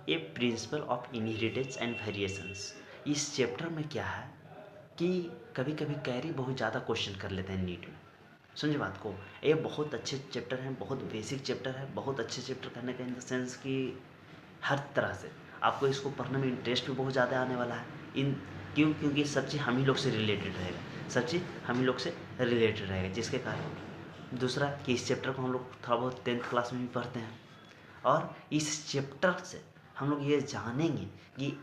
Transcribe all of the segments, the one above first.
A principle of inheritance and variations. इस chapter में क्या है कि कभी कभी कैरी बहुत ज़्यादा क्वेश्चन कर लेते हैं नीट में। समझे बात को। ये बहुत अच्छे चैप्टर हैं, बहुत बेसिक चैप्टर है, बहुत अच्छे चैप्टर करने का इन द सेंस कि हर तरह से आपको इसको पढ़ने में इंटरेस्ट भी बहुत ज़्यादा आने वाला है। क्योंकि सब चीज़ हम ही लोग से रिलेटेड रहेगा, सब चीज़ हम ही लोग से रिलेटेड रहेगा, जिसके कारण दूसरा कि इस चैप्टर को हम लोग थोड़ा बहुत 10th क्लास में भी पढ़ते हैं। और इस चैप्टर से हम लोग ये जानेंगे कि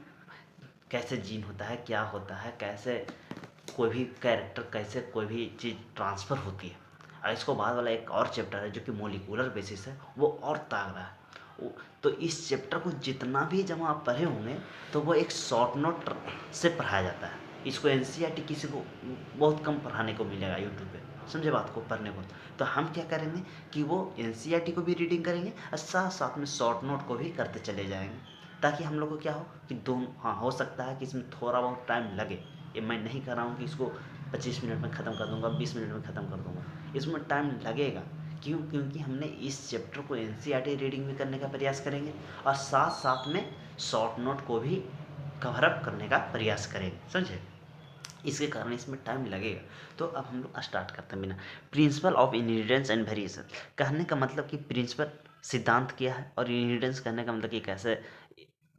कैसे जीन होता है, क्या होता है, कैसे कोई भी कैरेक्टर, कैसे कोई भी चीज़ ट्रांसफ़र होती है। और इसको बाद वाला एक और चैप्टर है जो कि मोलिकुलर बेसिस है, वो और तागड़ा है। तो इस चैप्टर को जितना भी जब आप पढ़े होंगे तो वो एक शॉर्ट नोट से पढ़ाया जाता है। इसको एनसीईआरटी किसी को बहुत कम पढ़ाने को मिलेगा यूट्यूब पे, समझे बात को, पढ़ने को। तो हम क्या करेंगे कि वो एनसीईआरटी को भी रीडिंग करेंगे और साथ साथ में शॉर्ट नोट को भी करते चले जाएंगे, ताकि हम लोग को क्या हो कि दोनों, हाँ हो सकता है कि इसमें थोड़ा बहुत टाइम लगे। ये मैं नहीं कर रहा हूँ कि इसको 25 मिनट में ख़त्म कर दूंगा, 20 मिनट में ख़त्म कर दूंगा, इसमें टाइम लगेगा। क्योंकि हमने इस चैप्टर को एनसीईआरटी रीडिंग भी करने का प्रयास करेंगे और साथ साथ में शॉर्ट नोट को भी कवर अप करने का प्रयास करेंगे, समझे। इसके कारण इसमें टाइम लगेगा। तो अब हम लोग स्टार्ट करते हैं बिना। Principle of inheritance and variation कहने का मतलब कि प्रिंसिपल सिद्धांत क्या है, और इनहेरिटेंस कहने का मतलब कि कैसे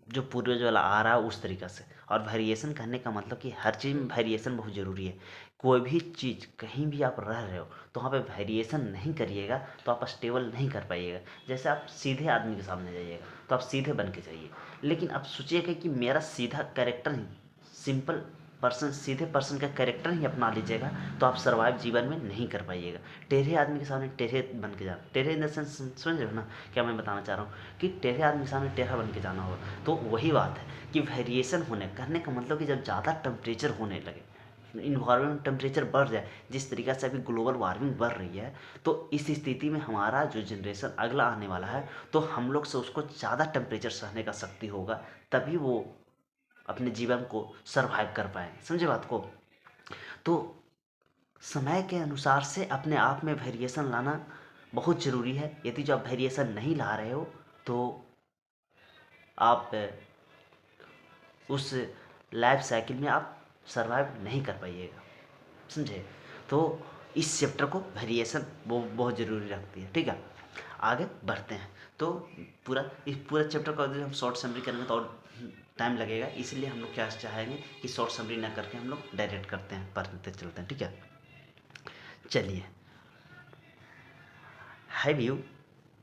जो पूर्वज वाला आ रहा है उस तरीक़ा से। और वेरिएशन कहने का मतलब कि हर चीज़ में वेरिएशन बहुत ज़रूरी है। कोई भी चीज़ कहीं भी आप रह रहे हो तो वहाँ पे वेरिएशन नहीं करिएगा तो आप स्टेबल नहीं कर पाइएगा। जैसे आप सीधे आदमी के सामने जाइएगा तो आप सीधे बन के जाइए, लेकिन आप सोचिएगा कि मेरा सीधा कैरेक्टर ही, सिंपल पर्सन, सीधे पर्सन का कैरेक्टर ही अपना लीजिएगा तो आप सर्वाइव जीवन में नहीं कर पाइएगा। टेढ़े आदमी के सामने टेढ़े बन के जाना, टेढ़े इन द सेंस समझ रहे हो ना क्या मैं बताना चाह रहा हूँ, कि टेढ़े आदमी के सामने टेढ़ा बन के जाना होगा। तो वही बात है कि वेरिएशन होने कहने का मतलब कि जब ज़्यादा टेम्परेचर होने लगे, इन्वायरमेंट टेम्परेचर बढ़ जाए, जिस तरीक़ा से अभी ग्लोबल वार्मिंग बढ़ रही है, तो इस स्थिति में हमारा जो जनरेशन अगला आने वाला है तो हम लोग से उसको ज़्यादा टेम्परेचर सहने का शक्ति होगा, तभी वो अपने जीवन को सरवाइव कर पाए, समझे बात को। तो समय के अनुसार से अपने आप में वेरिएशन लाना बहुत ज़रूरी है। यदि जो आप वेरिएशन नहीं ला रहे हो तो आप उस लाइफ साइकिल में आप सरवाइव नहीं कर पाइएगा, समझे। तो इस चैप्टर को वेरिएशन वो बहुत ज़रूरी रखती है, ठीक है। आगे बढ़ते हैं। तो इस पूरा चैप्टर का यदि हम शॉर्ट समरी करेंगे तो और टाइम लगेगा, इसलिए हम लोग क्या चाहेंगे कि शॉर्ट समरी ना करके हम लोग डायरेक्ट करते हैं, पढ़ते चलते हैं, ठीक है। चलिए, have you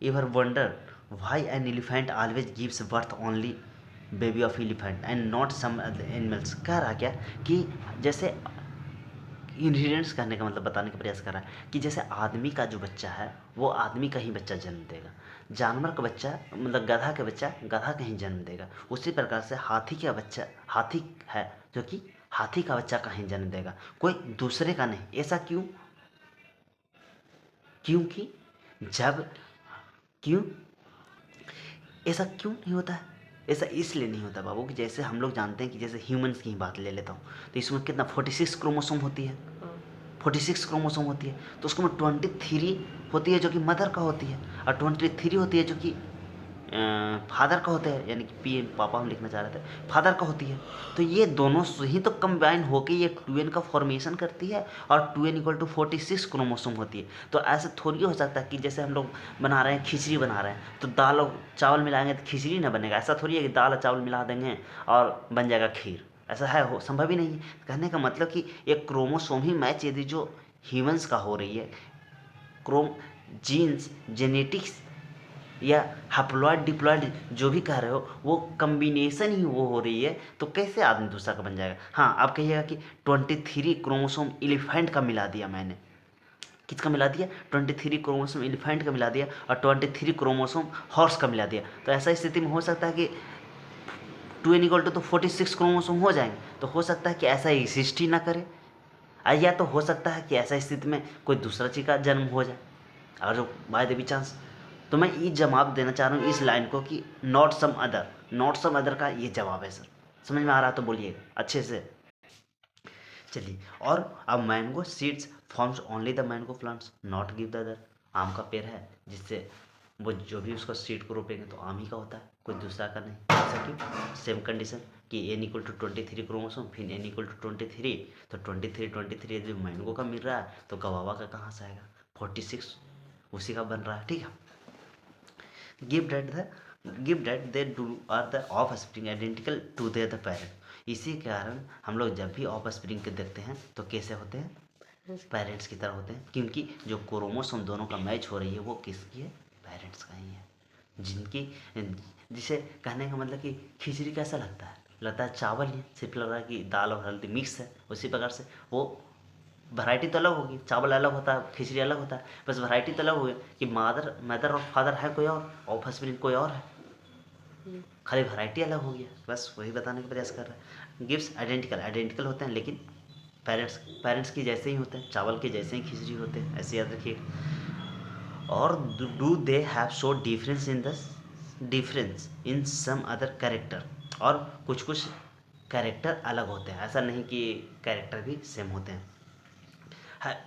ever wonder why an elephant always gives birth only baby of elephant and not some animals. कह रहा क्या कि जैसे इंग्रीडियंट्स कहने का मतलब बताने का प्रयास कर रहा है कि जैसे आदमी का जो बच्चा है वो आदमी का ही बच्चा जन्म देगा, जानवर का बच्चा मतलब गधा का बच्चा गधा का ही जन्म देगा, उसी प्रकार से हाथी का बच्चा हाथी है जो कि हाथी का बच्चा का ही जन्म देगा, कोई दूसरे का नहीं। ऐसा क्यों? क्योंकि जब क्यों ऐसा क्यों नहीं होता है? ऐसा इसलिए नहीं होता बाबू कि जैसे हम लोग जानते हैं कि जैसे ह्यूमंस की ही बात ले लेता हूँ तो इसमें कितना 46 क्रोमोसोम होती है, 46 क्रोमोसोम होती है, तो उसको में 23 होती है जो कि मदर का होती है, और 23 होती है जो कि फादर का होता है, यानी कि पी पापा हम लिखना चाह रहे थे, फादर का होती है। तो ये दोनों से ही तो कंबाइन होकर ये 2n का फॉर्मेशन करती है, और 2n इक्वल टू 46 क्रोमोसोम होती है। तो ऐसे थोड़ी हो सकता है कि जैसे हम लोग बना रहे हैं, खिचड़ी बना रहे हैं तो दाल और चावल मिलाएंगे तो खिचड़ी ना बनेगा। ऐसा थोड़ी है कि दाल और चावल मिला देंगे और बन जाएगा खीर, ऐसा है, हो संभव ही नहीं है। कहने का मतलब कि एक क्रोमोसोम ही मैच यदि जो ह्यूमंस का हो रही है, क्रोम जीन्स जेनेटिक्स या हैप्लॉइड डिप्लॉइड जो भी कह रहे हो वो कम्बिनेशन ही वो हो रही है, तो कैसे आदमी दूसरा का बन जाएगा। हाँ, आप कहिएगा कि 23 क्रोमोसोम एलिफेंट का मिला दिया मैंने, किसका मिला दिया? 23 क्रोमोसोम एलिफेंट का मिला दिया और 23 क्रोमोसोम हॉर्स का मिला दिया। तो ऐसा स्थिति में हो सकता है कि 2n इक्वल टू तो 46 क्रोमोसोम हो जाएंगे, तो हो सकता है कि ऐसा एग्जिस्ट ही ना करे, या तो हो सकता है कि ऐसा स्थिति में कोई दूसरा चीज़ का जन्म हो जाए, और जो बाय द बी चांस। तो मैं ये जवाब देना चाह रहा हूँ इस लाइन को कि not some other, not some other का ये जवाब है सर। समझ में आ रहा है तो बोलिएगा अच्छे से। चलिए, और अब mango seeds forms only the mango plants not give the other. आम का पेड़ है जिससे वो जो भी उसका सीड को रोपेंगे तो आम ही का होता है, कोई दूसरा का नहीं। ऐसा क्यों? सेम कंडीशन कि n = 23 क्रोमोसोम, फिर n = 23, तो 23 जो मैंगो का मिल रहा है तो गवावा का कहाँ से आएगा? 46 उसी का बन रहा है। ठीक है, give that they do are the offspring identical to their the parent. इसी के कारण हम लोग जब भी ऑफ स्प्रिंग के देखते हैं तो कैसे होते हैं? पेरेंट्स की तरह होते हैं, क्योंकि जो क्रोमोसोम दोनों का मैच हो रही है वो किसकी है? पेरेंट्स का ही है। जिनकी जिसे कहने का मतलब कि खिचड़ी कैसा लगता है चावल ही, सिर्फ लग रहा है कि दाल और हल्दी मिक्स है। उसी प्रकार से वो वैरायटी तो अलग होगी, चावल अलग होता है, खिचड़ी अलग होता है, बस वैरायटी तो अलग होगी कि मदर और फादर है कोई और ऑफस्प्रिंग कोई और है, खाली वैरायटी अलग हो गया। बस वही बताने का प्रयास कर रहा है। गिव्स आइडेंटिकल होते हैं, लेकिन पेरेंट्स की जैसे ही होते हैं, चावल के जैसे ही खिचड़ी होते हैं, ऐसे याद रखिए। और do they have show difference in some other character, और कुछ कैरेक्टर अलग होते हैं, ऐसा नहीं कि कैरेक्टर भी सेम होते हैं।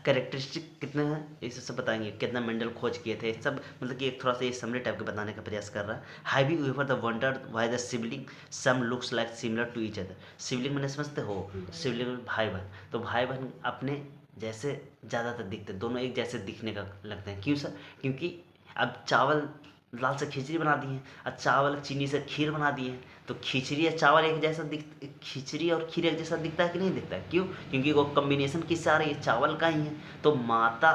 कैरेक्टरिस्टिक कितने हैं इसे सब बताएंगे, कितना मेंडल खोज किए थे सब, मतलब कि एक थोड़ा सा ये समरी टाइप के बताने का प्रयास कर रहा है। Have you ever the wondered why the sibling some looks like similar to each other? Sibling मैंने समझते हो, सिबलिंग भाई बहन, तो भाई बहन अपने जैसे ज़्यादातर दिखते हैं, दोनों एक जैसे दिखने का लगते हैं। क्यों सर? क्योंकि अब चावल दाल से खिचड़ी बना दी है, और चावल चीनी से खीर बना दी है, तो खिचड़ी या चावल एक जैसा खिचड़ी और खीर एक जैसा दिखता है कि नहीं दिखता है? क्यों? क्योंकि वो कम्बिनेशन किससे आ रही है? चावल का ही है। तो माता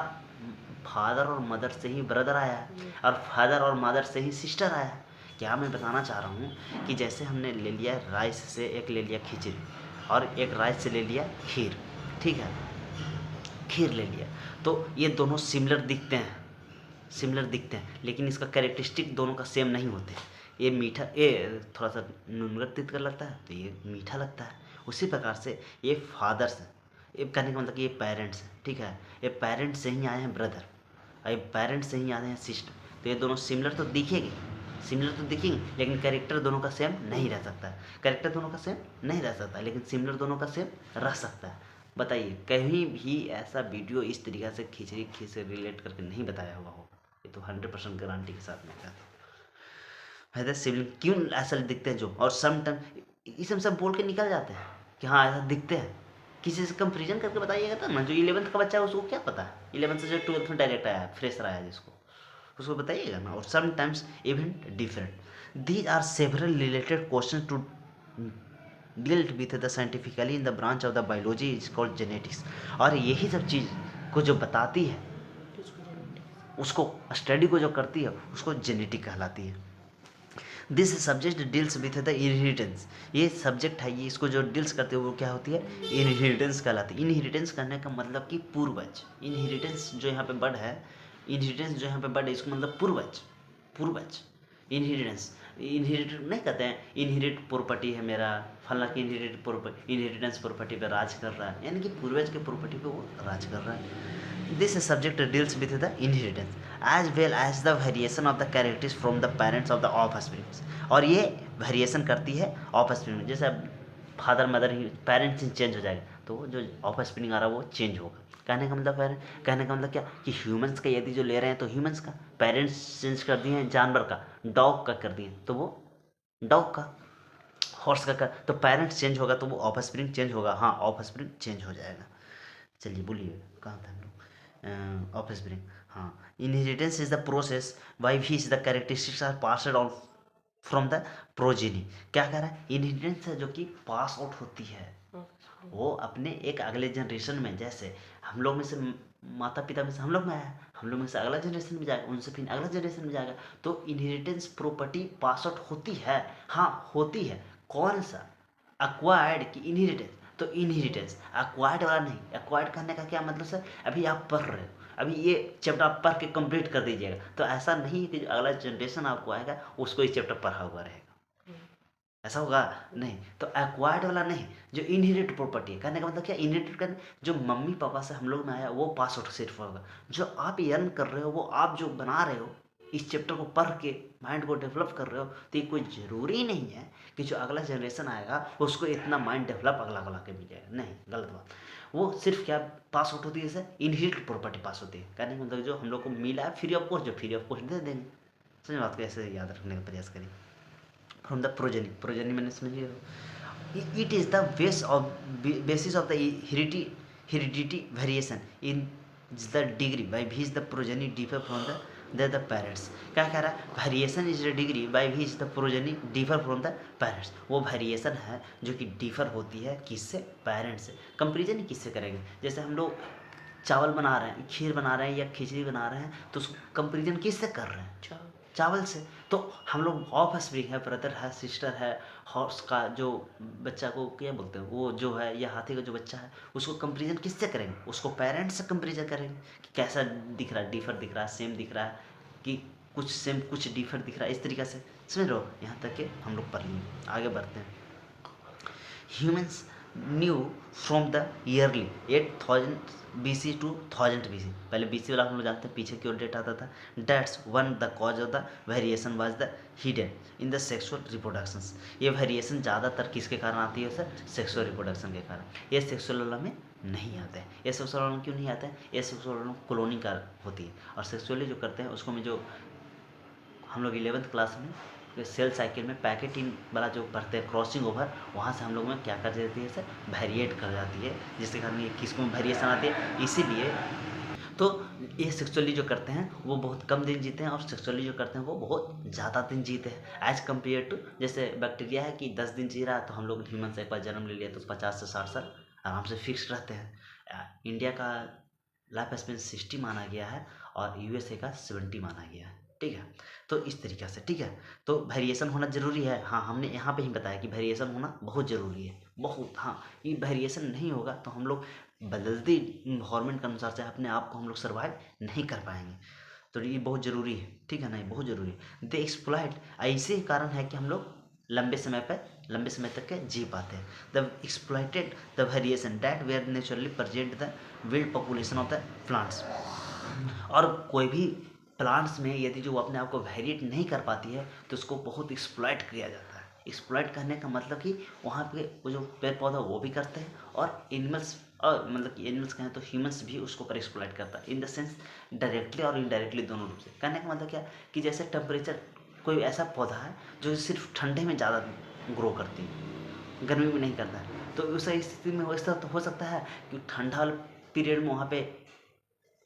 फादर और मदर से ही ब्रदर आया है, और फादर और मदर से ही सिस्टर आया है। क्या मैं बताना चाह रहा हूँ कि जैसे हमने ले लिया राइस से, एक ले लिया खिचड़ी, और एक राइस से ले लिया खीर, ठीक है, खीर ले लिया, तो ये दोनों सिमिलर दिखते हैं, लेकिन इसका कैरेक्टरिस्टिक दोनों का सेम नहीं होते। ये मीठा, ये थोड़ा सा नुनगर तित कर लगता है तो ये मीठा लगता है। उसी प्रकार से ये फादर्स हैं, ये कहने का मतलब कि ये पेरेंट्स हैं, ठीक है, ये पेरेंट्स से ही आए हैं ब्रदर, और ये पेरेंट्स से ही आए हैं सिस्टर, तो ये दोनों सिमिलर तो दिखेंगे, लेकिन कैरेक्टर दोनों का सेम नहीं रह सकता है। कैरेक्टर दोनों का सेम नहीं रह सकता, लेकिन सिमिलर दोनों का सेम रह सकता है। बताइए, कहीं भी ऐसा वीडियो इस तरीक़ा से खिचड़ी खीर से रिलेट करके नहीं बताया हुआ होगा, ये तो 100% गारंटी के साथ मैं कहता हूँ। है सिबलिंग क्यों ऐसा दिखते हैं जो, और समटाइम इसे हम सब बोल के निकल जाते हैं कि हाँ ऐसा दिखते हैं, किसी से कंपेरिजन करके बताइएगा तब ना। जो 11th का बच्चा है उसको क्या पता है, 11th से जो 12th में डायरेक्ट आया है, फ्रेशर आया है जिसको, उसको बताइएगा ना। और sometimes even different. These are several related question to dealt with the scientifically in the branch of the biology is called genetics। और यही सब चीज़ को जो बताती है, उसको स्टडी को जो करती है, उसको जेनेटिक कहलाती है। This subject deals with the inheritance. ये सब्जेक्ट है, ये इसको जो डील्स करते हैं वो क्या होती है? इनहेरिटेंस कहलाती है। इनहेरिटेंस करने का मतलब कि पूर्वज। इनहेरिटेंस जो यहाँ पे वर्ड है, इनहेरिटेंस जो यहाँ पे वर्ड है, इसको मतलब पूर्वज। इनहेरिटेंस नहीं कहते हैं इनहेरिट प्रॉपर्टी है मेरा, फला की इनहेरिटेंस प्रॉपर्टी पे राज कर रहा है, यानी कि पूर्वज के प्रॉपर्टी पे वो राज कर रहा है। This subject deals with the inheritance as well as the variation of the characters from the parents of the offspring. और ये वेरिएशन करती है ऑफस्प्रिंग में, जैसे फादर मदर ही पेरेंट्स चेंज हो जाएगा, तो जो ऑफस्प्रिंग आ रहा है वो चेंज होगा। कहने का मतलब क्या कि ह्यूमंस का यदि जो ले रहे हैं तो ह्यूमंस का पेरेंट्स चेंज कर दिए हैं, जानवर का डॉग का कर दिए तो वो डॉग का, हॉर्स का तो पेरेंट्स चेंज होगा तो वो ऑफस्प्रिंग चेंज होगा। हाँ, ऑफस्प्रिंग चेंज हो जाएगा। चलिए बोलिए, कहाँ था हम लोग? ऑफस्प्रिंग, हाँ। Inheritance is the process by which the characteristics are passed on from the progeny. क्या कह रहा है? इनहेरिटेंस है जो कि पास आउट होती है, वो अपने एक अगले जनरेशन में, जैसे हम लोग में से माता पिता में से हम लोग में आया, हम लोग में से अगला जनरेशन में जाएगा, उनसे फिर अगला जनरेशन में जाएगा, तो इनहेरिटेंस प्रॉपर्टी पास आउट होती है। हाँ होती है। कौन सा? एक्वायर्ड की इनहेरिटेंस? तो इनहेरिटेंस एक्वायर्ड वाला नहीं। एक्वायर्ड करने का क्या मतलब सर? अभी आप पढ़ रहे हो, अभी ये चैप्टर आप पढ़ के कंप्लीट कर दीजिएगा, तो ऐसा नहीं कि अगला जनरेशन आपको आएगा उसको ये चैप्टर पढ़ा हुआ रहेगा, ऐसा होगा नहीं। तो एक्वायर्ड वाला नहीं, जो इनहेरिट प्रॉपर्टी है। कहने का मतलब क्या? इनहेरिट करने जो मम्मी पापा से हम लोग में आया वो पास आउट सिर्फ होगा। जो आप अर्न कर रहे हो, वो आप जो बना रहे हो, इस चैप्टर को पढ़ के माइंड को डेवलप कर रहे हो, तो ये कोई ज़रूरी नहीं है कि जो अगला जनरेशन आएगा उसको इतना माइंड डेवलप अगला के मिल जाएगा। नहीं, गलत बात। वो सिर्फ क्या पास आउट होती है? जैसे इनहेरिट प्रॉपर्टी पास होती है। कहने का मतलब जो हम लोग को मिला है फ्री ऑफ कॉस्ट, जो फ्री ऑफ कॉस्ट दे देंगे, समझ बात को, ऐसे याद रखने का प्रयास करिए। फ्रॉम द प्रोजेनी, प्रोजेनी मैंने समझ लिया, it is the basis of the heredity variation in the degree by which the progeny differ from the parents। क्या कह रहा है, variation is the degree by which the progeny differ from the parents। वो variation है जो कि differ होती है किससे, पेरेंट्स से। कंपेरिजन किससे करेंगे, जैसे हम लोग चावल बना रहे हैं, खीर बना रहे हैं या खिचड़ी बना रहे हैं, तो उसको कंपेरिजन किससे कर रहे हैं, चावल से। तो हम लोग ऑफ स्प्रिंग है, ब्रदर है, सिस्टर है, हॉर्स का जो बच्चा को क्या बोलते हैं वो जो है, या हाथी का जो बच्चा है, उसको कंपेरिजन किससे करेंगे, उसको पेरेंट्स से कंपेरिजन करेंगे कि कैसा दिख रहा है, डिफर दिख रहा है, सेम दिख रहा है, कि कुछ सेम कुछ डिफर दिख रहा है, इस तरीक़े से। समझ लो, यहाँ तक कि हम लोग पढ़ लिए, आगे बढ़ते हैं। Humans knew from the early 8000 BC to 1000 BC, पहले BC वाला हम लोग जानते हैं, पीछे की ओर डेट आता था। That's one the cause of the variation was the hidden in the sexual reproductions. ये वेरिएशन ज़्यादातर किसके कारण आती है सर, सेक्सुअल रिप्रोडक्शन के कारण। ये सेक्सुअल वाला में नहीं आता है। ये सेक्सुअल वाला में क्यों नहीं आता है, ये सेक्सुअल वाला में कॉलोनी का होती है, और सेक्सुअली जो करते हैं उसको में जो हम लोग 11th क्लास में सेल साइकिल में पैकेट इन वाला जो पढ़ते हैं क्रॉसिंग ओवर, वहाँ से हम लोग में क्या कर देती है सर, वेरिएट कर जाती है, जिसके कारण ये किसको वेरिएशन आती है। इसीलिए तो ये सेक्सुअली जो करते हैं वो बहुत कम दिन जीते हैं, और सेक्सुअली जो करते हैं वो बहुत ज़्यादा दिन जीते हैं एज कम्पेयर टू, जैसे बैक्टीरिया है कि 10 दिन जी रहा है, तो हम लोग ह्यूमन से एक बार जन्म ले लिया तो 50 से 60 साल आराम से फिक्स रहते हैं। इंडिया का लाइफ स्पेन 60 माना गया है, और USA का 70 माना गया है, ठीक है। तो इस तरीक़े से, ठीक है। तो वेरिएशन होना ज़रूरी है, हाँ, हमने यहाँ पे ही बताया कि वेरिएशन होना बहुत ज़रूरी है, बहुत। हाँ, ये वेरिएशन नहीं होगा तो हम लोग बदलती इन्वायरमेंट के अनुसार से अपने आप को हम लोग सर्वाइव नहीं कर पाएंगे, तो ये बहुत ज़रूरी है, ठीक है ना, ये बहुत ज़रूरी है। दे एक्सप्लॉइट, ऐसे ही कारण है कि हम लोग लंबे समय तक के जी पाते हैं। The exploited the variation that were naturally present the wild population of the plants. और कोई भी प्लांट्स में यदि जो अपने आप को वेरिएट नहीं कर पाती है तो उसको बहुत एक्सप्लॉइट किया जाता है। एक्सप्लॉइट करने का मतलब कि वहाँ पे वो जो पेड़ पौधा वो भी करते हैं, और एनिमल्स, और मतलब कि एनिमल्स कहें तो ह्यूमंस भी उसको पर एक्सप्लॉइट करता है, इन द सेंस डायरेक्टली और इनडायरेक्टली दोनों रूप से। कहने का मतलब क्या कि जैसे टेम्परेचर, कोई ऐसा पौधा है जो सिर्फ ठंडे में ज़्यादा ग्रो करती है, गर्मी में नहीं करता है, तो उस स्थिति में वैसा तो हो सकता है कि ठंडा वाले पीरियड में वहाँ पे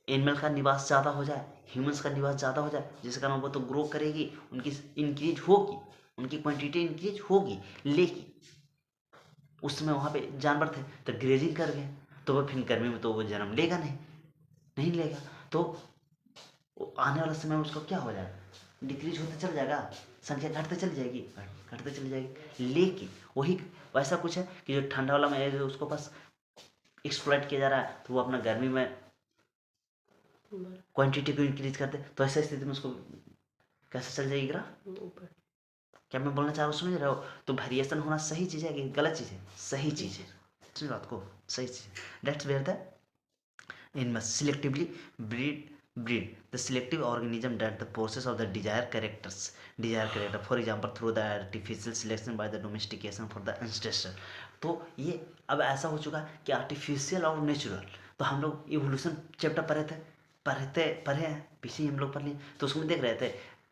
एनिमल का निवास ज़्यादा हो जाए, ह्यूमंस का निवास ज़्यादा हो जाए, जिसके कारण वो तो ग्रो करेगी, उनकी इंक्रीज होगी, उनकी क्वांटिटी इंक्रीज होगी, लेकिन उस समय वहाँ पे जानवर थे तो ग्रेजिंग कर गए, तो वो फिर गर्मी में तो वो जन्म लेगा नहीं लेगा, तो आने वाला समय में उसको क्या हो जाएगा, डिक्रीज होते चल जाएगा, संख्या घटते चली जाएगी। लेकिन वही वैसा कुछ है कि जो ठंडा वाला में उसको बस एक्सप्लॉइट किया जा रहा है, तो वो अपना गर्मी में क्वांटिटी को इंक्रीज करते, तो ऐसा स्थिति में उसको कैसे चल जाएगी ऊपर। क्या मैं बोलना चाह रहा हूँ, समझ रहे हो। तो वेरिएशन होना सही चीज़ है कि गलत चीज़ है, सही चीज़ है, समझ बात को, सही चीज़ है। That's where the animals selectively breed the selective organism that the process of the desired character, for example through the artificial selection by the domestication for the ancestor। तो ये अब ऐसा हो चुका कि आर्टिफिशियल और नेचुरल, तो हम लोग इवोल्यूशन चैप्टर पढ़े हैं, पीछे ही हम लोग पढ़ लिए, तो उसमें देख रहे थे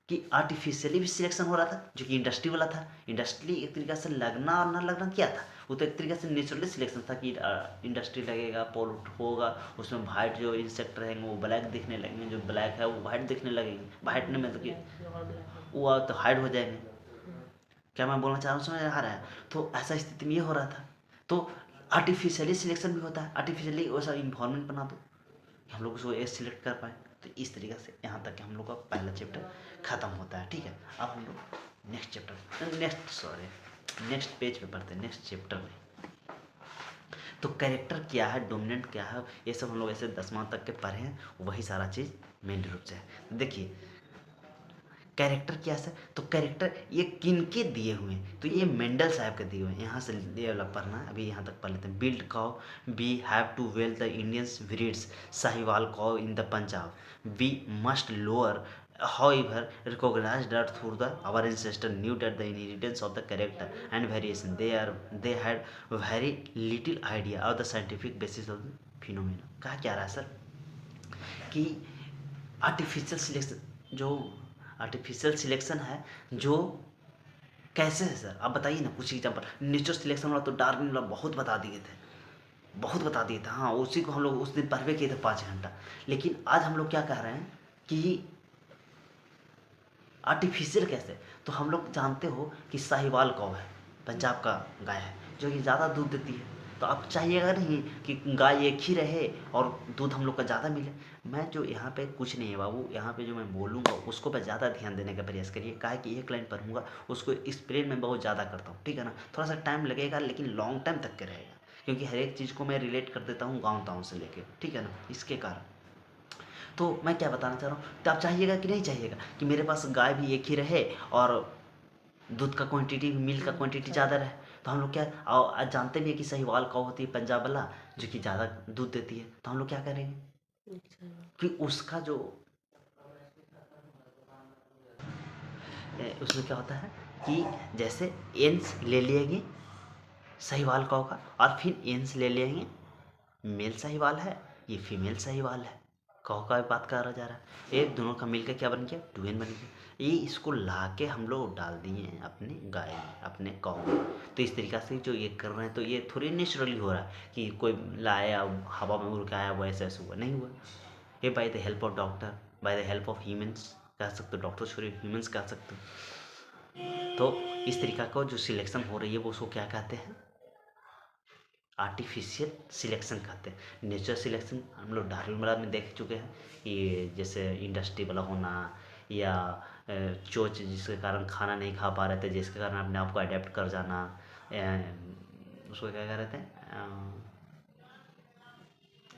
कि आर्टिफिशियली भी सिलेक्शन हो रहा था, जो कि इंडस्ट्री वाला था। इंडस्ट्री एक तरीके से लगना और ना लगना क्या था, वो तो एक तरीके से नेचुरली सिलेक्शन था कि इंडस्ट्री लगेगा, पोल्यूट होगा, उसमें वाइट जो इंसेक्ट रहेंगे वो ब्लैक दिखने लगेंगे, जो ब्लैक है वो वाइट दिखने लगेंगे, वाइट ने मतलब कि वो तो हाइड हो जाएंगे। क्या मैं बोलना चाह रहा हूँ, समझ आ रहा है। तो ऐसा स्थिति में ये हो रहा था, तो आर्टिफिशियली सिलेक्शन भी होता है, आर्टिफिशियली वैसा इन्वायरमेंट बना दो हम लोग उसको ए सिलेक्ट कर पाए। तो इस तरीके से यहाँ तक हम लोग का पहला चैप्टर ख़त्म होता है, ठीक है। अब हम लोग नेक्स्ट पेज पे पढ़ते हैं, नेक्स्ट चैप्टर में। तो कैरेक्टर क्या है, डोमिनेंट क्या है, ये सब हम लोग ऐसे 10वां तक के पढ़े हैं, वही सारा चीज़ मेन रूप से है। देखिए कैरेक्टर क्या है, तो कैरेक्टर ये किनके दिए हुए हैं, तो ये मेंडल साहब के दिए हुए हैं। यहाँ से ये वाला पढ़ना है, अभी यहाँ तक पढ़ लेते हैं। Build cow we have to well the Indians breeds Sahiwal cow in the Punjab we must lower however recognized that through the our ancestor knew that the inheritance of the character and variation they had very little idea of the scientific basis of the phenomena। कहा क्या रहा है sir कि artificial selection जो artificial selection है जो कैसे है सर, आप बताइए ना कुछ एग्जाम्पल। नेचुरल सिलेक्शन वाला तो डार्विन वाला बहुत बता दिए थे, बहुत बता दिए थे। हाँ, उसी को हम लोग उस दिन पढ़वे किए थे 5 घंटा। लेकिन आज हम लोग क्या कह रहे हैं कि आर्टिफिशियल कैसे। तो हम लोग जानते हो कि साहिवाल कौ है, पंजाब का गाय है जो कि ज़्यादा दूध देती है। तो आप चाहिएगा नहीं कि गाय एक ही रहे और दूध हम लोग का ज़्यादा मिले। मैं जो यहाँ पे कुछ नहीं है बाबू, यहाँ पे जो मैं बोलूँगा उसको पे ज़्यादा ध्यान देने का प्रयास करिए। काहे कि एक लाइन पढ़ूंगा उसको एक्सप्लेन मैं बहुत ज़्यादा करता हूँ, ठीक है ना। थोड़ा सा टाइम लगेगा लेकिन लॉन्ग टाइम तक के रहेगा, क्योंकि हर एक चीज़ को मैं रिलेट कर देता हूँ गाँव ताँव से लेके, ठीक है ना, इसके कारण। तो मैं क्या बताना चाह रहा हूँ, तो आप चाहिएगा कि नहीं चाहिएगा कि मेरे पास गाय भी एक ही रहे और दूध का क्वांटिटी, मिल्क का क्वांटिटी ज़्यादा रहे। तो हम लोग क्या, और आज जानते भी है कि साहिवाल कौ होती है पंजाब वाला जो कि ज़्यादा दूध देती है। तो हम लोग क्या करेंगे कि उसका जो उसमें क्या होता है कि जैसे एंस ले लेंगे साहिवाल कौ का और फिर एंस ले लेंगे मेल साहिवाल है, ये फीमेल साहिवाल है, कौ का भी बात करा जा रहा है। ये दोनों का मिलकर क्या बन गया, टू एन बन गया। ये इसको ला के हम लोग डाल दिए हैं अपने गाय में, अपने कौ में। तो इस तरीक़ा से जो ये कर रहे हैं तो ये थोड़ी नेचुरली हो रहा है कि कोई लाया हवा में उड़ के आया हुआ, ऐसा ऐसा हुआ नहीं हुआ। ये by the help of doctor, by the help of humans कह सकते हो, डॉक्टर छोड़िए ह्यूमंस कह सकते हो। तो इस तरीका का जो सिलेक्शन हो रही है वो उसको क्या कहते हैं, आर्टिफिशियल सिलेक्शन कहते हैं। नेचुरल सिलेक्शन हम लोग डार्विन वाला में देख चुके हैं, ये जैसे इंडस्ट्री वाला होना या चोच जिसके कारण खाना नहीं खा पा रहे थे, जिसके कारण अपने आप को अडेप्ट कर जाना, उसको क्या कह रहे थे,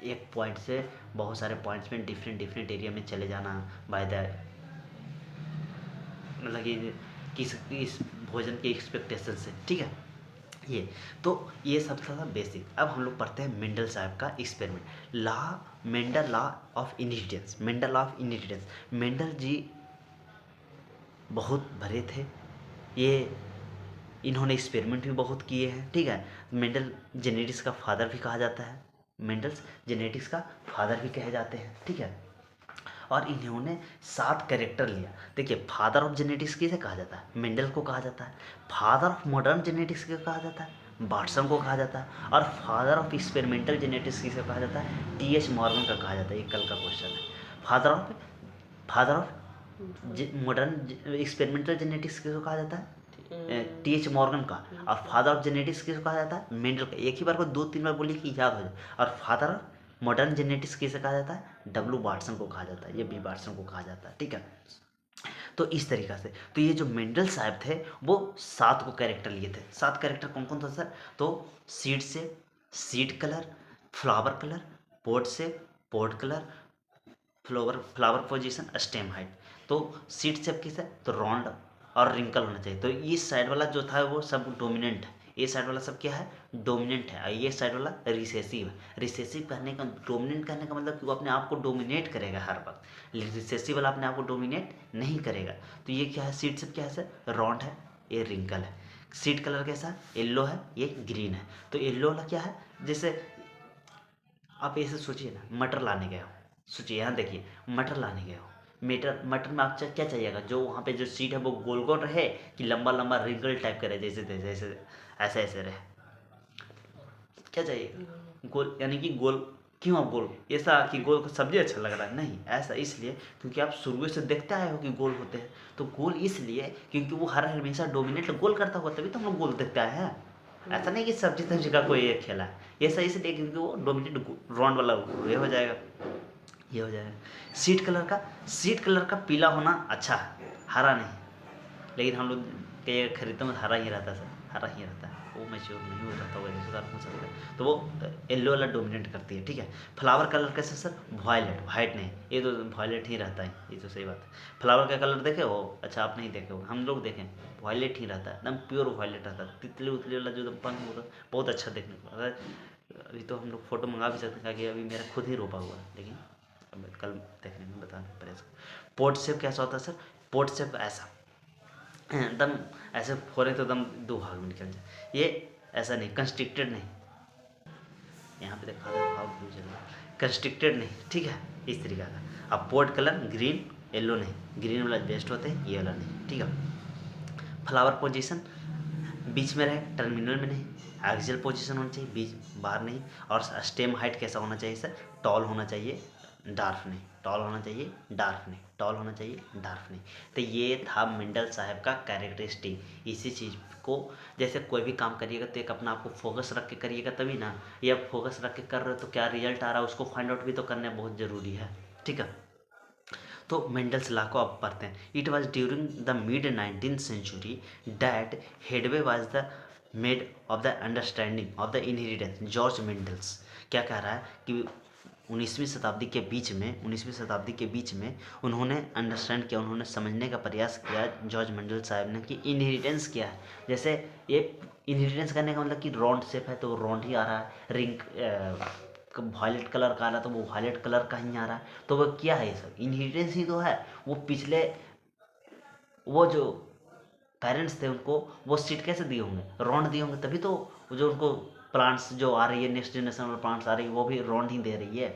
एक पॉइंट से बहुत सारे पॉइंट्स में डिफरेंट डिफरेंट एरिया में चले जाना बाय द, मतलब कि किस भोजन की एक्सपेक्टेशन से, ठीक है। ये तो ये सब था बेसिक। अब हम लोग पढ़ते हैं मेंडल साहब का experiment law, Mendel law of inheritance. Mendel law of inheritance, Mendel ji बहुत भरे थे, ये इन्होंने एक्सपेरिमेंट भी बहुत किए हैं, ठीक है। मेंडल जेनेटिक्स का फादर भी कहा जाता है, मेंडल्स जेनेटिक्स का फादर भी कहे जाते हैं, ठीक है। और इन्होंने 7 कैरेक्टर लिया। देखिए, फादर ऑफ जेनेटिक्स किसे कहा जाता है, मेंडल को कहा जाता है। फादर ऑफ मॉडर्न जेनेटिक्स किसे कहा जाता है, वाटसन को कहा जाता है। और फादर ऑफ एक्सपेरिमेंटल जेनेटिक्स किसे कहा जाता है, टी.एच. मॉर्गन का कहा जाता है। ये कल का क्वेश्चन है। Father of modern experimental genetics किसको कहा जाता है, टी.एच. मॉर्गन का। और फादर ऑफ जेनेटिक्स किसको कहा जाता है, मेंडल का। एक ही बार को 2-3 बार बोलिए कि याद हो जाए। और फादर ऑफ मॉडर्न जेनेटिक्स किसे कहा जाता है, डब्ल्यू वाटसन को कहा जाता है, ये बी वाटसन को कहा जाता है, ठीक है। तो इस तरीका से तो ये जो मेंडल साहब थे वो 7 को कैरेक्टर लिए थे। 7 कैरेक्टर कौन कौन था सर, तो सीड से, seed colour, flower colour, pod से, pod colour, flower position, stem height. तो सीड शेप किस है, तो राउंड और रिंकल होना चाहिए। तो इस साइड वाला जो था वो सब डोमिनेंट है, ये साइड वाला सब क्या है, डोमिनेंट है। और ये साइड वाला रिसेसिव है। रिसेसिव कहने का, डोमिनेंट कहने का मतलब कि वो अपने आप को डोमिनेट करेगा हर वक्त। रिसेसिव वाला अपने आप को डोमिनेट नहीं करेगा। तो ये क्या है, सीड शेप क्या है सर, राउंड है, ये रिंकल है। सीड कलर कैसा, येलो है, ये ग्रीन है। तो येलो वाला क्या है, जैसे आप ऐसे सोचिए ना, मटर लाने गए हो, सोचिए यहाँ देखिए, मटर लाने गए हो, मटर में आप क्या चाहिएगा, जो वहाँ पे जो सीड है वो गोल गोल रहे कि लंबा लंबा रिंगल टाइप का रहे, जैसे जैसे ऐसे ऐसे रहे, क्या चाहिएगा, गोल, यानी कि गोल। क्यों आप गोल, ऐसा कि गोल को सब्जी अच्छा लग रहा है, नहीं, ऐसा इसलिए क्योंकि आप शुरू से देखते आए हो कि गोल होते हैं। तो गोल इसलिए क्योंकि वो हर हमेशा डोमिनेट गोल करता हुआ, तभी तो हम लोग गोल देखते आए हैं। ऐसा नहीं कि सब्जी सब्जी का कोई एक खेला है, ऐसा इसलिए क्योंकि वो डोमिनेट राउंड वाला ये हो जाएगा, ये हो जाएगा। सीड कलर का पीला होना अच्छा है, हरा नहीं। लेकिन हम लोग के खरीदते में हरा ही रहता है सर, हरा ही रहता है, वो मैच्योर नहीं हो जाता, वो रिश्तेदार हो सकता है। तो वो येलो वाला डोमिनेट करती है, ठीक है। फ्लावर कलर कैसे सर, वायलेट, वाइट नहीं, ये तो वायलेट ही रहता है, ये तो सही बात है। फ्लावर का कलर देखे हो, अच्छा आप नहीं देखे हो, हम लोग देखें, वायलेट ही रहता है, एकदम प्योर वायलेट रहता है। तितली उतली वाला जो एकदम पंख होता है, बहुत अच्छा देखने को। अगर अभी तो हम लोग फोटो मंगा भी सकते हैं, कि अभी मेरा खुद ही रोपा हुआ है, लेकिन अब कल देखने में बता प्रयास। पोर्ट शेप कैसा होता है सर, पोर्ट शेप ऐसा एकदम ऐसे फोड़े तो एकदम 2 भाग में निकल जाए, ये ऐसा नहीं, कंस्ट्रिक्टेड नहीं, यहाँ पे देखा था भाव ब्लू चल रहा, कंस्ट्रिक्टेड नहीं, ठीक है, इस तरीका का। अब पोर्ट कलर ग्रीन येलो नहीं, ग्रीन वाला बेस्ट होते हैं, ये वाला नहीं, ठीक है। फ्लावर पोजीशन बीच में रहे, टर्मिनल में नहीं। एक्सियल पोजीशन होनी चाहिए, बीच बाहर नहीं। और स्टेम हाइट कैसा होना चाहिए सर? टॉल होना चाहिए, डार्क नहीं। टॉल होना चाहिए, डार्क नहीं। टॉल होना चाहिए, डार्क नहीं। तो ये था मेंडल साहब का कैरेक्टरिस्टिक। इसी चीज़ को, जैसे कोई भी काम करिएगा तो एक अपना आपको फोकस रख के करिएगा तभी ना। ये आप फोकस रख के कर रहे हो तो क्या रिजल्ट आ रहा है उसको फाइंड आउट भी तो करना बहुत ज़रूरी है, ठीक है। तो मेंडल्स लॉ को आप पढ़ते हैं। It was during the mid 19th century that headway was the made of the understanding of the inheritance. George Mendel's क्या कह रहा है कि 19वीं शताब्दी के बीच में उन्होंने अंडरस्टैंड किया, उन्होंने समझने का प्रयास किया जॉर्ज मेंडल साहब ने कि इनहेरिटेंस क्या है। जैसे ये इनहेरिटेंस करने का मतलब कि राउंड शेप है तो राउंड ही आ रहा है, रिंग वायलेट कलर का आ रहा है तो वो वायलेट कलर का ही आ रहा है। तो वो क्या है, ये सब इनहेरिटेंस ही तो है। वो पिछले वो जो पेरेंट्स थे उनको वो सीट कैसे दिए होंगे? राउंड दिए होंगे, तभी तो जो उनको प्लांट्स जो आ रही है, नेक्स्ट जनरेशन वाला प्लांट्स आ रही है, वो भी राउंड ही दे रही है।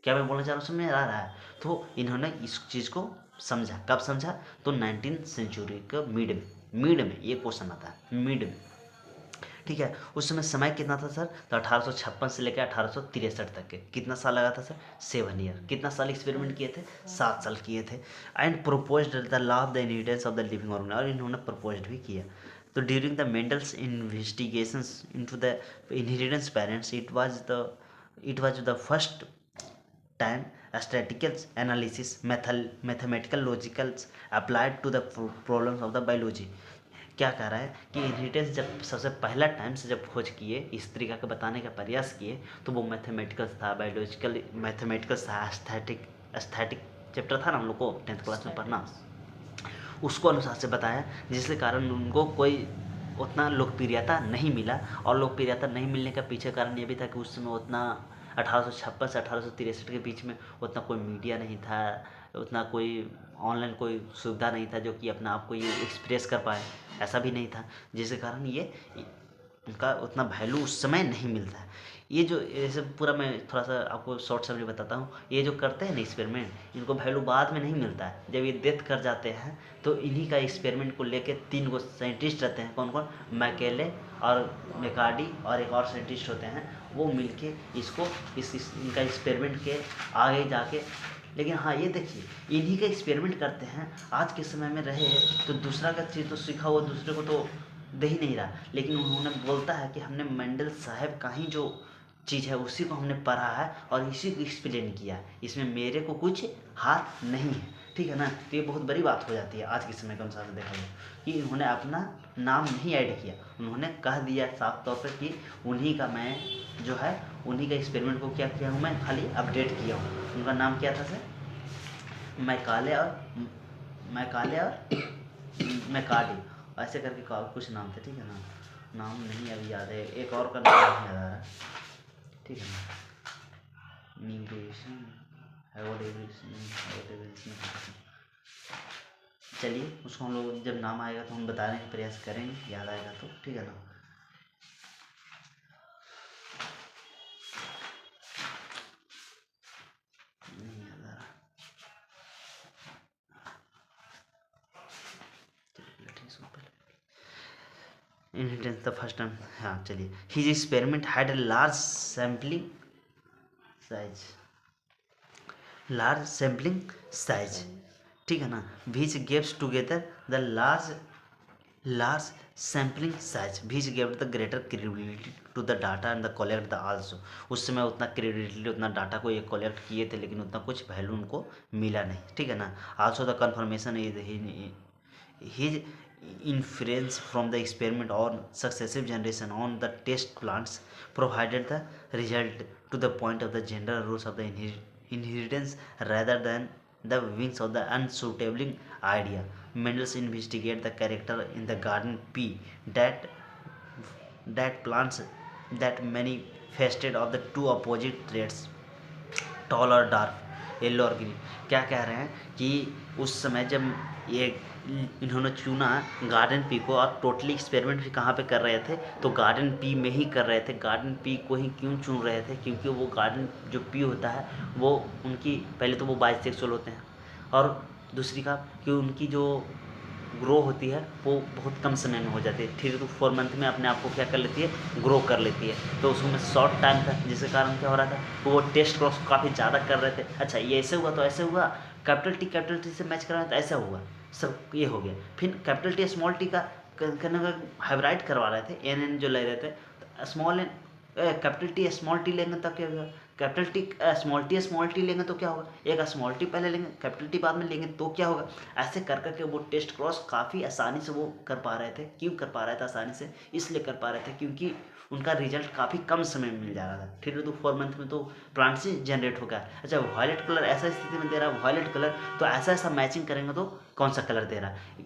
क्या मैं बोलना चाह रहा हूँ, समझ आ रहा है? तो इन्होंने इस चीज़ को समझा। कब समझा? तो 19th सेंचुरी के मिड में ये क्वेश्चन आता है, मिड में, ठीक है। उस समय कितना था सर? तो 1856 से लेकर 1863 तक के। कितना साल लगा था सर? 7 ईयर। कितना साल एक्सपेरिमेंट किए थे? 7 साल किए थे। And proposed the law of the inheritance of the living organism, और इन्होंने प्रपोज्ड भी किया। तो during the Mendel's investigations into the inheritance parents it was the first time statistical analysis mathematical logicals applied to the problems of the biology। क्या कह रहा है कि इनहेरिटेंस जब सबसे पहला टाइम से जब खोज किए, इस तरीका का बताने का प्रयास किए, तो वो मैथमेटिकल था, बायोलॉजिकल मैथमेटिकल था, एस्थेटिक चैप्टर था ना हम लोग को 10th क्लास में पढ़ना, उसको अनुसार से बताया, जिसके कारण उनको कोई उतना लोकप्रियता नहीं मिला। और लोकप्रियता नहीं मिलने का पीछे कारण ये भी था कि उस समय उतना 1856 से 1863 के बीच में उतना कोई मीडिया नहीं था, उतना कोई ऑनलाइन कोई सुविधा नहीं था जो कि अपना आप को ये एक्सप्रेस कर पाए, ऐसा भी नहीं था, जिसके कारण ये उनका उतना वैल्यू उस समय नहीं मिलता है। ये जो ऐसे पूरा मैं थोड़ा सा आपको शॉर्ट समरी बताता हूँ, ये जो करते हैं ना एक्सपेरिमेंट, इनको वैल्यू बाद में नहीं मिलता है, जब ये डेथ कर जाते हैं तो इन्हीं का एक्सपेरिमेंट को लेके 3 गो साइंटिस्ट रहते हैं। कौन कौन? मैकेले और मेकार्डी और एक और साइंटिस्ट होते हैं, वो मिलके इसको इनका एक्सपेरिमेंट के आगे जाके। लेकिन हाँ ये देखिए, इन्हीं का एक्सपेरिमेंट करते हैं, आज के समय में रहे तो दूसरा का चीज़ तो सीखा हुआ दूसरे को तो दे ही नहीं रहा, लेकिन उन्होंने बोलता है कि हमने मेंडल साहब का ही जो चीज़ है उसी को हमने पढ़ा है और इसी को एक्सप्लेन किया है, इसमें मेरे को कुछ हाथ नहीं है, ठीक है ना। तो ये बहुत बड़ी बात हो जाती है आज के समय के अनुसार से देखा जाए कि इन्होंने अपना नाम नहीं ऐड किया, उन्होंने कह दिया साफ तौर पर कि उन्हीं का मैं जो है उन्हीं का एक्सपेरिमेंट को क्या किया हूँ, मैं खाली अपडेट किया हूँ। उनका नाम क्या था सर? मैकाले और मैकार्डी, ऐसे करके कुछ नाम थे, ठीक है ना। नाम नहीं अभी याद है, एक और का नाम नहीं याद आ रहा है, ठीक है ना। चलिए उसको हम लोग जब नाम आएगा तो हम बताने का प्रयास करेंगे, याद आएगा तो, ठीक है ना। नहीं याद आ रहा, इनहेरिटेंस द फर्स्ट टाइम। हाँ चलिए, his experiment had a large sampling size, ठीक है ना। Which gives together the large sampling size which give the greater credibility to the data and the collect the also. उस समय उतना credibility, उतना data को ये कलेक्ट किए थे लेकिन उतना कुछ वैल्यू उनको मिला नहीं, ठीक है ना। Also the confirmation is his inference from the experiment on successive generation on the test plants provided the result to the point of the general rules of the inheritance rather than the wings of the unsuitable idea. Mendels investigate the character in the garden pea that plants that manifested of the two opposite traits, tall और dark, yellow और green. क्या कह रहे हैं कि उस समय जब ये इन्होंने चुना गार्डन पी को, और टोटली एक्सपेरिमेंट भी कहाँ पे कर रहे थे? तो गार्डन पी में ही कर रहे थे। गार्डन पी को ही क्यों चुन रहे थे? क्योंकि वो गार्डन जो पी होता है वो उनकी, पहले तो वो बाइसेक्सुअल होते हैं और दूसरी का कि उनकी जो ग्रो होती है वो बहुत कम समय में हो जाती है, 3 to 4 मंथ में अपने आप को क्या कर लेती है, ग्रो कर लेती है। तो उसमें शॉर्ट टाइम था, जिसके कारण क्या हो रहा था, वो टेस्ट क्रॉस काफ़ी ज़्यादा कर रहे थे। अच्छा ये ऐसे हुआ तो ऐसे हुआ, कैपिटल टी से मैच कराना तो ऐसा हुआ, सब ये हो गया। फिर कैपिटल टी स्मॉल टी का करने का हाइब्राइड करवा रहे थे, एन जो ले रहे थे, तो small and capital T small T लेंगे तब क्या होगा, कैपिटल टी स्मॉल टी लेंगे तो क्या होगा, एक स्मॉल टी पहले लेंगे कैपिटल टी बाद में लेंगे तो क्या होगा। ऐसे कर करके वो टेस्ट क्रॉस काफ़ी आसानी से वो कर पा रहे थे। क्यों कर पा रहे थे आसानी से, इसलिए कर पा रहे थे क्योंकि उनका रिजल्ट काफ़ी कम समय में मिल जा रहा था। 3 to 4 मंथ में तो प्लांट से जनरेट हो गया। अच्छा वायलेट कलर ऐसा स्थिति में दे रहा है, वायलेट कलर तो ऐसा ऐसा मैचिंग करेंगे तो कौन सा कलर दे रहा है,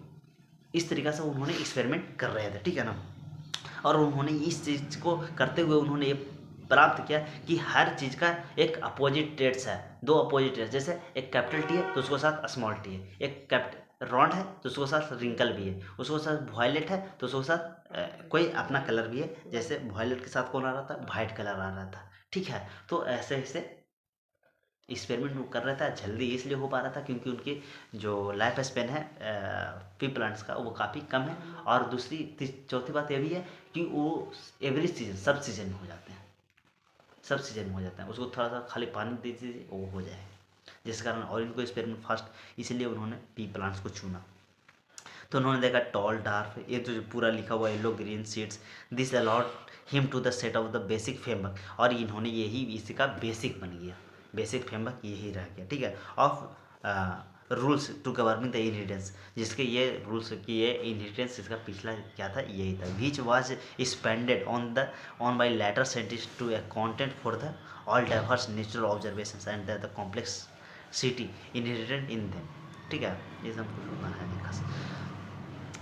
इस तरीक़ा से उन्होंने एक्सपेरिमेंट कर रहे थे, ठीक है ना। और उन्होंने इस चीज़ को करते हुए उन्होंने ये प्राप्त किया कि हर चीज़ का एक अपोजिट ट्रेड्स है, 2 अपोजिट ट्रेड्स, जैसे एक कैपिटल टी है तो उसके साथ स्मॉल टी है, एक कैपिटल रॉन्ड है तो उसके साथ रिंकल भी है, उसके साथ वायलेट है तो उसके साथ कोई अपना कलर भी है, जैसे वायलेट के साथ कौन आ रहा था, वाइट कलर आ रहा था, ठीक है। तो ऐसे ऐसे एक्सपेरिमेंट वो कर रहा था, जल्दी इसलिए हो पा रहा था क्योंकि उनकी जो लाइफ स्पेन है पी प्लांट्स का वो काफ़ी कम है। और दूसरी चौथी बात ये भी है कि वो एवरी सीजन सब सीजन में हो जाते हैं, सब सीजन में हो जाता है, उसको थोड़ा सा खाली पानी दे दीजिए वो हो जाए, जिस कारण और इनको एक्सपेरिमेंट फास्ट, इसलिए उन्होंने पी प्लांट्स को चुना। तो उन्होंने देखा टॉल डार्क, ये तो जो पूरा लिखा हुआ yellow green seeds, this allowed him to the set of the basic framework, और इन्होंने यही इसका बेसिक बन गया, बेसिक फ्रेमवर्क यही रह गया, ठीक है। Of rules to governing the inheritance, जिसके ये रूल्स की ये इनहेरिटेंस इसका पिछला क्या था, यही था, which was spended on by later scientist to accountant for the all diverse natural observations and the complex city inherited in them, ठीक है। ये सब कुछ होता है खास।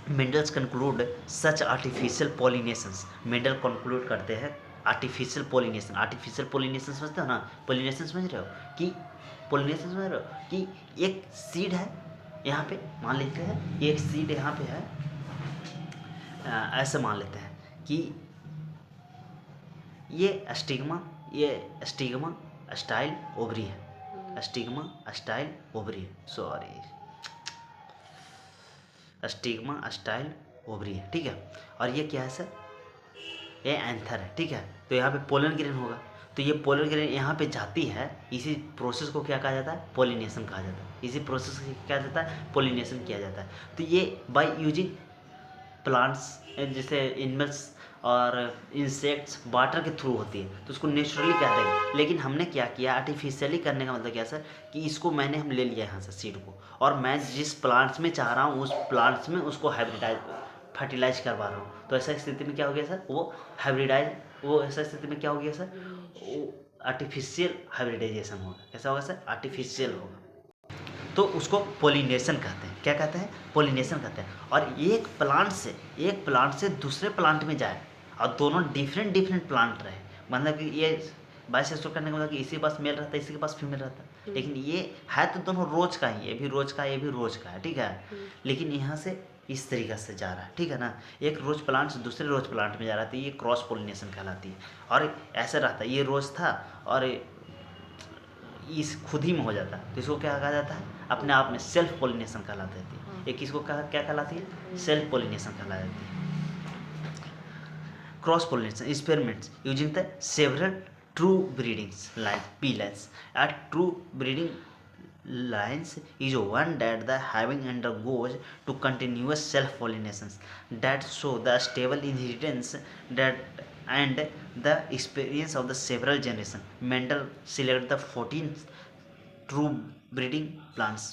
Mendel's conclude such artificial pollinations, Mendel conclude करते हैं आर्टिफिशियल पॉलिनेशन, आर्टिफिशियल पॉलिनेशन समझते हो ना, पॉलिनेशन समझ रहे हो कि पॉलिनेशन समझ रहे हो कि एक सीड है यहाँ पे, मान लेते हैं एक सीड यहाँ पे है, ऐसे मान लेते हैं कि ये स्टिग्मा स्टाइल ओवरी है, स्टिग्मा स्टाइल ओवरी है, सॉरी स्टिग्मा स्टाइल ओवरी है, ठीक है। और ये क्या है सर, ये एंथर है, ठीक है। तो यहाँ पे पोलन ग्रेन होगा, तो ये पोलन ग्रेन यहाँ पे जाती है, इसी प्रोसेस को क्या कहा जाता है, पोलिनेशन कहा जाता है, इसी प्रोसेस को क्या जाता है, पोलिनेशन किया जाता है। तो ये बाय यूजिंग प्लांट्स जैसे एनिमल्स और इंसेक्ट्स वाटर के थ्रू होती है, तो उसको नेचुरली कहते हैं। लेकिन हमने क्या किया, आर्टिफिशियली करने का मतलब क्या सर, कि इसको हम ले लिया यहाँ से सीड को, और मैं जिस प्लांट्स में चाह रहा हूँ उस प्लांट्स में उसको हाइब्रिडाइज फर्टिलाइज करवा रहा हूँ। तो ऐसा स्थिति में क्या हो गया सर, वो हाइब्रिडाइज, वो ऐसा स्थिति में क्या हो गया सर, वो आर्टिफिशियल हाइब्रिडाइजेशन होगा। कैसा होगा सर, आर्टिफिशियल होगा। तो उसको पोलिनेशन कहते हैं, क्या कहते हैं, पोलिनेशन कहते हैं। और एक प्लांट से दूसरे प्लांट में जाए और दोनों डिफरेंट प्लांट रहे, मतलब कि ये बाइसेक्सुअल करने का मतलब कि इसी के पास मेल रहता है, इसी के पास फीमेल रहता है, लेकिन ये है तो दोनों रोज का ही, ये भी रोज का है, ये भी रोज का है, ठीक है। लेकिन यहाँ से इस तरीक़े से जा रहा है, ठीक है ना, एक रोज प्लांट से दूसरे रोज प्लांट में जा रहा है, तो ये क्रॉस पोलिनेशन कहलाती है। और ऐसा रहता है, ये रोज था और इस खुद ही में हो जाता है, तो इसको क्या कहा जाता है, अपने आप में सेल्फ पोलिनेशन कहलाती है। एक इसको क्या कहलाती है, सेल्फ पोलिनेशन कहलाती है। Cross pollination experiments using the several true breeding lines, P lines. A true breeding lines is one that the having undergoes to continuous self pollinations that show the stable inheritance that and the experience of the several generations. Mendel selected the 14 true breeding plants.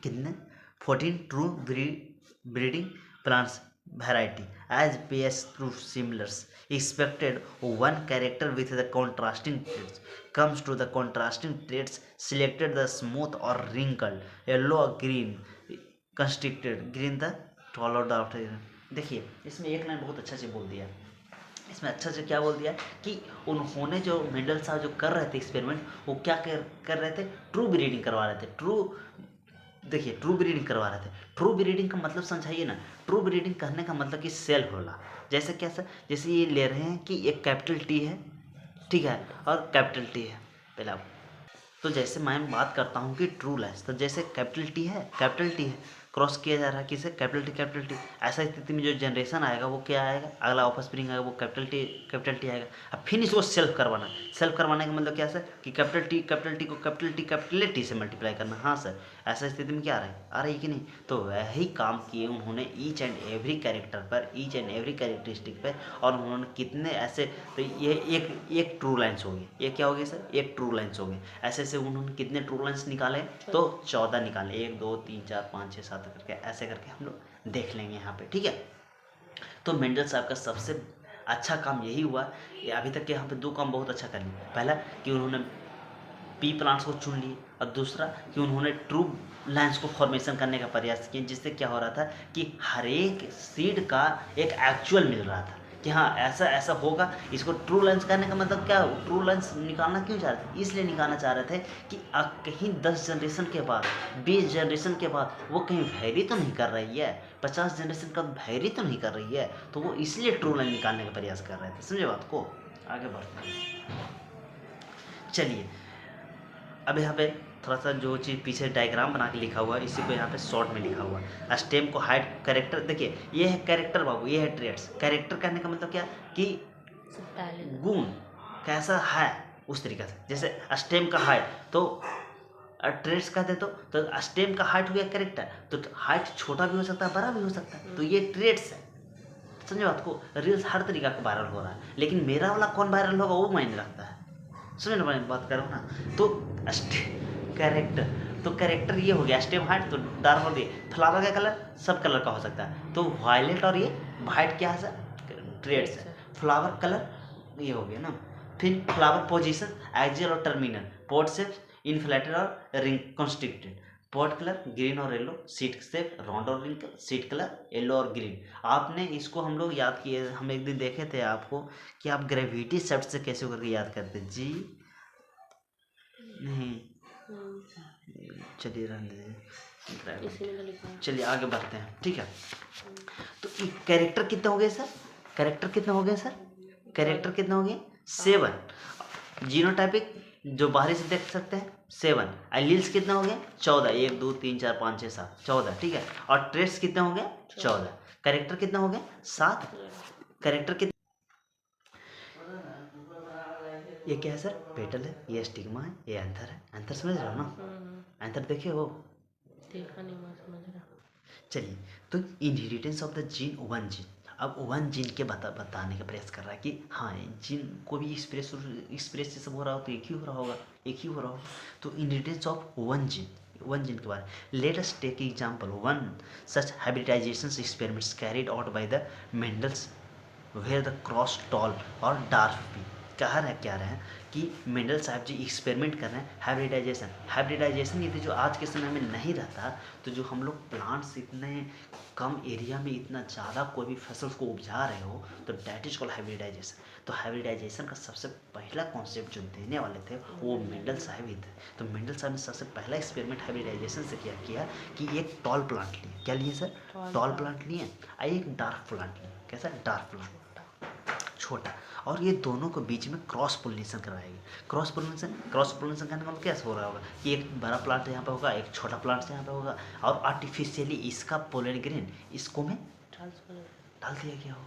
कितने 14 true breeding plants variety as PS true similars expected one character with the contrasting traits comes to the contrasting traits selected the smooth or wrinkled yellow or green constricted green the followed after। देखिए इसमें एक line बहुत अच्छा से बोल दिया, इसमें अच्छा से क्या बोल दिया कि उन्होंने जो मेंडल साहब जो कर रहे थे एक्सपेरिमेंट, वो क्या कर रहे थे, ट्रू ब्रीडिंग करवा रहे थे। देखिए ट्रू ब्रीडिंग करवा रहे थे। ट्रू ब्रीडिंग का मतलब समझाइए ना, ट्रू ब्रीडिंग कहने का मतलब कि सेल्फ होला, जैसे क्या सर, जैसे ये ले रहे हैं कि एक कैपिटल टी है, ठीक है, और कैपिटल टी है, पहले आप तो जैसे मैं बात करता हूँ कि ट्रू लेंस, तो जैसे कैपिटल टी है, क्रॉस किया जा रहा है किसे, कैपिटल टी। ऐसा स्थिति में जो जनरेशन आएगा वो क्या आएगा, अगला ऑफस्प्रिंग आएगा वो कैपिटल टी आएगा। अब फिर इसको सेल्फ करवाने का मतलब क्या सर कि कैपिटल टी को कैपिटल टी से मल्टीप्लाई करना। हाँ सर, ऐसा स्थिति में क्या आ रहा है कि नहीं। तो वही काम किए उन्होंने ईच एंड एवरी कैरेक्टर पर, ईच एंड एवरी कैरेक्टरिस्टिक पर, और उन्होंने कितने ऐसे, तो ये एक ट्रू लाइन्स हो गई। ये क्या हो गया सर, एक ट्रू लाइन्स हो गए। ऐसे ऐसे उन्होंने कितने ट्रू लाइन्स निकाले, तो 14 निकाले, 1 2 3 4 5 6 7 करके, ऐसे करके हम लोग देख लेंगे यहाँ पे, ठीक है। तो मेंडल साहब का सबसे अच्छा काम यही हुआ, ये अभी तक के यहाँ पे 2 काम बहुत अच्छा कर लिए। पहला कि उन्होंने पी प्लांट्स को चुन लिए, और दूसरा कि उन्होंने ट्रू लाइन्स को फॉर्मेशन करने का प्रयास किया, जिससे क्या हो रहा था कि हर एक सीड का एक एक्चुअल मिल रहा था कि हाँ ऐसा ऐसा होगा। इसको ट्रू लाइन्स करने का मतलब क्या, ट्रू लाइन्स निकालना क्यों चाह रहे थे, इसलिए निकालना चाह रहे थे कि कहीं 10 जनरेशन के बाद, 20 जनरेशन के बाद वो कहीं वैरी तो नहीं कर रही है, 50 जनरेशन का वैरी तो नहीं कर रही है, तो वो इसलिए ट्रू लाइन निकालने का प्रयास कर रहे थे। समझे बात को, आगे बढ़ते हैं। चलिए अब यहाँ पे थोड़ा सा जो चीज़ पीछे डायग्राम बना के लिखा हुआ है, इसी को यहाँ पे शॉर्ट में लिखा हुआ है। स्टेम को हाइट कैरेक्टर, देखिए ये है कैरेक्टर बाबू, ये है ट्रेड्स। कैरेक्टर कहने का मतलब क्या कि गुण कैसा है उस तरीके से। जैसे स्टेम का हाइट, तो ट्रेड्स कहते तो स्टेम का हाइट हो गया कैरेक्टर, तो हाइट छोटा भी हो सकता है, बड़ा भी हो सकता है, तो ये ट्रेड्स है। समझे बात को, रील्स हर तरीका का वायरल हो रहा है, लेकिन मेरा वाला कौन वायरल होगा वो मायने रखता है। समझ ना बात करो ना। तो कैरेक्टर ये हो गया, स्टेम हाइट तो डार्क हो गया। फ्लावर का कलर सब कलर का हो सकता है, तो वायलेट और ये वाइट क्या है सर, ट्रेड्स है। फ्लावर कलर ये हो गया ना। फिर फ्लावर पोजीशन एक्सियल और टर्मिनल, पॉट शेप इनफ्लेटेड और ring constricted, pot colour green और येलो, सीट शेप राउंड और रिंकल, सीट कलर येलो और ग्रीन। आपने इसको हम लोग याद किए, हम एक दिन देखे थे आपको कि आप ग्रेविटी शब्द से कैसे करके याद करते जी नहीं। चलिए रहने दीजिए, चलिए आगे बढ़ते हैं, ठीक है। तो कैरेक्टर कितने हो गए सर, कैरेक्टर कितने हो गए सर, कैरेक्टर कितने हो गए 7। जीनोटाइपिक जो बाहरी से देख सकते हैं 7। एलील्स कितने हो गए 14, 1 2 3 4 5 6 7 14, ठीक है। और ट्रेड्स कितने हो गए 14। कैरेक्टर कितने हो गए 7। कैरेक्टर कितने, ये क्या है सर, पेटल है, ये स्टिग्मा है, ये एंथर है। एंथर समझ रहे हो ना, एंथर देखे हो, देखा नहीं मैं समझ रहा। चलिए, तो inheritance of the gene, one gene. अब वन जीन के बताने का प्रयास कर रहा है कि हाँ जीन को भी एक्सप्रेस से सब हो रहा हो तो एक ही हो रहा होगा, एक ही हो रहा होगा। तो इनहेरिटेंस ऑफ वन जीन के बारे में let us take example one such hybridization experiments carried out by the Mendel's where the cross tall और डार्क पी। क्या रहे हैं कि मेंडल साहब जी एक्सपेरिमेंट कर रहे हैं हाइब्रिडाइजेशन यदि जो आज के समय में नहीं रहता, तो जो हम लोग प्लांट्स इतने कम एरिया में इतना ज़्यादा कोई भी फसल को उपजा रहे हो, तो डैट इज कॉल्ड हाइब्रिडाइजेशन। तो हाइब्रिडाइजेशन का सबसे पहला कॉन्सेप्ट जो देने वाले थे वो मेंडल साहब ही थे। तो मेंडल साहब ने सबसे पहला एक्सपेरिमेंट हाइब्रिडाइजेशन से क्या किया कि एक टॉल प्लांट लिए, क्या लिए सर, टॉल प्लांट लिए, और एक डार्क प्लांट लिए। कैसा, डार्क प्लांट छोटा, और ये दोनों को बीच में क्रॉस पोलिनेशन कराएगी। क्रॉस पोलिनेशन करने का मतलब कैसे हो रहा होगा कि एक बड़ा प्लांट यहाँ पे होगा, एक छोटा प्लांट यहाँ पे होगा, और आर्टिफिशियली इसका पोलन ग्रेन इसको में डाल दिया गया हो,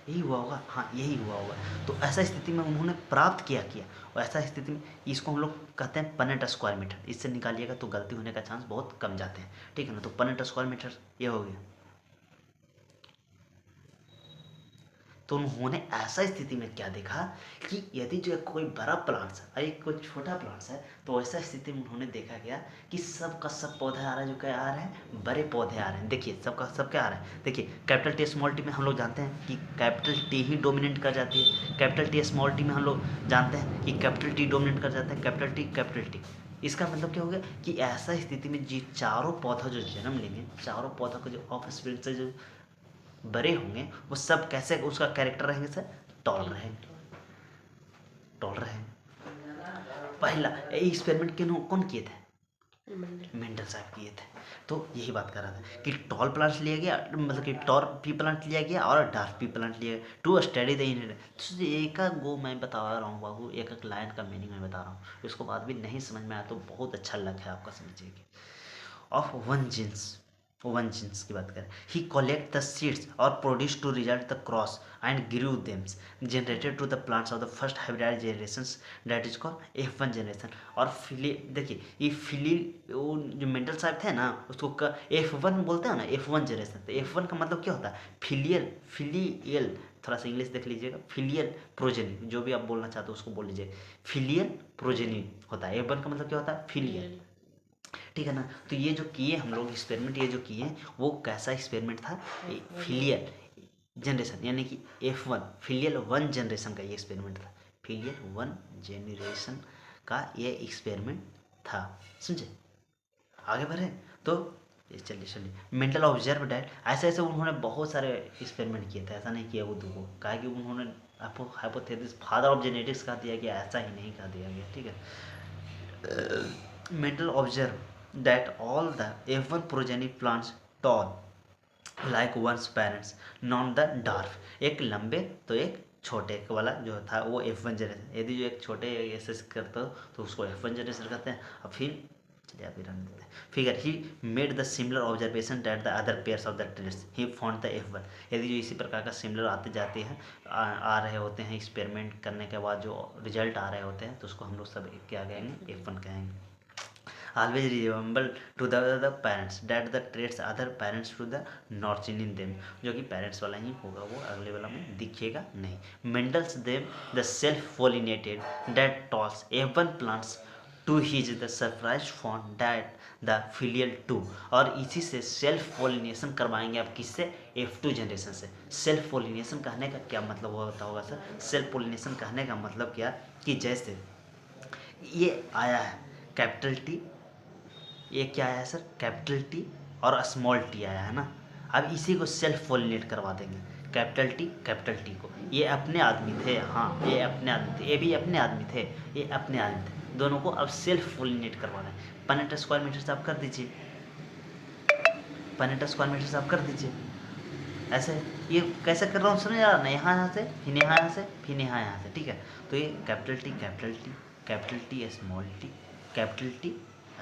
यही हुआ होगा। हाँ यही हुआ होगा। तो ऐसा स्थिति में उन्होंने प्राप्त किया और ऐसा स्थिति में इसको हम लोग कहते हैं पनेट स्क्वायर मीटर। इससे निकालिएगा तो गलती होने का चांस बहुत कम जाते हैं, ठीक है ना। तो पनेट स्क्वायर मीटर ये हो गया। तो उन्होंने ऐसा स्थिति में क्या देखा कि यदि जो कोई बड़ा प्लांट्स है और एक कोई छोटा प्लांट्स है, तो ऐसा स्थिति में उन्होंने देखा गया कि सब का सब पौधे आ रहे हैं, जो क्या आ रहे हैं, बड़े पौधे आ रहे हैं। देखिए सबका सब क्या आ रहा है, देखिए कैपिटल टी स्मॉल टी में हम लोग जानते हैं कि कैपिटल टी ही डोमिनेट कर जाती है। कैपिटल टी स्मॉल टी में हम लोग जानते हैं कि कैपिटल टी डोमिनेट कर जाता है, कैपिटल टी। इसका मतलब क्या हो गया कि ऐसा स्थिति में जी चारों पौधा जो जन्म लेंगे, चारों पौधा को जो ऑफ स्प्रिंग से जो बड़े होंगे, वो सब कैसे उसका कैरेक्टर रहेंगे सर, टॉल रहेंगे। पहला एक्सपेरिमेंट कौन किए थे, मेंडल साहब किए थे। तो यही बात कर रहा था कि टॉल प्लांट्स लिया गया, मतलब कि टॉर पी प्लांट लिया गया और डार्क पी प्लांट लिया गया टू स्टडी द इन। तो एक गो मैं बता रहा हूँ बाबू, एक एक लाइन का मीनिंग मैं बता रहा हूँ, उसको बाद भी नहीं समझ में आया तो बहुत अच्छा लग है आपका समझिए। ऑफ वन जीन्स की बात करें, ही कलेक्ट द सीड्स और produce to result the cross and grew thems generated to the plants of the first hybrid generations that is called F1 generation. और फिली देखिए ये फिली वो जो मेंडल साहब थे ना उसको F1 बोलते हैं ना, F1 जनरेशन। तो F1 का मतलब क्या होता है? फिलियल, थोड़ा सा इंग्लिश देख लीजिएगा, फिलियल प्रोजेनी, जो भी आप बोलना चाहते हो उसको बोल लीजिए, फिलियल प्रोजेनी होता है। F1 का मतलब क्या होता है? फिलियल, ठीक है ना। तो ये जो किए हम लोग एक्सपेरिमेंट, ये जो किए वो कैसा एक्सपेरिमेंट था? फिलियल जनरेशन, यानी कि F1 फिलियल 1 जनरेशन का ये एक्सपेरिमेंट था। फिलियल 1 जनरेशन का ये एक्सपेरिमेंट था, समझे? आगे बढ़े तो ये चलिए मेंटल ऑब्जर्व डैट, ऐसे ऐसे उन्होंने बहुत सारे एक्सपेरिमेंट किए थे, ऐसा नहीं किया वो को, कहा कि उन्होंने आपको हाइपोथेसिस फादर ऑफ जेनेटिक्स कहा दिया गया, ऐसा ही नहीं कहा दिया गया, ठीक है। Mendel observe that all the F1 progeny plants tall like ones parents none the dwarf, एक लंबे तो एक छोटे वाला जो था वो F1 जनरेशन। यदि जो एक छोटे ऐसे करते हो तो उसको F1 जनरेशन कहते हैं। और फिर चलिए अभी रन देते हैं। Figure he made the similar observation that the other pairs of the traits he found the F1। यदि जो इसी प्रकार का सिमिलर आते जाते हैं आ रहे होते हैं, एक्सपेरिमेंट करने के बाद जो रिजल्ट आ रहे होते हैं तो उसको हम लोग सब क्या कहेंगे? F1 कहेंगे। Always resemble to the parents that the traits other parents to the nurturing in them, जो कि पेरेंट्स वाला ही होगा, वो अगले वाला में दिखेगा नहीं। Mendels them the self-pollinated that toss F1 plants to his the surprise found that the filial 2, और इसी से सेल्फ पोलिनेशन करवाएंगे आप किससे? F2 जनरेशन से। सेल्फ पोलिनेशन कहने का क्या मतलब होता होगा सर? सेल्फ पोलिनेशन कहने का मतलब क्या कि जैसे ये आया है कैपिटल टी, ये क्या आया है सर? कैपिटल टी और स्मॉल टी आया है ना। अब इसी को सेल्फ पोलिनेट करवा देंगे, कैपिटल टी को। ये अपने आदमी थे, हाँ ये अपने आदमी थे, ये भी अपने आदमी थे, ये अपने आदमी थे, दोनों को अब सेल्फ पोलिनेट करवा दें। पनेट स्क्वायर मीटर से आप कर दीजिए, पनेट स्क्वायर मीटर से आप कर दीजिए ऐसे। ये कैसे कर रहा हूँ समझ आ रहा ना? यहाँ से फिर यहाँ से फिर यहाँ से, ठीक है। तो ये capital T small T, capital T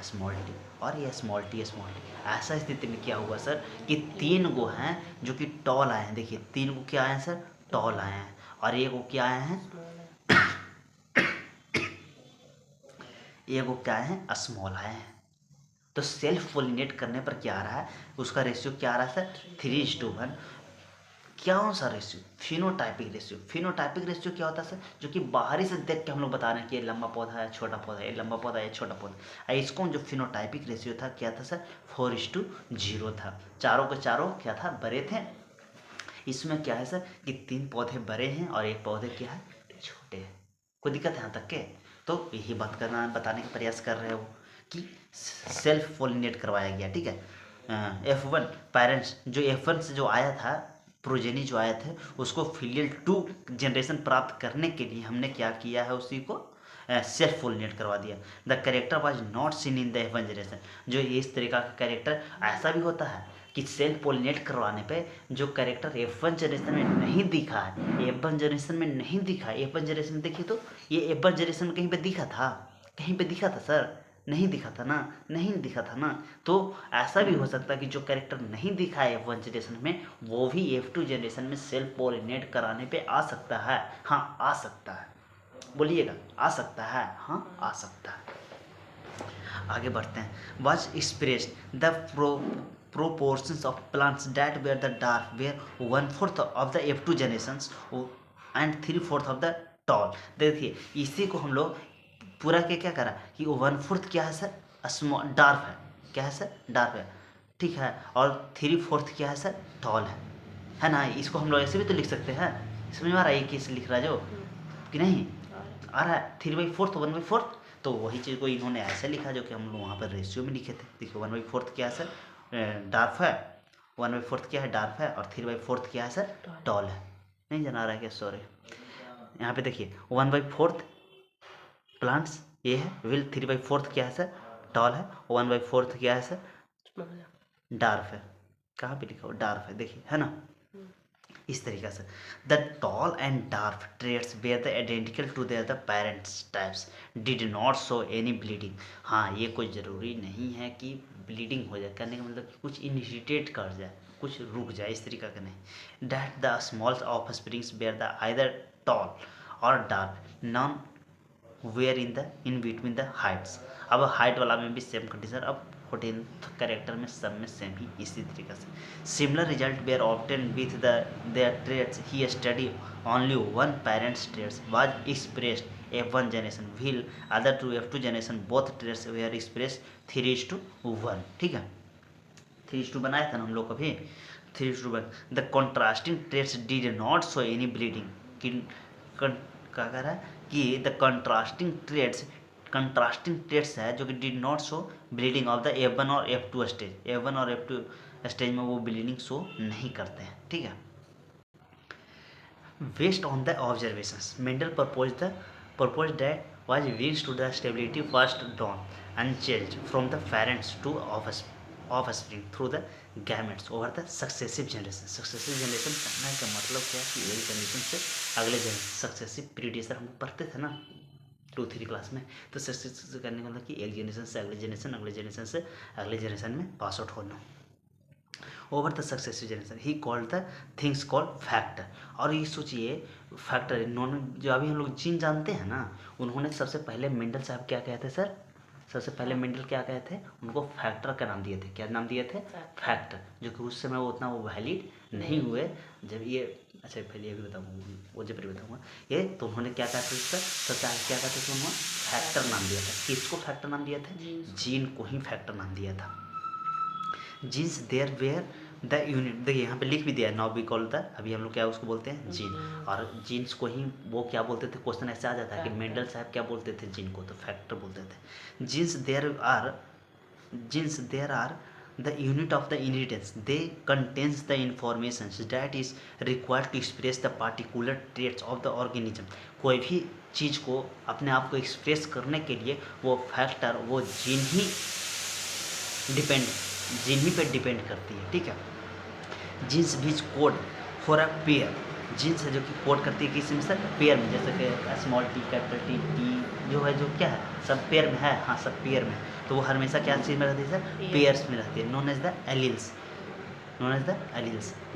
small T और ये स्मॉल टी। ऐसा स्थिति में क्या हुआ सर कि 3 गो हैं जो कि टॉल आए हैं। देखिए 3 गो क्या आए हैं सर? टॉल आए हैं। और ये गो क्या आए हैं? ये गो क्या आए हैं? स्मॉल आए हैं। तो सेल्फ पोलिनेट करने पर क्या आ रहा है? उसका रेशियो क्या आ रहा है सर? 3:1। कौन सा ratio? Phenotypic ratio. Phenotypic ratio क्या होता है सर? जो कि बाहरी से देख के हम लोग बता रहे हैं कि ये लंबा पौधा है, छोटा पौधा है, ये लंबा पौधा है, ये छोटा पौधा है। इसको जो फिनोटाइपिक रेशियो था क्या था सर? 4:0 था। चारों के चारों क्या था? बड़े थे। इसमें क्या है सर कि 3 पौधे बड़े हैं और एक पौधे क्या है? छोटे हैं। कोई दिक्कत है यहाँ तक के? तो यही बात करना बताने का प्रयास कर रहे हो कि सेल्फ पोलिनेट करवाया गया, ठीक है। F1 पेरेंट्स जो F1 से जो आया था, प्रोजेनी जो आए थे, उसको फिलियल 2 जनरेशन प्राप्त करने के लिए हमने क्या किया है? उसी को सेल्फ पोलिनेट करवा दिया। The character was not seen in the F1 generation. जो इस तरीका का कैरेक्टर ऐसा भी होता है कि सेल्फ पोलिनेट करवाने पे जो कैरेक्टर F1 जनरेशन में नहीं दिखा है, F1 जनरेशन में नहीं दिखा है, F1 जनरेशन में देखिए तो ये F1 जनरेशन में कहीं पे दिखा था? कहीं पे दिखा था सर? नहीं दिखा था ना, नहीं दिखा था ना। तो ऐसा भी हो सकता है कि जो कैरेक्टर नहीं दिखा है F1 जनरेशन में, वो भी F2 जनरेशन में सेल्फ पोलिनेट कराने पे आ सकता है। हाँ आ सकता है, बोलिएगा आ सकता है, हाँ आ सकता है। आगे बढ़ते हैं। was expressed the proportions of plants that were the dark were 1/4 of the F2 generations and 3/4 of the tall। देखिए इसी को हम लोग पूरा के क्या करा कि 1/4 क्या है सर? स्मॉल डार्क है, क्या है सर? डार्क है, ठीक है। और 3/4 क्या है सर? टॉल है ना। इसको हम लोग ऐसे भी तो लिख सकते हैं। समझ में आ रहा है ये कैसे लिख रहा है जो कि नहीं आ रहा है? 3/4 1/4, तो वही चीज़ को इन्होंने ऐसे लिखा जो कि हम लोग वहाँ पर रेशियो में लिखे थे। देखिए 1/4 क्या है सर? डार्क है। 1/4 क्या है? डार्क है। और 3/4 क्या है सर? टॉल है। नहीं जाना आ रहा है क्या? सॉरी, यहाँ पे देखिए 1/4 प्लांट्स ये है, विल 3/4 क्या है सर? टॉल है, 1/4 क्या है सर, स्मॉल है। डार्फ है। कहाँ पे लिखा हो, डार्फ है, देखिए है ना, इस तरीक़े से। The tall and dwarf traits were the identical to their the parents types did not show any bleeding. हाँ, ये कोई ज़रूरी नहीं है कि ब्लीडिंग हो जाए, करने का मतलब कि कुछ इनिशिएट कर जाए, कुछ रुक जाए, इस तरीका का नहीं। That the small offsprings bear the either tall और dwarf none were in between the heights. अब हाइट वाला में भी सेम कंडीशन, अब 14th कैरेक्टर में सब में सेम ही इसी तरीके से। Similar result were obtain with their traits he study only one parents traits was expressed F1 generation while other to F2 generation both traits were express 3:1। ठीक है, 3:1 बनाया था ना हम लोग कभी, 3:1। The contrasting traits did not show any blending. क्या कह रहा है कि द कंट्रास्टिंग ट्रेड्स है जो कि did not show bleeding of the F1 और F2 स्टेज। F1 और F2 स्टेज में वो ब्लीडिंग शो नहीं करते हैं। ठीक है, based on the observations Mendel proposed that was brings to the stability first dawn unchanged from the parents to offspring through the gametes over the successive generation। Successive generation कहने का मतलब क्या है कि एक जनरेशन से अगले जनरेशन, सक्सेसिव प्रीडिसेसर हम लोग पढ़ते थे ना 2-3 क्लास में, तो सक्सेसिव करने का मतलब कि एक जनरेशन से अगले जनरेशन, अगले जनरेशन से अगले जनरेशन में पास आउट होना over the successive generation. He called the things called factor. और ये सोचिए फैक्टर, इन्होंने जो अभी हम लोग जीन जानते हैं ना, उन्होंने सबसे पहले मेंडल साहब क्या कहते सर, सबसे पहले मेंडल क्या कहते थे, उनको फैक्टर का नाम दिए थे। क्या नाम दिए थे, फैक्टर, जो कि उस समय वो उतना वो वैलिड नहीं हुए जब ये, अच्छा पहले ये भी बताऊँगा, वो जब भी बताऊँगा ये, तो उन्होंने क्या कहते थे सर, सबसे आगे क्या कहते थे, उन्होंने फैक्टर नाम दिया था। किसको फैक्टर नाम दिया था, जीन को ही फैक्टर नाम दिया था। Genes there were the unit, देखिए यहाँ पे लिख भी दिया है, नाउ वी कॉल द, अभी हम लोग क्या उसको बोलते हैं, जीन। और जीन्स को ही वो क्या बोलते थे, क्वेश्चन ऐसे आ जाता है कि मेंडल साहब क्या बोलते थे जीन को, तो फैक्टर बोलते थे। Genes there are the unit of the inheritance, they contains the information that is required to express the particular traits of the organism. कोई भी चीज़ को अपने आप को एक्सप्रेस करने के लिए वो फैक्टर, वो जीन ही पे डिपेंड करती है। ठीक है, genes which code for a pair, genes है जो कि कोड करती है किसी में सर, पेयर में, जैसे कि small T, capital T, T जो है जो क्या है, सब पेयर में है, हाँ सब पेयर में, तो वो हमेशा क्या चीज़ में रहती है सर, पेयर्स में रहती है, known as the alleles,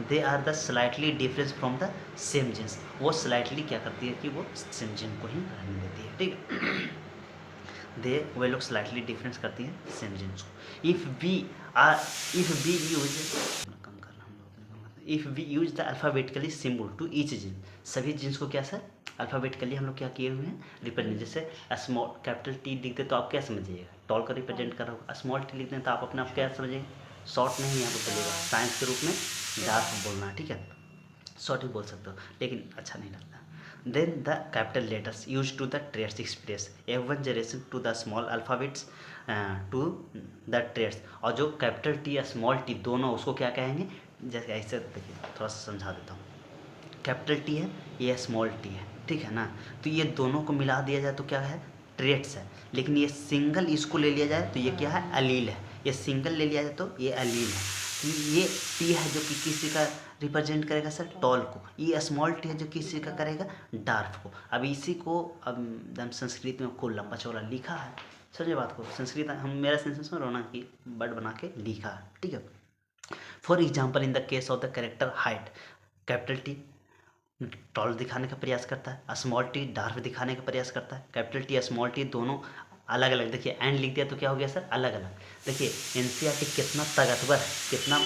they are the slightly difference from the same genes. वो स्लाइटली क्या करती है कि वो सेम जीन को ही रहने देती है। ठीक है, वे लोग स्लाइटली डिफरेंस करती हैं सेम जीन्स को। If we use the alphabetically symbol to each gene, सभी जीन्स को क्या सर, अल्फ़ाबेटिकली हम लोग क्या किए हुए हैं, रिप्रेजेंट। जैसे स्मॉल कैपिटल टी लिखते तो आप क्या समझिएगा, टॉल का रिप्रेजेंट कर रहा होगा। स्मॉल टी लिखते हैं तो आप अपने आप क्या समझिएगा, शॉर्ट नहीं यहाँ पर चलेगा, साइंस के रूप में डार्क बोलना है। ठीक है, शॉर्ट ही बोल सकते हो, लेकिन अच्छा नहीं लगता। Then the capital letters used to the traits express F1 generation to the small alphabets to the traits। और जो कैपिटल टी या स्मॉल टी दोनों, उसको क्या कहेंगे, जैसे ऐसे देखिए थोड़ा सा समझा देता हूँ। कैपिटल टी है, ये स्मॉल टी है, ठीक है ना, तो ये दोनों को मिला दिया जाए तो क्या है, ट्रेट्स है। लेकिन ये सिंगल इसको ले लिया जाए तो ये क्या है, अलील है। ये सिंगल ले लिया जाए तो ये अलील है। ये टी है जो कि किसी का रिप्रेजेंट करेगा सर, टॉल को। ये स्मॉल टी है जो किसी का करेगा, डार्क को। अब इसी को अब हम संस्कृत में खूब लंबा चौड़ा लिखा है, समझे बात को, संस्कृत हम मेरा सेंस में रोना की वर्ड बना के लिखा है। ठीक है, for example in the case of the character height, capital T tall दिखाने का प्रयास करता है, स्मॉल टी डार्क दिखाने का प्रयास करता है। कैपिटल टी स्मॉल टी दोनों अलग अलग, देखिए एंड लिख दिया तो क्या हो गया सर, अलग अलग। देखिए एनसीईआरटी कितना ताकतवर है, कितना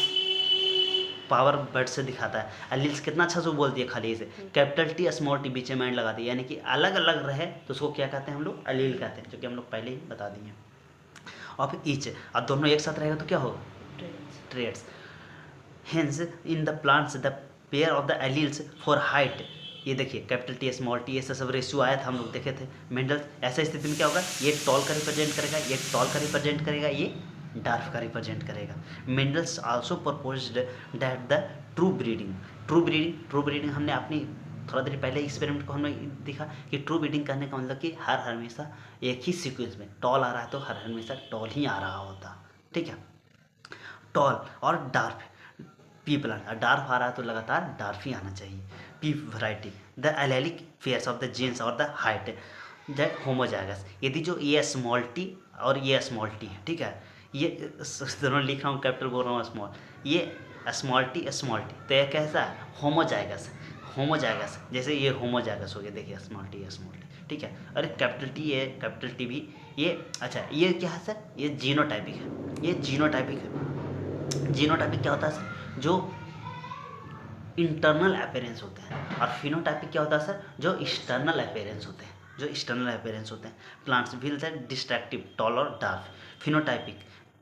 पावर वर्ड से दिखाता है। अलील्स कितना अच्छा से बोल दिया खाली इसे, कैपिटल टी स्मॉल टी बीच में एंड लगा दिया, यानी कि अलग अलग रहे तो उसको क्या कहते हैं हम लोग, अलील कहते हैं, जो कि हम लोग पहले ही बता दिए। और फिर ईच, और दोनों एक साथ रहेगा तो क्या होगा, traits. Hence in the plants the pair of the alleles for height, ये देखिए कैपिटल टी स्मॉल टी, ऐसा सब रेशियो आया था, हम लोग देखे थे। मेंडल ऐसा स्थिति में क्या होगा, ये टॉल का रिप्रेजेंट करेगा, ये टॉल का रिप्रेजेंट करेगा, ये डार्क का रिप्रेजेंट करेगा। Mendel's also proposed that the true breeding हमने अपनी थोड़ा देर पहले एक्सपेरिमेंट को हमने देखा कि ट्रू बीटिंग करने का मतलब कि हर हमेशा एक ही सीक्वेंस में टॉल आ रहा है तो हर हमेशा टॉल ही आ रहा होता, ठीक है। टॉल और डार्फ पी प्लांट, डार्फ आ रहा है तो लगातार डार्फ ही आना चाहिए। Pea variety the allelic pairs of the genes और द हाइट दैट होमोजाइगस, यदि जो ये स्मॉल टी और ये स्मॉल टी है, ठीक है, ये दोनों लिख रहा हूँ, कैपिटल बोल रहा हूँ स्मॉल, ये स्मॉल टी तो ये कैसा है, होमोजाइगस। होमोजाइगस जैसे ये होमोजाइगस हो गया, देखिए स्मॉल टी, ठीक है। अरे कैपिटल टी है, कैपिटल टी भी ये, अच्छा ये क्या है सर, ये जीनोटाइपिक है, ये जीनोटाइपिक है। जीनोटाइपिक क्या होता है सर, जो इंटरनल अपीयरेंस होते हैं, और फिनोटाइपिक क्या होता है सर, जो एक्सटर्नल अपीयरेंस होते हैं, जो एक्सटर्नल अपीयरेंस होते हैं। Plants will sir distractive, tall और डार्क। फिनोटाइपिक,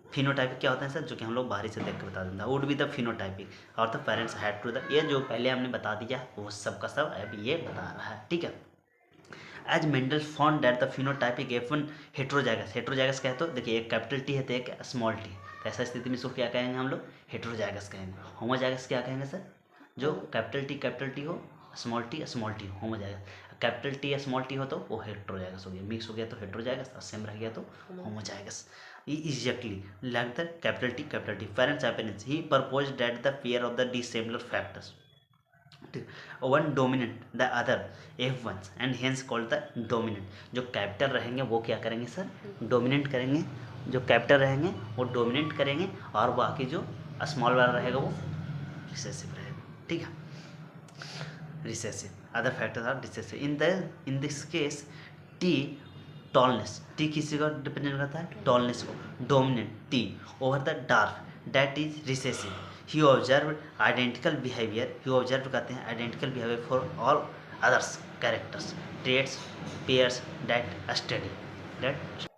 फिनोटाइपिक क्या होता है सर, जो कि हम लोग बाहरी से देख के बता देंगे, वुड बी द फिनोटाइपिक और the parents had to the, ये जो पहले हमने बता दिया वो सब का सब अभी ये बता रहा है, ठीक है। As Mendel found that the phenotypic F1 heterozygous, heterozygous क्या है तो देखिए एक कैपिटल टी है तो एक स्मॉल टी, तो ऐसा स्थिति में इसको क्या कहेंगे हम लोग, हेट्रोजाइगस कहेंगे। होमोजाइगस क्या कहेंगे सर, जो कैपिटल टी हो, स्मॉल टी हो, होमोजाइगस। कैपिटल टी या स्मॉल टी हो तो वो हेट्रोजाइगस हो गया, मिक्स हो गया तो हेट्रोजाइगस, और सेम रह गया तो homozygous. Exactly like the capital T parents appearance, he proposed that the pair of the dissimilar factors, one dominant the other F1s and hence called the dominant। जो कैपिटल रहेंगे वो क्या करेंगे सर, डोमिनेंट करेंगे, जो कैपिटल रहेंगे वो dominant करेंगे, और बाकी जो स्मॉल वाला रहेगा वो रिसेसिव रहेगा, ठीक है, recessive. Other factors are recessive. In this case T tallness, T किसी का डिपेंडेंट करता है, टॉलनेस को, dominant T over the dark that is recessive. He observe identical behaviour, he observe करते हैं identical behaviour for all others characters traits pairs that study that.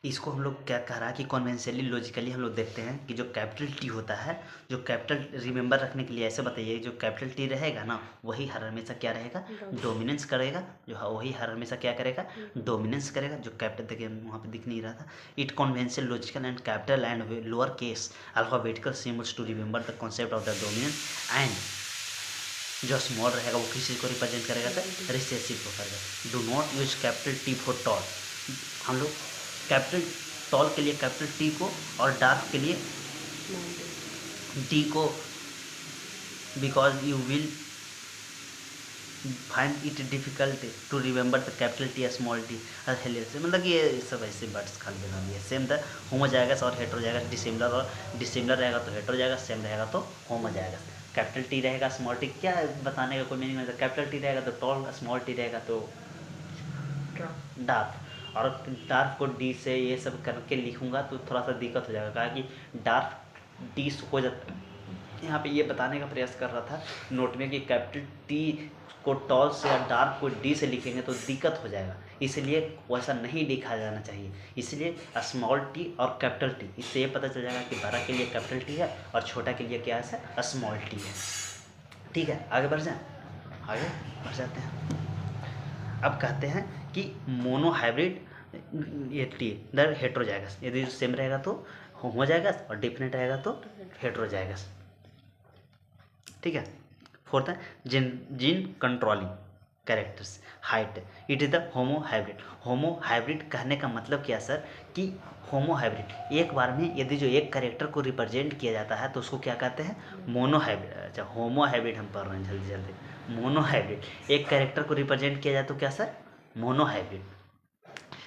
इसको हम लोग क्या कह रहा है कि कॉन्वेंशनली लॉजिकली हम लोग देखते हैं कि जो कैपिटल टी होता है, जो कैपिटल रिमेंबर रखने के लिए ऐसे बताइए, जो कैपिटल टी रहेगा ना वही हर हमेशा क्या रहेगा, डोमिनेंस करेगा, जो वही हर हमेशा क्या करेगा, डोमिनेंस करेगा। जो कैपिटल देखिए वहाँ पे दिख नहीं रहा था, it conventional logical and capital and lower case alphabetical symbols to remember the concept of the dominance, and जो स्मॉल रहेगा वो किसी को रिप्रेजेंट करेगा सर, रिसेसिव को करेगा। Do not use capital T for tall, हम लोग कैपिटल टॉल के लिए कैपिटल टी को और डार्क के लिए डी को, because you will find it difficult to remember the capital T या स्मॉल टी से, मतलब कि ये सब ऐसे वर्ड्स खाली बना दिए। सेम द होमोजाइगस और हेट्रोजाइगस, डिसिमिलर और डिसिमिलर रहेगा तो हेट्रोजाइगस, सेम रहेगा तो होमोजाइगस। कैपिटल टी रहेगा स्मॉल टी, क्या बताने का कोई मीनिंग नहीं, कैपिटल टी रहेगा तो टॉल, स्मॉल टी रहेगा तो डार्क, और डार्क को डी से ये सब करके लिखूंगा तो थोड़ा सा दिक्कत हो जाएगा, कहा कि डार्क डी हो जाता है। यहाँ पे ये बताने का प्रयास कर रहा था नोट में कि कैपिटल टी को टॉल से या डार्क को डी से लिखेंगे तो दिक्कत हो जाएगा, इसलिए वैसा नहीं लिखा जाना चाहिए। इसलिए स्मॉल टी और कैपिटल टी, इससे ये पता चल जाएगा कि बड़ा के लिए कैपिटल टी है और छोटा के लिए क्या है, स्मॉल टी है, ठीक है। आगे बढ़ जाए, आगे बढ़ जाते हैं। अब कहते हैं कि मोनोहाइब्रिड ये टी दर हेट्रोजाइगस, यदि सेम रहेगा तो होमोजाइगस और डिफरेंट रहेगा तो हेट्रोजाइगस, ठीक है। फोर्थ है gene controlling characters height, it is the homohybrid. Homohybrid कहने का मतलब क्या सर, कि होमोहाइब्रिड एक बार में यदि जो एक कैरेक्टर को रिप्रेजेंट किया जाता है तो उसको क्या कहते हैं, मोनोहाइब्रिड। अच्छा होमोहाइब्रिड हम पढ़ रहे हैं जल्दी जल्दी, मोनोहाइब्रिड एक कैरेक्टर को रिप्रेजेंट किया जाए तो क्या सर, मोनोहाइब्रिड।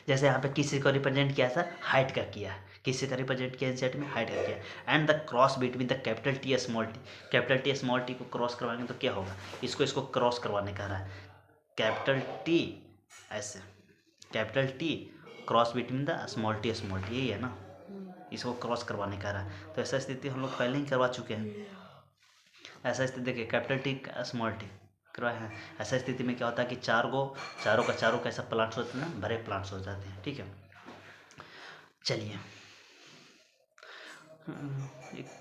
जैसे यहाँ पे किसी को रिप्रेजेंट किया सर, हाइट का किया, किसी का रिप्रेजेंट किया सेट में हाइट का किया। And the cross between the capital T small T, capital T small T को क्रॉस करवाएंगे तो क्या होगा, इसको क्रॉस करवाने का रहा है, कैपिटल टी ऐसे, capital T cross between the small T यही है ना, इसको क्रॉस करवाने का रहा है। तो ऐसा स्थिति हम लोग पहले ही करवा चुके हैं। ऐसा स्थिति देखिए कैपिटल टी स्मॉल टी करवाए हैं। ऐसा स्थिति में क्या होता है कि चारों का कैसा प्लांट्स होते हैं ना, बड़े प्लांट्स हो जाते हैं, ठीक है। चलिए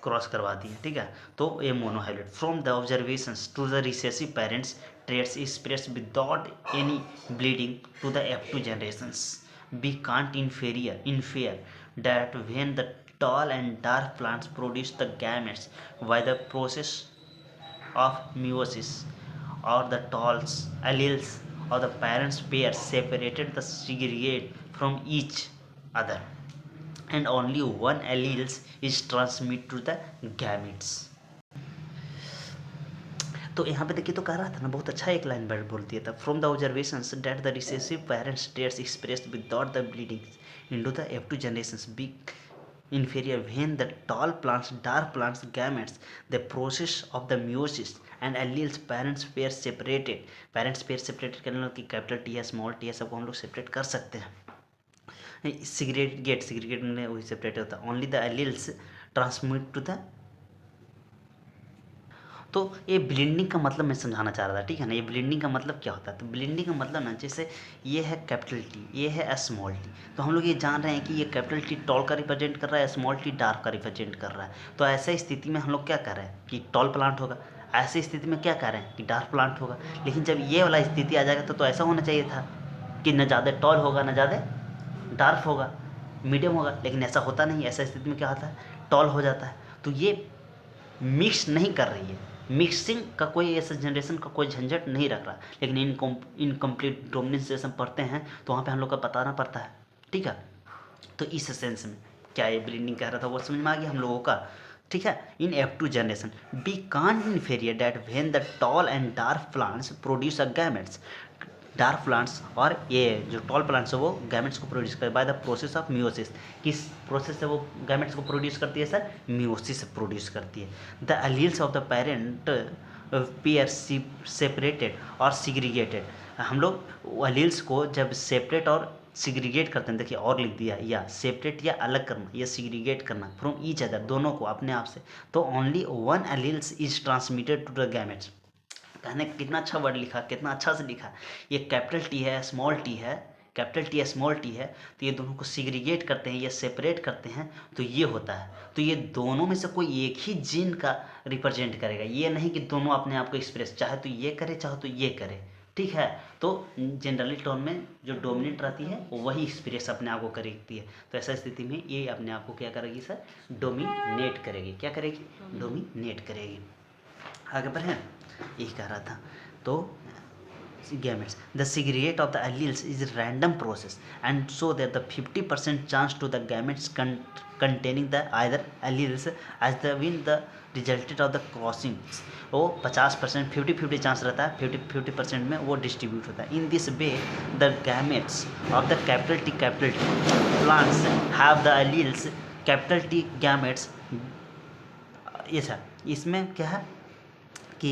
क्रॉस करवा दिए, ठीक है। तो ये monohybrid from the observations to the recessive parents traits spreads without any blending to the F2 generations. We can't infer that when the tall and dark plants produce the gametes by the process of meiosis or the tall's alleles of the parents pair separated the segregate from each other and only one allele is transmitted to the gametes. तो यहाँ पे देखिए तो कह रहा था ना, बहुत अच्छा एक लाइन वर्ड बोल दिया था, from the observations that the recessive parents tears expressed without the bleeding into the F2 generations big inferior when the tall plants dark plants gametes the process of the meiosis and alleles parents pair separated करने लगे कि capital T है small T है सबको हम लोग separate कर सकते हैं, सिगरेट में वही सेपरेट होता है, only the alleles transmit to the. तो ये ब्लीडिंग का मतलब मैं समझाना चाह रहा था, ठीक है ना। ये ब्लीडिंग का मतलब क्या होता है, तो ब्लीडिंग का मतलब ना, जैसे ये है कैपिटल टी, ये है स्मॉल टी, तो हम लोग ये जान रहे हैं कि ये कैपिटल टी टॉल का रिप्रेजेंट कर रहा है, स्मॉल टी डार्क का रिप्रेजेंट कर रहा है। तो ऐसे स्थिति में हम लोग क्या कर रहे हैं कि टॉल प्लांट होगा, ऐसी स्थिति में क्या कर रहे हैं कि डार्क प्लांट होगा। लेकिन जब ये वाला स्थिति आ जाएगा तो ऐसा होना चाहिए था कि न ज़्यादा टॉल होगा न ज़्यादा डार्क होगा, मीडियम होगा, लेकिन ऐसा होता नहीं। ऐसा स्थिति में क्या होता है, टॉल हो जाता है। तो ये मिक्स नहीं कर रही है, मिक्सिंग का कोई ऐसा जनरेशन का कोई झंझट नहीं रख रहा। लेकिन इनकम्प्लीट डोमिनेंस जैसे हम पढ़ते हैं तो वहाँ पे हम लोग का बताना पड़ता है, ठीक है। तो इस सेंस में क्या ये ब्लीडिंग कह रहा था वो समझ में आ गया हम लोगों का, ठीक है। In F2 generation we can't infer that when the tall and dark plants produce a gametes, dark plants और ये जो टॉल प्लांट्स है वो गैमेट्स को प्रोड्यूस कर by the process of meiosis. किस प्रोसेस से वो गैमेट्स को प्रोड्यूस करती है सर, मियोसिस से प्रोड्यूस करती है। The alleles of the parent pair separated और सिग्रीगेटेड, हम लोग एलील्स को जब सेपरेट और सिग्रीगेट करते हैं, देखिए और लिख दिया, या सेपरेट या अलग करना या सिग्रीगेट करना फ्रॉम ईच अदर, दोनों को अपने आप से, तो only one alleles is transmitted to the gametes. कहने कितना अच्छा वर्ड लिखा, कितना अच्छा से लिखा। ये कैपिटल टी है स्मॉल टी है, कैपिटल टी है स्मॉल टी है, तो ये दोनों को सिग्रीगेट करते हैं या सेपरेट करते हैं तो ये होता है। तो ये दोनों में से कोई एक ही जीन का रिप्रेजेंट करेगा, ये नहीं कि दोनों अपने आप को एक्सप्रेस चाहे तो ये करे चाहे तो ये करे, ठीक है। तो जनरली टर्म में जो डोमिनेट रहती है वही एक्सप्रेस अपने आप को करेगी है। तो ऐसा स्थिति में ये अपने आप को क्या करेगी सर, डोमिनेट करेगी। क्या करेगी, डोमिनेट करेगी। आगे बढ़ें, यही कह रहा था। तो gametes, the segregate of the alleles is a random process and so that the 50% chance to the gametes containing the either alleles as the when the resulted of the crossings, वो 50% 50-50 chance रहता है, 50% में वो distribute होता है। In this way the gametes of the capital T plants have the alleles capital T gametes। ये sir इसमें क्या है कि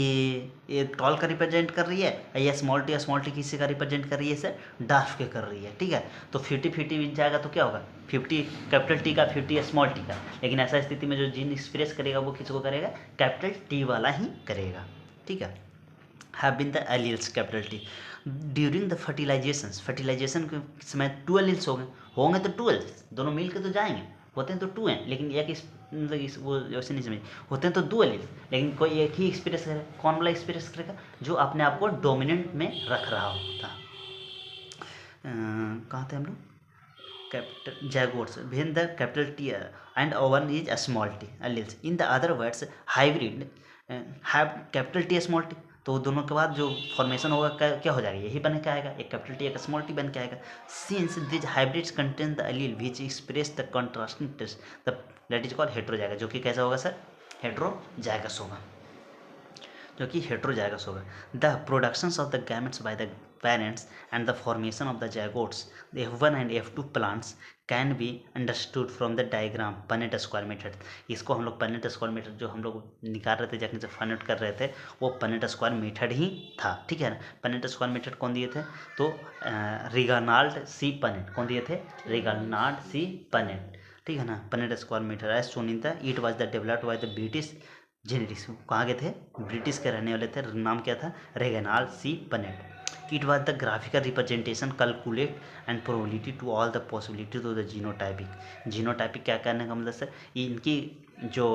ये टॉल का रिप्रेजेंट कर रही है या स्मॉल टी किसी का रिप्रेजेंट कर रही है सर, डार्क के कर रही है, ठीक है। तो 50-50 जाएगा तो क्या होगा, 50 कैपिटल टी का 50 स्मॉल टी का। लेकिन ऐसा स्थिति में जो जीन एक्सप्रेस करेगा वो किसको करेगा, कैपिटल टी वाला ही करेगा, ठीक है। Have been the alleles capital T during the fertilization के समय 2 एलील्स होंगे तो 2 एलील्स दोनों मिल के तो जाएंगे, होते हैं तो 2 हैं, लेकिन एक मतलब इस वो वैसे नहीं समझ, होते हैं तो 2 एलील, लेकिन कोई एक ही एक्सप्रेस करेगा। कौन वाला एक्सप्रेस करेगा, जो अपने आप को डोमिनेंट में रख रहा होता। कहाँ थे हम लोग, capital zygotes when the capital T and one is small T alleles. In the other words hybrid have capital T small T, तो दोनों के बाद जो फॉर्मेशन होगा क्या हो जाएगा, यही बन के आएगा, एक कैपिटल टी एक स्मॉल टी बन के आएगा। Since this hybrids contain the allele which express the contrasting test the that is called heterozygous, जो कि कैसा होगा सर, हेट्रोजाइगस होगा, जो कि हेट्रोजाइगस होगा। The productions of the gametes by the parents and the formation of the zygotes, the F1 and F2 plants can be understood from the diagram Punnett square method। इसको हम लोग Punnett square method जो हम लोग निकाल रहे थे, जहाँ से फाइंड आउट कर रहे थे, वो Punnett square method ही था, ठीक है ना। Punnett square method कौन दिए थे, तो रिगानाल्ड सी पनेट, कौन दिए थे, रिगानाल्ड सी पनेट, ठीक है ना। Punnett square method as shown in the it was the developed by the British genetics, कहाँ गए थे, ब्रिटिश के रहने वाले थे, नाम क्या था, रेगनाल्ड सी Punnett. It was the graphical representation calculate and probability to all the possibility to the genotypic। Genotypic क्या करने का मतलब सर, इनकी जो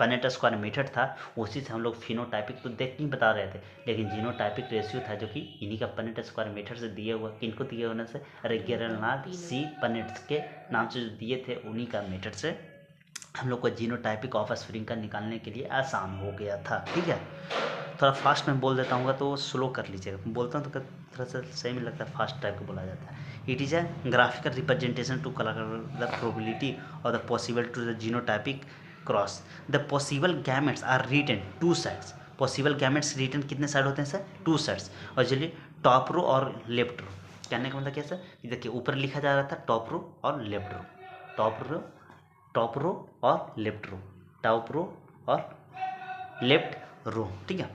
पनेट स्क्वायर मेथड था उसी से हम लोग फिनोटाइपिक तो देख नहीं बता रहे थे, लेकिन जीनोटाइपिक रेशियो था जो कि इन्हीं का पनेट स्क्वायर मेथड से दिया हुआ। किनको दिया होने से, रेगनाल्ड सी पनेट के नाम से जो दिए थे उन्हीं का मेथड से हम लोग को जीनोटाइपिक ऑफ स्प्रिंग का निकालने के लिए आसान हो गया था, ठीक है। थोड़ा फास्ट में बोल देता हूँ तो स्लो कर लीजिएगा, बोलता हूँ तो थोड़ा सा सही में लगता है फास्ट टाइप का बोला जाता है। It is a graphical representation to calculate the probability और the possible to the genotypic cross. The possible gametes are written two sides. Possible gametes written कितने साइड होते हैं सर? Two sides. और चलिए टॉप रो और left रो, कहने का मतलब क्या सर? देखिए ऊपर लिखा जा रहा था टॉप रो और लेफ्ट रो, टॉप रो और लेफ्ट रो, टॉप रो और लेफ्ट रो, ठीक है।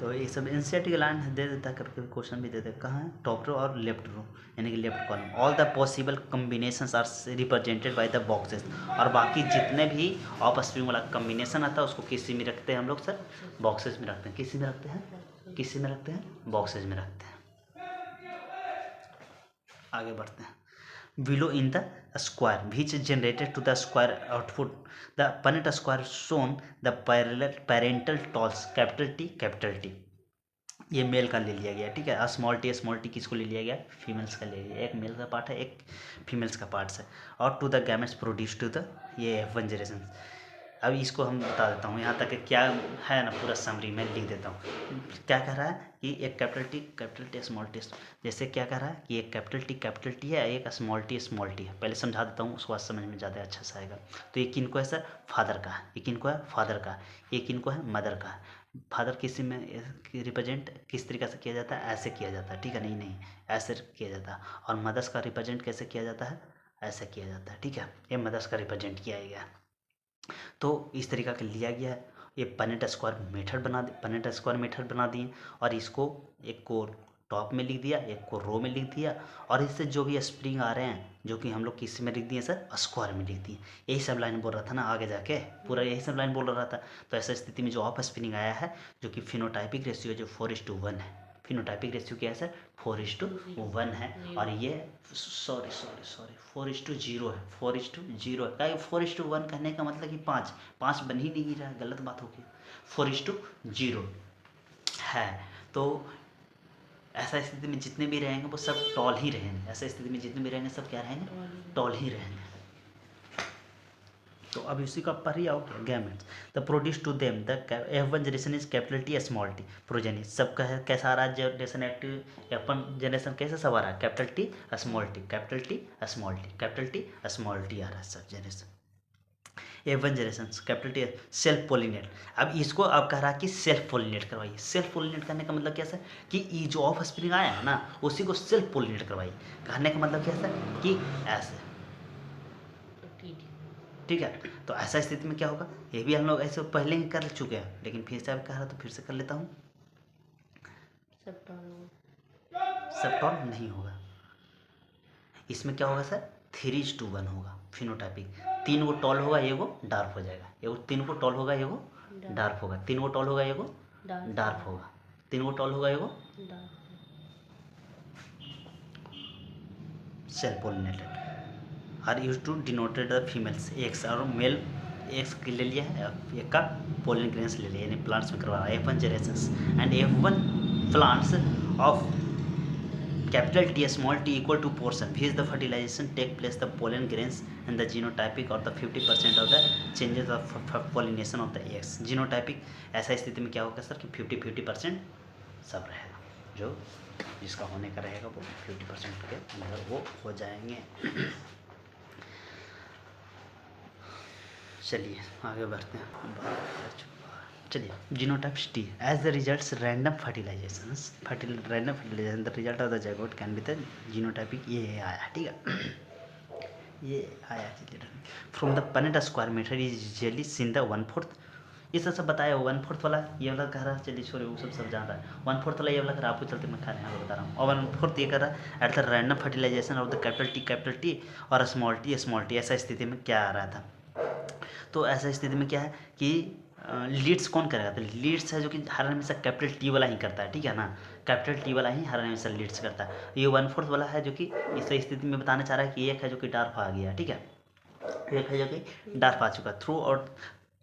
तो ये सब एनसीईआरटी का लाइन दे देता है, करके क्वेश्चन भी दे देता है। कहाँ है? टॉप रो और लेफ्ट रो, यानी कि left column. All the possible combinations are represented by the boxes. और बाकी जितने भी ऑफ स्प्रिंग वाला कम्बिनेशन आता है उसको किसी में रखते हैं हम लोग सर? बॉक्सेस में रखते हैं। किसी में रखते हैं? किसी में रखते हैं? बॉक्सेस में रखते हैं। आगे बढ़ते हैं। below in the square which is generated to the square output the Punnett square shown the parental tols capital T ये मेल का ले लिया गया, ठीक है। स्मॉल टी किसको ले लिया गया? फीमेल्स का ले लिया, एक मेल का पार्ट है एक फीमेल्स का पार्ट है। और to the gametes produce to the ये F1 जनरेशन। अब इसको हम बता देता हूँ, यहाँ तक क्या है ना, पूरा समरी में लिख देता हूँ। क्या कह रहा है कि एक कैपिटल टी स्मॉल टी, जैसे क्या कह रहा है कि एक कैपिटल टी है, एक स्मॉल टी है। पहले समझा देता हूँ, उसको आज समझ में ज़्यादा अच्छा से आएगा। तो ये किनको है सर? फादर का है। ये किनको है? फादर का। ये किनको है? मदर का। फादर किसी में रिप्रेजेंट किस तरीके से किया जाता है? ऐसे किया जाता है, ठीक है। नहीं ऐसे किया जाता है। और मदर्स का रिप्रेजेंट कैसे किया जाता है? ऐसे किया जाता है, ठीक है। ये मदर्स का रिप्रेजेंट किया गया। तो इस तरीका का लिया गया है। ये पनेट स्क्वायर मेथड बना दिए और इसको एक को टॉप में लिख दिया, एक को रो में लिख दिया। और इससे जो भी स्प्रिंग आ रहे हैं जो कि हम लोग किस में लिख दिए सर? स्क्वायर में लिख दिए। यही सब लाइन बोल रहा था ना, आगे जाके पूरा यही सब लाइन बोल रहा था। तो ऐसा स्थिति में जो ऑफ स्प्रिंग आया है जो कि फिनोटाइपिक रेशियो जो 4:1 है। फिनोटाइपिक रेशियो क्या है सर? 4:1 है। और ये सॉरी 4:0 है। 4:0 है। क्या 4:1 कहने का मतलब कि 5 बन ही नहीं रहा है, गलत बात होगी। 4:0 है। तो ऐसा स्थिति में जितने भी रहेंगे वो सब टॉल ही रहेंगे। ऐसा स्थिति में जितने भी रहेंगे सब क्या रहेंगे? टॉल ही रहेंगे। तो अब इसी का पर ही out gametes the produce to them the F1 generation is capital T small T progeny. सबका है कैसा आ रहा है जनरेशन? एक्टिव F1 जनरेशन कैसे सब आ रहा है? कैपिटल T स्मॉल टी आ रहा है सब generation. F1 generation capital T self pollinate. अब इसको अब कह रहा है कि सेल्फ पोलिनेट करवाइए। सेल्फ पोलिनेट करने का मतलब क्या सर? कि ये जो ऑफ स्प्रिंग आया है ना उसी को सेल्फ पोलिनेट करवाइए। कहने का मतलब क्या सर? कि ऐसे, ठीक है। तो ऐसा स्थिति में क्या होगा? ये भी हम लोग ऐसे पहले ही कर चुके हैं, लेकिन फिर से अब कह रहा तो फिर से कर लेता हूँ। सब टॉल नहीं होगा। इसमें क्या होगा सर? 3:1 होगा फिनोटाइपिक। 3 गो टॉल होगा, एगो डार्क हो जाएगा। एगो 3 गो टॉल होगा, एगो डार्क होगा। 3 गो टॉल होगा, एगो डार्क होगा। 3 गो टॉल होगा, एगो self pollinated are use to denoted the females. X और मेल एक्स ले लिया है, एक का पोलिन ग्रेन्स ले लिया, यानी प्लांट्स में करवा रहा है F1 generation and F1 plants of capital T small t equal to portion which the fertilisation take place the pollen grains and the genotypic और the 50% of the changes of pollination of the x. Genotypic ऐसा स्थिति में क्या होगा sir कि 50% सब रहेगा, जो जिसका होने का रहेगा वो 50% के अंदर वो हो जाएंगे। चलिए आगे बढ़ते हैं। चलिए genotypes T as the results random fertilization the result of the zygote can be the genotypic. ये आया, ठीक है। ये आया from the Punnett square method is usually seen the 1/4। ये सब बताया 1/4 वाला ये वाला कह रहा है। चलिए छोड़िए वो सब जान रहा है। 1/4 वाला ये वाला कर आपको चलते मैं खा रहे हैं बता रहा हूँ। और 1/4 ये कर रहा है at the random fertilization of the capital T और स्मॉल टी। ऐसा स्थिति में क्या आ रहा था? तो ऐसा स्थिति में क्या है कि लीड्स कौन करेगा? तो लीड्स है जो कि हर हमेशा कैपिटल टी वाला ही करता है, ठीक है ना। कैपिटल टी वाला ही हर हमेशा लीड्स करता है। ये 1/4 वाला है जो कि इस स्थिति में बताना चाह रहा है कि एक है जो कि डार्क आ गया, ठीक है। एक है जो कि डार्क आ चुका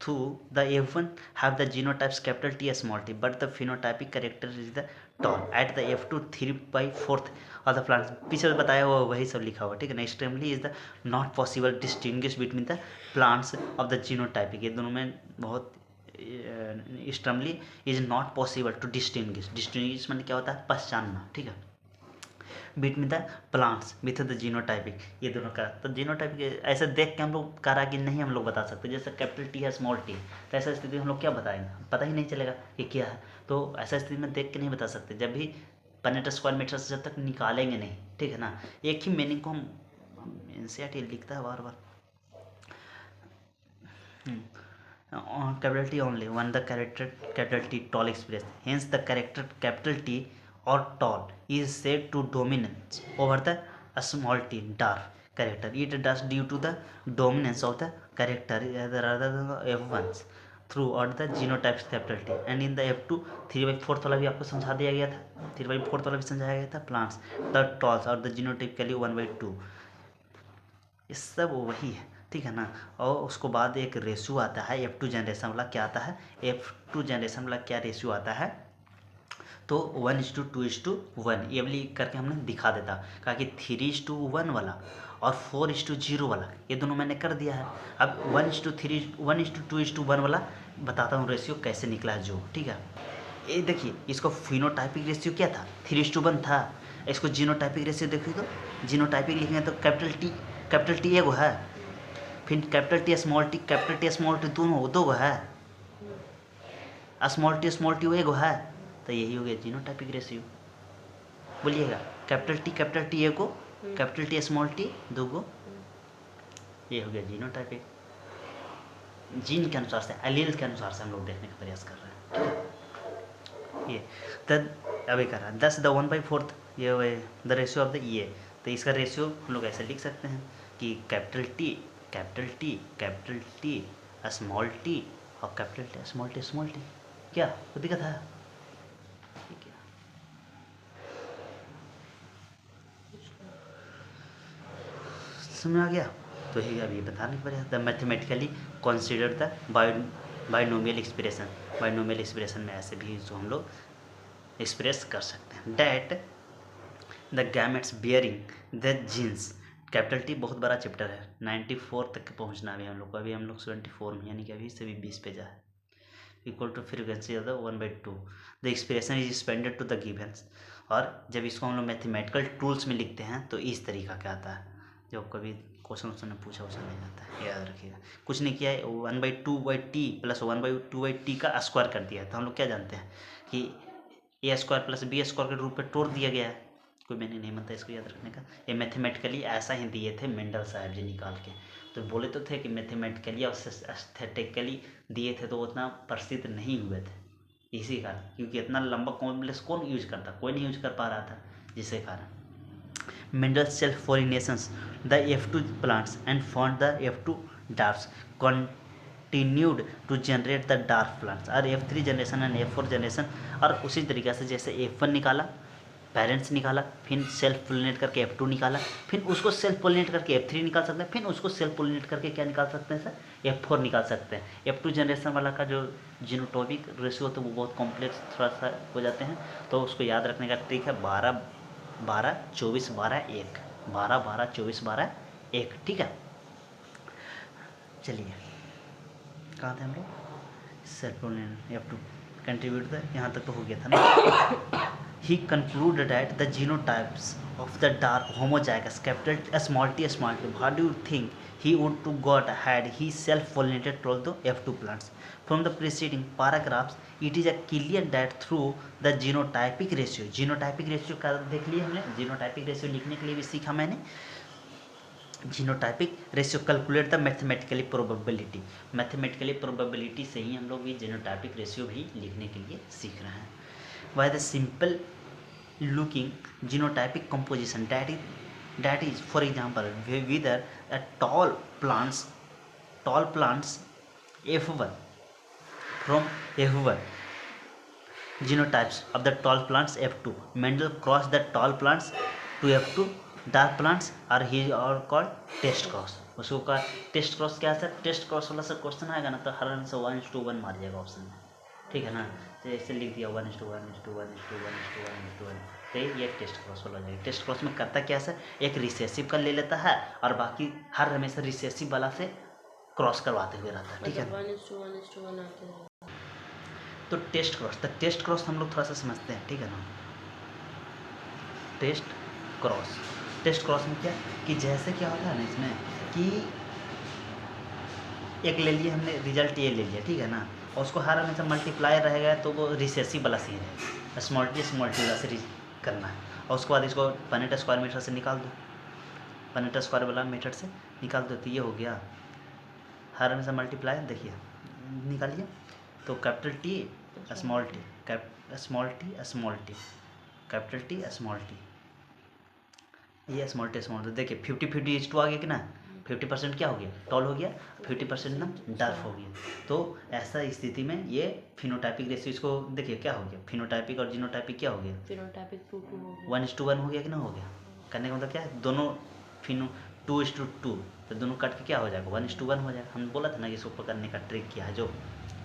through the F1 have the genotypes capital T small t but the phenotypic character is the tall at the F2 3/4 of the plants। पीछे बताया हुआ वही सब लिखा हुआ, ठीक है ना। Extremely is the not possible distinguish between the plants of the genotypic. ये दोनों में बहुत extremely is not possible to distinguish मतलब क्या होता है, पहचानना, ठीक है। Between the plants with the genotypic, ये दोनों का, तो जीनोटाइपिक ऐसे देख के हम लोग कह रहा कि नहीं हम लोग बता सकते, जैसे कैपिटल टी है स्मॉल टी, तो ऐसा स्थिति में हम लोग क्या बताएंगे, पता ही नहीं चलेगा कि क्या है। तो ऐसा स्थिति में देख के नहीं बता सकते, जब भी पर स्क्वायर मीटर से जब तक निकालेंगे नहीं, ठीक है ना। एक ही मीनिंग को हम एनसीईआरटी लिखता है बार बार, capital T only when the character capital T tall express, hence the character capital T or tall is said to dominate over the small t dark character. It does due to the dominance of the character rather than the F1s throughout the genotypes capital T. And in the F2 3/4 वाला भी आपको समझा दिया गया था, 3/4 वाला भी समझाया गया था, plants the talls और the genotypically 1/2, ये सब वही है, ठीक है ना। और उसको बाद एक रेशियो आता है F2 जनरेशन वाला, क्या आता है F2 जनरेशन वाला, क्या रेशियो आता है, तो 1:2:1 ये वाली करके हमने दिखा देता, कहा कि 3:1 वाला और 4:0 वाला, ये दोनों मैंने कर दिया है। अब 1:2:1 वाला बताता हूँ रेशियो कैसे निकला है जो, ठीक है। ये देखिए, इसको फिनोटाइपिक रेशियो क्या था, 3:1 था। इसको जीनोटाइपिक रेशियो देखिए, तो जीनोटाइपिक लिखेंगे तो कैपिटल टी एगो है, फिर कैपिटल टी स्मॉल टी दोनों दो गो है, स्मॉल टी एगो है, तो यही हो गया जीनोटाइपिक रेशियो। बोलिएगा कैपिटल टी एगो, कैपिटल टी स्मॉल टी दो गो, ये हो गया जीनोटाइपिक। जीन के अनुसार से, एलील के अनुसार से हम लोग देखने का प्रयास कर रहे हैं। ये तब अभी कर रहा है 10 द 1/4, ये द रेशियो ऑफ द ये, तो इसका रेशियो हम लोग ऐसे लिख सकते हैं कि कैपिटल टी स्मॉल टी और कैपिटल टी स्मॉल टी, क्या कोई दिक्कत है, ठीक है। समझ आ गया, तो ही अभी बताने पड़ेगा। The mathematically consider the binomial expression में ऐसे भी जो हम लोग एक्सप्रेस कर सकते हैं, that the gametes bearing the genes, capital T बहुत बड़ा चैप्टर है, 94 तक पहुंचना भी हम लोग को, अभी हम लोग 74 में, यानी कि अभी से भी 20 पे जा है। Equal to frequency of the 1/2, the expression is expanded to the givens. और जब इसको हम लोग मैथमेटिकल टूल्स में लिखते हैं तो इस तरीका का आता है, जो कभी क्वेश्चन में पूछा नहीं जाता है, याद रखिएगा। कुछ नहीं किया है, 1/2/t प्लस 1/2/t का स्क्वायर कर दिया है, तो हम लोग क्या जानते हैं कि a² प्लस b² के रूप में तोड़ दिया गया है, कोई मैंने नहीं बनता इसको याद रखने का। ये मैथमेटिकली ऐसा ही दिए थे मेंडल साहब जी निकाल के, तो बोले तो थे कि मैथमेटिकली और एस्थेटिकली दिए थे, तो उतना प्रसिद्ध नहीं हुए थे इसी कारण, क्योंकि इतना लंबा कॉम्प्लेक्स कौन यूज करता, कोई नहीं यूज कर पा रहा था, जिसके कारण Mendel self pollinations the F2 plants and found the F2 dwarfs continued to generate the dwarf plants, और F3 generation and F4 generation, और उसी तरीके से जैसे F1 निकाला, पेरेंट्स निकाला, फिर सेल्फ पोलिनेट करके F2 निकाला, फिर उसको सेल्फ पोलिनेट करके F3 निकाल सकते हैं, फिर उसको सेल्फ पोलिनेट करके क्या निकाल सकते हैं सर, F4 निकाल सकते हैं। F2 जनरेशन वाला का जो जीनोटाइपिक रेशियो तो वो बहुत कॉम्प्लेक्स थोड़ा सा हो जाते हैं, तो उसको याद रखने का ट्रिक है 12-12-24-12-1, 12-12-24-12-1, ठीक है। चलिए कहाँ थे हम लोग, सेल्फ पोलिनेट F2 कंट्रीब्यूट था, यहाँ तक तो हो गया था ना। He concluded that the genotypes of the dark homozygous capital small t. What do you think he would to got had he self-pollinated all the F2 plants? From the preceding paragraphs, it is a clear that through the genotypic ratio का देख लिया हमने, genotypic ratio लिखने के लिए भी सीखा मैंने। Genotypic ratio calculate the mathematically probability से ही हम लोग ये जीनोटाइपिक रेशियो भी लिखने के लिए सीख रहे हैं। By the simple looking genotypic composition, that is for example whether a tall plants F1 from F1 genotypes of the tall plants F2, Mendel crossed the tall plants to F2 dark plants और ही और called test cross. उसको का test cross क्या है sir, test cross वाला sir question आएगा ना तो हर आंसर 1:1 मारिएगा ऑप्शन में, ठीक है ना। तो ऐसे लिख दिया 1:1:1:1:1:1, तो ये टेस्ट क्रॉस वाला जाएगा। टेस्ट क्रॉस में करता क्या सर, एक रिसेसिव का ले लेता है और बाकी हर हमेशा रिसेसिव वाला से क्रॉस करवाते हुए रहता है, ठीक है। 1:1 आते हैं। तो टेस्ट क्रॉस हम लोग थोड़ा सा समझते हैं, ठीक है ना। टेस्ट क्रॉस में क्या कि जैसे क्या होता है ना इसमें कि एक ले लिए हमने, रिजल्ट ये ले लिया, ठीक है ना, और उसको हर हमेशा मल्टीप्लाई रहेगा तो वो रिसेसिव वाला सीन है, स्मॉल टी वाला से करना है। और उसके बाद इसको पनेट स्क्वायर मेथड से निकाल दो, पनेट स्क्वायर वाला मेथड से निकाल दो, तो ये हो गया हर हमेशा मल्टीप्लाई, देखिए निकालिए, तो capital T small T, small T capital T small T, ये स्मॉल टी, देखिए 50-50 आ गया कि ना, 50% क्या हो गया, टॉल हो गया, 50% ना डार्क हो गया। तो ऐसा स्थिति में ये फिनोटाइपिक रेशियो, इसको देखिए क्या हो गया, फिनोटाइपिक और जीनोटाइपिक क्या हो गया, फिनोटाइपिक 2:2 हो गया, 1:1 हो गया कि ना हो गया। करने का मतलब क्या है, दोनों फिनो 2:2, तो दोनों कट के क्या हो जाएगा, 1:1 हो जाएगा। हम बोला था ना इसको पकड़ने का ट्रिक क्या है, जो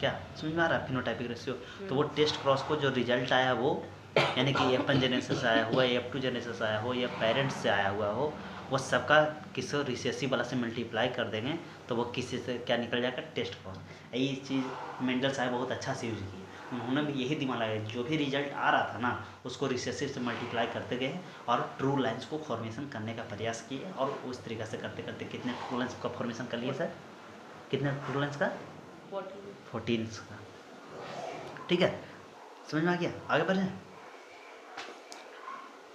क्या समझ में आ रहा है, फिनोटाइपिक रेशियो। तो वो टेस्ट क्रॉस को जो रिजल्ट आया वो, यानी कि F1 जेनेसिस से आया हुआ, F2 जेनेसिस से आया हो, या पेरेंट्स से आया हुआ हो, वो सबका किसी रिसेसिव वाला से मल्टीप्लाई कर देंगे तो वो किसी से क्या निकल जाएगा, टेस्ट क्रॉस। यही चीज़ मेंडल साहब बहुत अच्छा से यूज की, उन्होंने भी यही दिमाग लगाया, जो भी रिजल्ट आ रहा था ना उसको रिसेसिव से मल्टीप्लाई करते गए और ट्रू लाइन्स को फॉर्मेशन करने का प्रयास किए, और उस तरीक़े से करते करते कितने ट्रू लाइन्स का फॉर्मेशन कर लिए सर, कितने ट्रू लाइन्स का, 14 का, ठीक है, समझ में आ गया। आगे बढ़ें,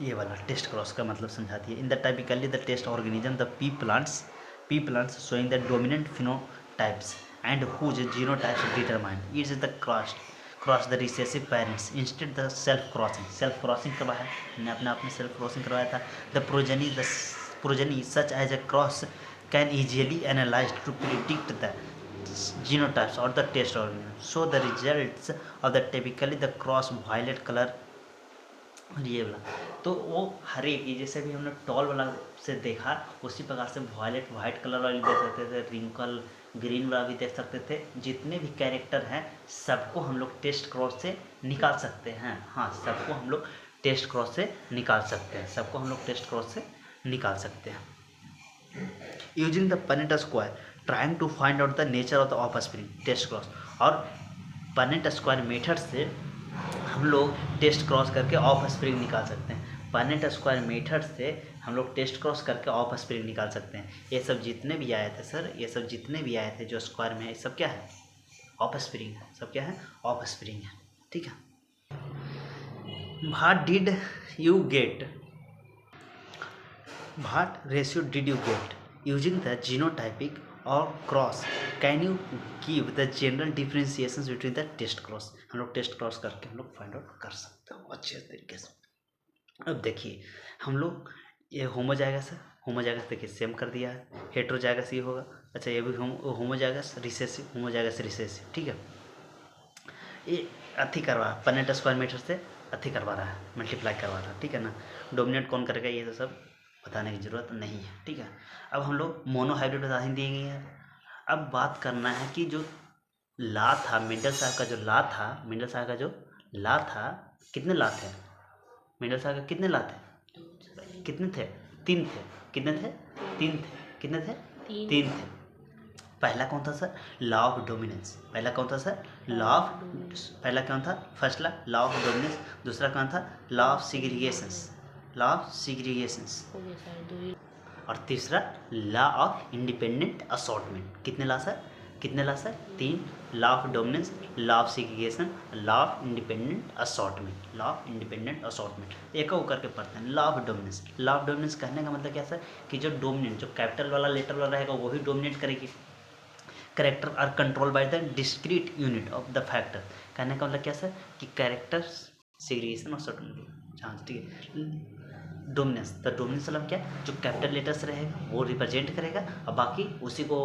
ये वाला टेस्ट क्रॉस का मतलब समझाती है। In the typically the test organism the pea plants showing the dominant phenotypes and whose genotypes determined it's the cross the recessive parents instead the self crossing करवाया, हमने अपने आप में सेल्फ क्रॉसिंग करवाया था। The progeny such as a cross can easily analyse to predict the genotypes or the test organism. So the results of the typically the cross violet color, ये वाला तो वो हर एक, जैसे भी हमने टॉल वाला से देखा उसी प्रकार से वाइट कलर वाली देख सकते थे, रिंकल ग्रीन वाला भी देख सकते थे। जितने भी कैरेक्टर हैं सबको हम लोग टेस्ट क्रॉस से निकाल सकते हैं, हाँ सबको हम लोग टेस्ट क्रॉस से निकाल सकते हैं, सबको हम लोग टेस्ट क्रॉस से निकाल सकते हैं। Using the Punnett square trying to find out the nature of the offspring test cross, और पनेट स्क्वायर मेथड से हम लोग टेस्ट क्रॉस करके ऑफस्प्रिंग निकाल सकते हैं। पनेट स्क्वायर मेथड से हम लोग टेस्ट क्रॉस करके ऑफस्प्रिंग निकाल सकते हैं। ये सब जितने भी आए थे सर, ये सब जितने भी आए थे जो स्क्वायर में है, सब क्या है, ऑफस्प्रिंग है, सब क्या है, ऑफस्प्रिंग है, ठीक है। What did you get, what ratio did you get using the genotypic और cross, can you give the general differentiation between the test cross. हम लोग टेस्ट क्रॉस करके हम लोग फाइंड आउट कर सकते हो अच्छे तरीके से। अब देखिए हम लोग, ये होमो जाएगा सर, होमो जाएगा देखिए सेम कर दिया है, हेट्रो जाएगा सी होगा, अच्छा ये भी होमो जाएगा रिसेसिव, होमो जाएगा से रिसेसिव, ठीक है। ये अथी करवा पनेट स्क्वायर मीटर से अथी करवा रहा है, मल्टीप्लाई करवा रहा है, ठीक है ना। डोमिनेट कौन करेगा ये तो सब बताने की ज़रूरत नहीं है, ठीक है। अब हम लोग मोनोहाइब्रिड उदाहरण दी गई है। अब बात करना है कि जो ला था मेंडल साहब का, जो ला था मेंडल साहब का, जो ला था, कितने ला थे मेंडल साहब का, कितने ला थे, कितने थे, 3 थे, कितने थे, 3 थे, कितने थे, 3 थे। पहला कौन था सर, लॉ ऑफ डोमिनेंस, पहला कौन था सर, लॉ ऑफ, पहला कौन था, फर्स्ट लॉ ऑफ डोमिनेंस, दूसरा कौन था, लॉ ऑफ सेग्रीगेशंस, लॉ ऑफ सेग्रीगेशंस, और तीसरा लॉ ऑफ इंडिपेंडेंट असॉर्टमेंट। कितने ला सर, कितने law sir, 3, law of dominance, law of segregation, law of independent assortment, law of independent assortment. एक और करके पढ़ते हैं। Law of dominance, law of dominance कहने का मतलब क्या सर, कि जो डोमिनेंट, जो कैपिटल वाला लेटर वाला रहेगा वही डोमिनेट करेगी। Character are control by the discrete unit of the factor, कहने का मतलब क्या सर, कि कैरेक्टर सेग्रीगेशन और असॉर्टमेंट, हाँ ठीक है। डोमिनेंस, तो डोमिनेंस मतलब क्या, जो कैपिटल लेटर्स रहेगा वो रिप्रेजेंट करेगा, और बाकी उसी को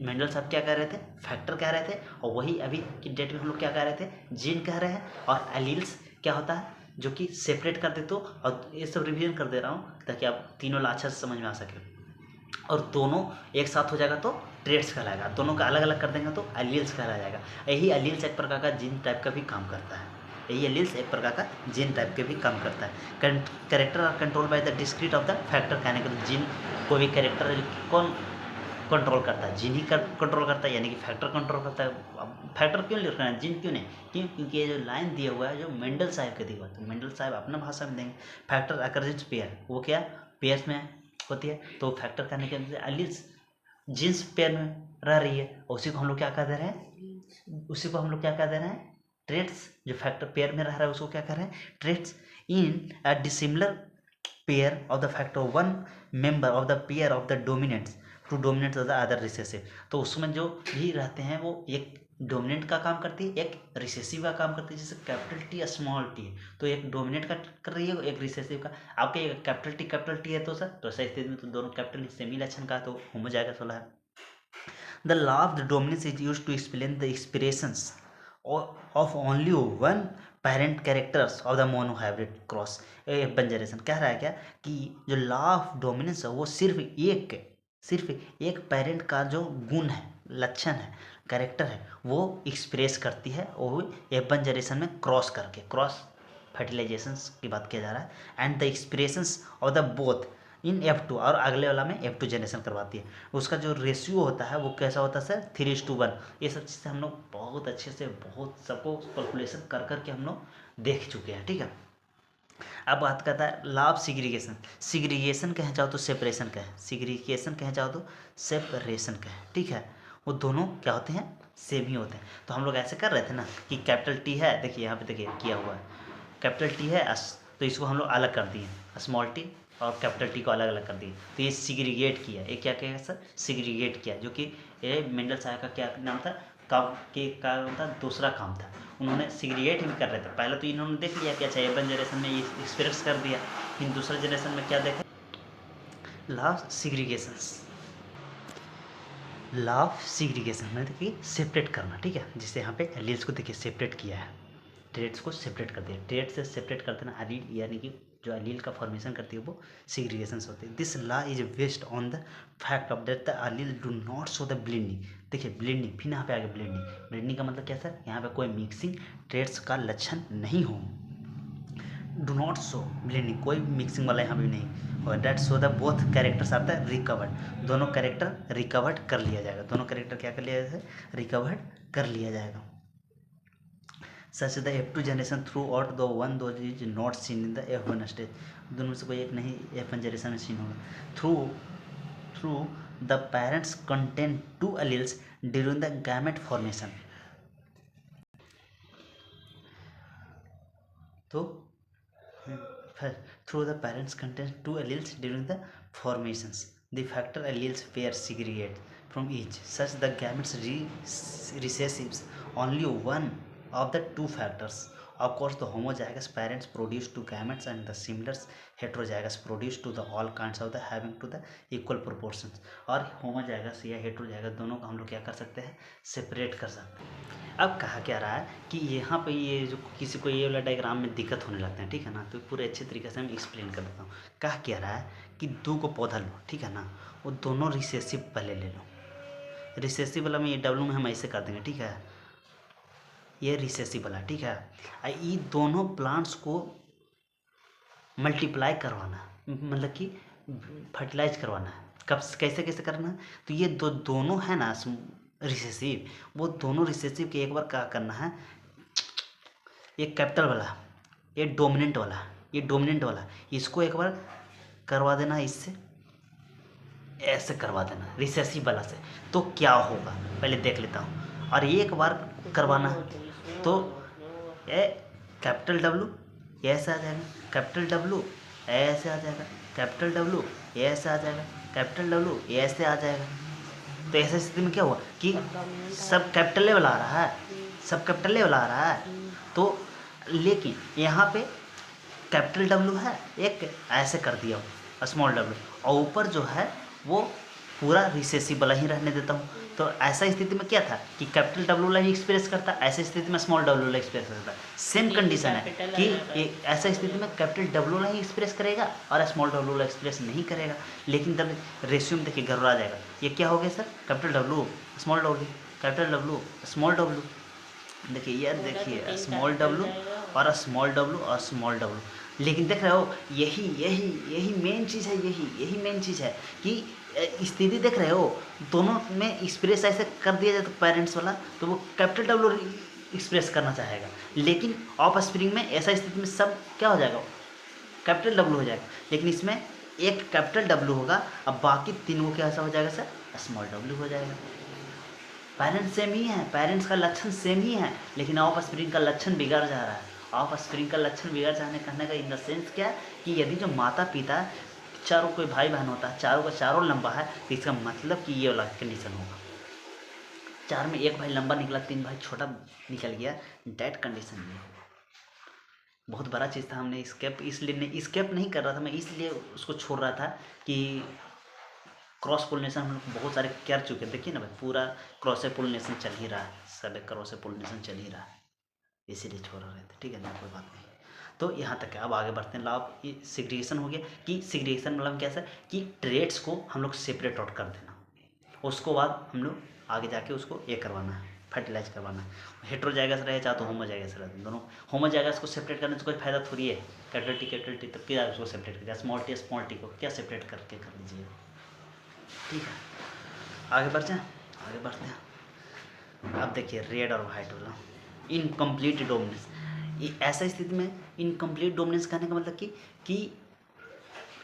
मेंडल साहब क्या कह रहे थे, फैक्टर कह रहे थे, और वही अभी की डेट में हम लोग क्या कह रहे थे, जीन कह रहे हैं। और एलील्स क्या होता है, जो कि सेपरेट कर देते हो, और ये सब रिवीजन कर दे रहा हूँ ताकि आप तीनों अच्छा से समझ में आ सके। और दोनों एक साथ हो जाएगा तो ट्रेट्स कहलाएगा, दोनों का अलग अलग कर देंगे तो एलील्स कहला जाएगा। यही एलील्स एक प्रकार का जीन टाइप का भी काम करता है, यही एलील्स एक प्रकार का जीन टाइप के भी काम करता है। Character are control by the discrete of the factor, कहने का जीन कोई भी कैरेक्टर कंट्रोल करता है, जिन ही कंट्रोल करता है, यानी कि फैक्टर कंट्रोल करता है। अब फैक्टर क्यों लिख रहे हैं, जिन क्यों नहीं, क्योंकि ये जो लाइन दिया हुआ है जो मेंडल साहब के दिया हुआ है, तो मेंडल साहब अपना भाषा में देंगे फैक्टर अकरेंस पेयर, वो क्या पेयर्स में होती है, तो फैक्टर करने के लिए एलील्स जीन्स पेयर में रह रही है, उसी को हम लोग क्या कह दे रहे हैं, उसी को हम लोग क्या कह दे रहे हैं, ट्रेट्स। जो फैक्टर पेयर में रह रहा है उसको क्या कर रहे हैं, traits. In a dissimilar pair of the factor one member of the pair of the dominants to dominants of the other recessive, तो उसमें जो भी रहते हैं वो एक डोमिनेंट का काम करती है, एक रिसेसिव का काम करती है। जैसे कैपिटल टी या स्मॉल टी है तो एक डोमिनेंट का कर रही है, एक रिसेसिव का। आपके कैपिटल टी है तो सर, तो ऐसा स्थिति में तो दोनों कैपिटल सेमी लक्षण का तो हो जाएगा 16। The law of the dominance is used to explain the expressions of only one parent characters of the monohybrid cross F1 generation। कह रहा है क्या कि जो लॉ ऑफ डोमिनेंस है वो सिर्फ एक पेरेंट का जो गुण है, लक्षण है, कैरेक्टर है, वो एक्सप्रेस करती है, वो F1 जनरेशन में क्रॉस करके, क्रॉस फर्टिलाइजेशन की बात किया जा रहा है। And the expressions of the both in F2 और अगले वाला में F2 जनरेशन करवाती है। उसका जो रेशियो होता है वो कैसा होता है सर, 3:1। ये सब चीज़ें हम लोग बहुत अच्छे से, बहुत सबको कैलकुलेशन कर करके हम लोग देख चुके हैं, ठीक है। अब बात करता है लॉ ऑफ सिग्रीगेशन। सिग्रीगेशन कहें चाहो तो सेपरेशन का है, सिग्रीगेशन कहें चाहो तो सेपरेशन का है, ठीक है। वो दोनों क्या होते हैं, सेम ही होते हैं। तो हम लोग ऐसे कर रहे थे ना कि कैपिटल टी है, देखिए यहाँ पे देखिए किया हुआ है, कैपिटल टी है तो इसको हम लोग अलग कर दिए, स्मॉल टी और कैपिटल टी को अलग अलग कर दिए, तो ये सिग्रीगेट किया। ये क्या कहेगा सर, सिग्रीगेट किया, जो कि ये मेंडल साहब का क्या नाम था, काम था, दूसरा काम था। उन्होंने सिग्रीगेट ही कर रहे थे। पहले तो इन्होंने देख लिया कि अच्छा F1 जनरेशन में ये एक्सप्रेस कर दिया, फिर दूसरे जनरेशन में क्या देखा, law of segregations. Law of segregation मतलब देखिए सेपरेट करना, ठीक है। जिससे यहाँ पे एलील्स को देखिए सेपरेट किया है, ट्रेट्स को सेपरेट कर दिया। ट्रेट से सेपरेट कर देना एलील, यानी कि जो एलील का फॉर्मेशन करती है वो सिग्रीगेशंस होती है। This law is based on the fact of that the allele do not show the bleeding. देखिए ब्लीडिंग, फिर यहाँ पे आगे ब्लीडिंग, ब्लीडिंग का मतलब क्या सर, यहाँ पे कोई मिक्सिंग ट्रेट्स का लक्षण नहीं हो, डू नॉट शो ब्लीडिंग, कोई मिक्सिंग वाला यहाँ पे नहीं और that so the both characters are the recovered, दोनों कैरेक्टर रिकवर्ड कर लिया जाएगा, दोनों कैरेक्टर क्या कर लिया जाएगा, रिकवर्ड कर लिया जाएगा। Such the F2 generation throughout the one दो is not seen in the F1 stage, दोनों में से कोई एक नहीं F1 जनरेशन में सीन होगा। Through the parents contain 2 alleles during the gamete formation, तो through the parents contain 2 alleles during the formations. The factor alleles pair segregate from each, such the gametes recessives only one of the 2 factors. Of course, the homozygous parents produce 2 gametes and the similar heterozygous produce to the all kinds of the having to the equal proportions. और homozygous या heterozygous दोनों को हम लोग क्या कर सकते हैं, सेपरेट कर सकते हैं। अब कहा क्या रहा है कि यहाँ पे ये जो किसी को ये वाला डायग्राम में दिक्कत होने लगता है, ठीक है ना, तो पूरे अच्छे तरीके से मैं एक्सप्लेन कर देता हूँ। कहा क्या रहा है कि 2 को पौधा लो, ठीक है ना, वो दोनों रिसेसिव पहले ले लो। रिसेसिव वाला में ये डब्लू में हम ऐसे कर देंगे, ठीक है, ये रिसेसिव वाला, ठीक है। ये दोनों प्लांट्स को मल्टीप्लाई करवाना, मतलब कि फर्टिलाइज करवाना है। कब कैसे कैसे करना है, तो ये दोनों है ना रिसेसिव, वो दोनों रिसेसिव के एक बार क्या करना है, ये कैपिटल वाला, ये डोमिनेंट वाला, ये डोमिनेंट वाला, इसको एक बार करवा देना, इससे ऐसे करवा देना रिसेसिव वाला से, तो क्या होगा पहले देख लेता हूँ। और एक बार करवाना है तो ये कैपिटल डब्लू ऐसे आ जाएगा, कैपिटल डब्लू ऐसे आ जाएगा, कैपिटल डब्लू ऐसे आ जाएगा, कैपिटल डब्लू ऐसे आ जाएगा। तो ऐसे स्थिति में क्या हुआ कि सब कैपिटल लेवल आ रहा है, सब कैपिटल लेवल आ रहा है, तो लेकिन यहाँ पे कैपिटल डब्लू है, एक ऐसे कर दिया हो स्मॉल डब्लू, और ऊपर जो है वो पूरा रिसेसिव वाला ही रहने देता हूँ। तो ऐसा स्थिति में क्या था कि कैपिटल डब्लू वाला ही एक्सप्रेस करता, ऐसे स्थिति में स्मॉल डब्लू वाला एक्सप्रेस करता। सेम कंडीशन है कि ऐसा स्थिति में कैपिटल डब्लू वाला ही एक्सप्रेस करेगा और स्मॉल डब्लू वाला एक्सप्रेस नहीं करेगा। लेकिन तब रेशियो में देखिए गड़बड़ा जाएगा। ये क्या हो गया sir, capital W small W, capital W small W, देखिए यार देखिए स्मॉल डब्लू और स्मॉल डब्लू और स्मॉल डब्लू। लेकिन देख रहे हो यही मेन चीज़ है, यही मेन चीज़ है कि स्थिति देख रहे हो, दोनों में एक्सप्रेस ऐसे कर दिया जाए तो पेरेंट्स वाला, तो वो कैपिटल डब्ल्यू एक्सप्रेस करना चाहेगा, लेकिन ऑफ स्प्रिंग में ऐसा स्थिति में सब क्या हो जाएगा, कैपिटल डब्ल्यू हो जाएगा। लेकिन इसमें एक कैपिटल डब्ल्यू होगा, अब बाकी तीनों क्या ऐसा हो जाएगा सर, स्मॉल डब्ल्यू हो जाएगा। पेरेंट्स सेम ही है, पेरेंट्स का लक्षण सेम ही है, लेकिन ऑफ स्प्रिंग का लक्षण बिगड़ जा रहा है। ऑफ स्प्रिंग का लक्षण बिगड़ जाने कहने का इन द सेंस क्या, कि यदि जो माता पिता चारों कोई भाई बहन होता है, चारों का चारों लंबा है, तो इसका मतलब कि ये वाला कंडीशन होगा। 4 में एक भाई लंबा निकला, 3 भाई छोटा निकल गया, डेट कंडीशन में बहुत बड़ा चीज़ था। हमने स्केप इसलिए नहीं, स्केप नहीं कर रहा था मैं, इसलिए उसको छोड़ रहा था कि क्रॉस पोलिनेशन हम लोग बहुत सारे कर चुके हैं। देखिए ना भाई, पूरा क्रॉस पोलिनेशन चल ही रहा है, सब क्रॉस पोलिनेशन चल ही रहा है, इसीलिए छोड़ रहे थे। ठीक है ना, कोई बात नहीं। तो यहाँ तक है, अब आगे बढ़ते हैं। लाभ सिग्रेगेशन हो गया, कि सिग्रेगेशन मतलब कैसा, कि ट्रेड्स को हम लोग सेपरेट आउट कर देना, उसको बाद हम लोग आगे जाके उसको ये करवाना है, फर्टिलाइज करवाना है। हेट्रोजाइगस रहे चाहे तो होमोजाइगस रहे, दोनों होमोजाइगस को सेपरेट करने से कोई फायदा थोड़ी है। कैपिटल टी तब क्या उसको सेपरेट करके, स्मॉल टी को क्या सेपरेट करके कर लीजिए। ठीक है, आगे बढ़ जाए, आगे बढ़ते हैं। अब देखिए रेड और वाइट वाला इनकम्प्लीट डोमिनेंस, ऐसा स्थिति में इनकम्प्लीट डोमिनेंस कहने का मतलब कि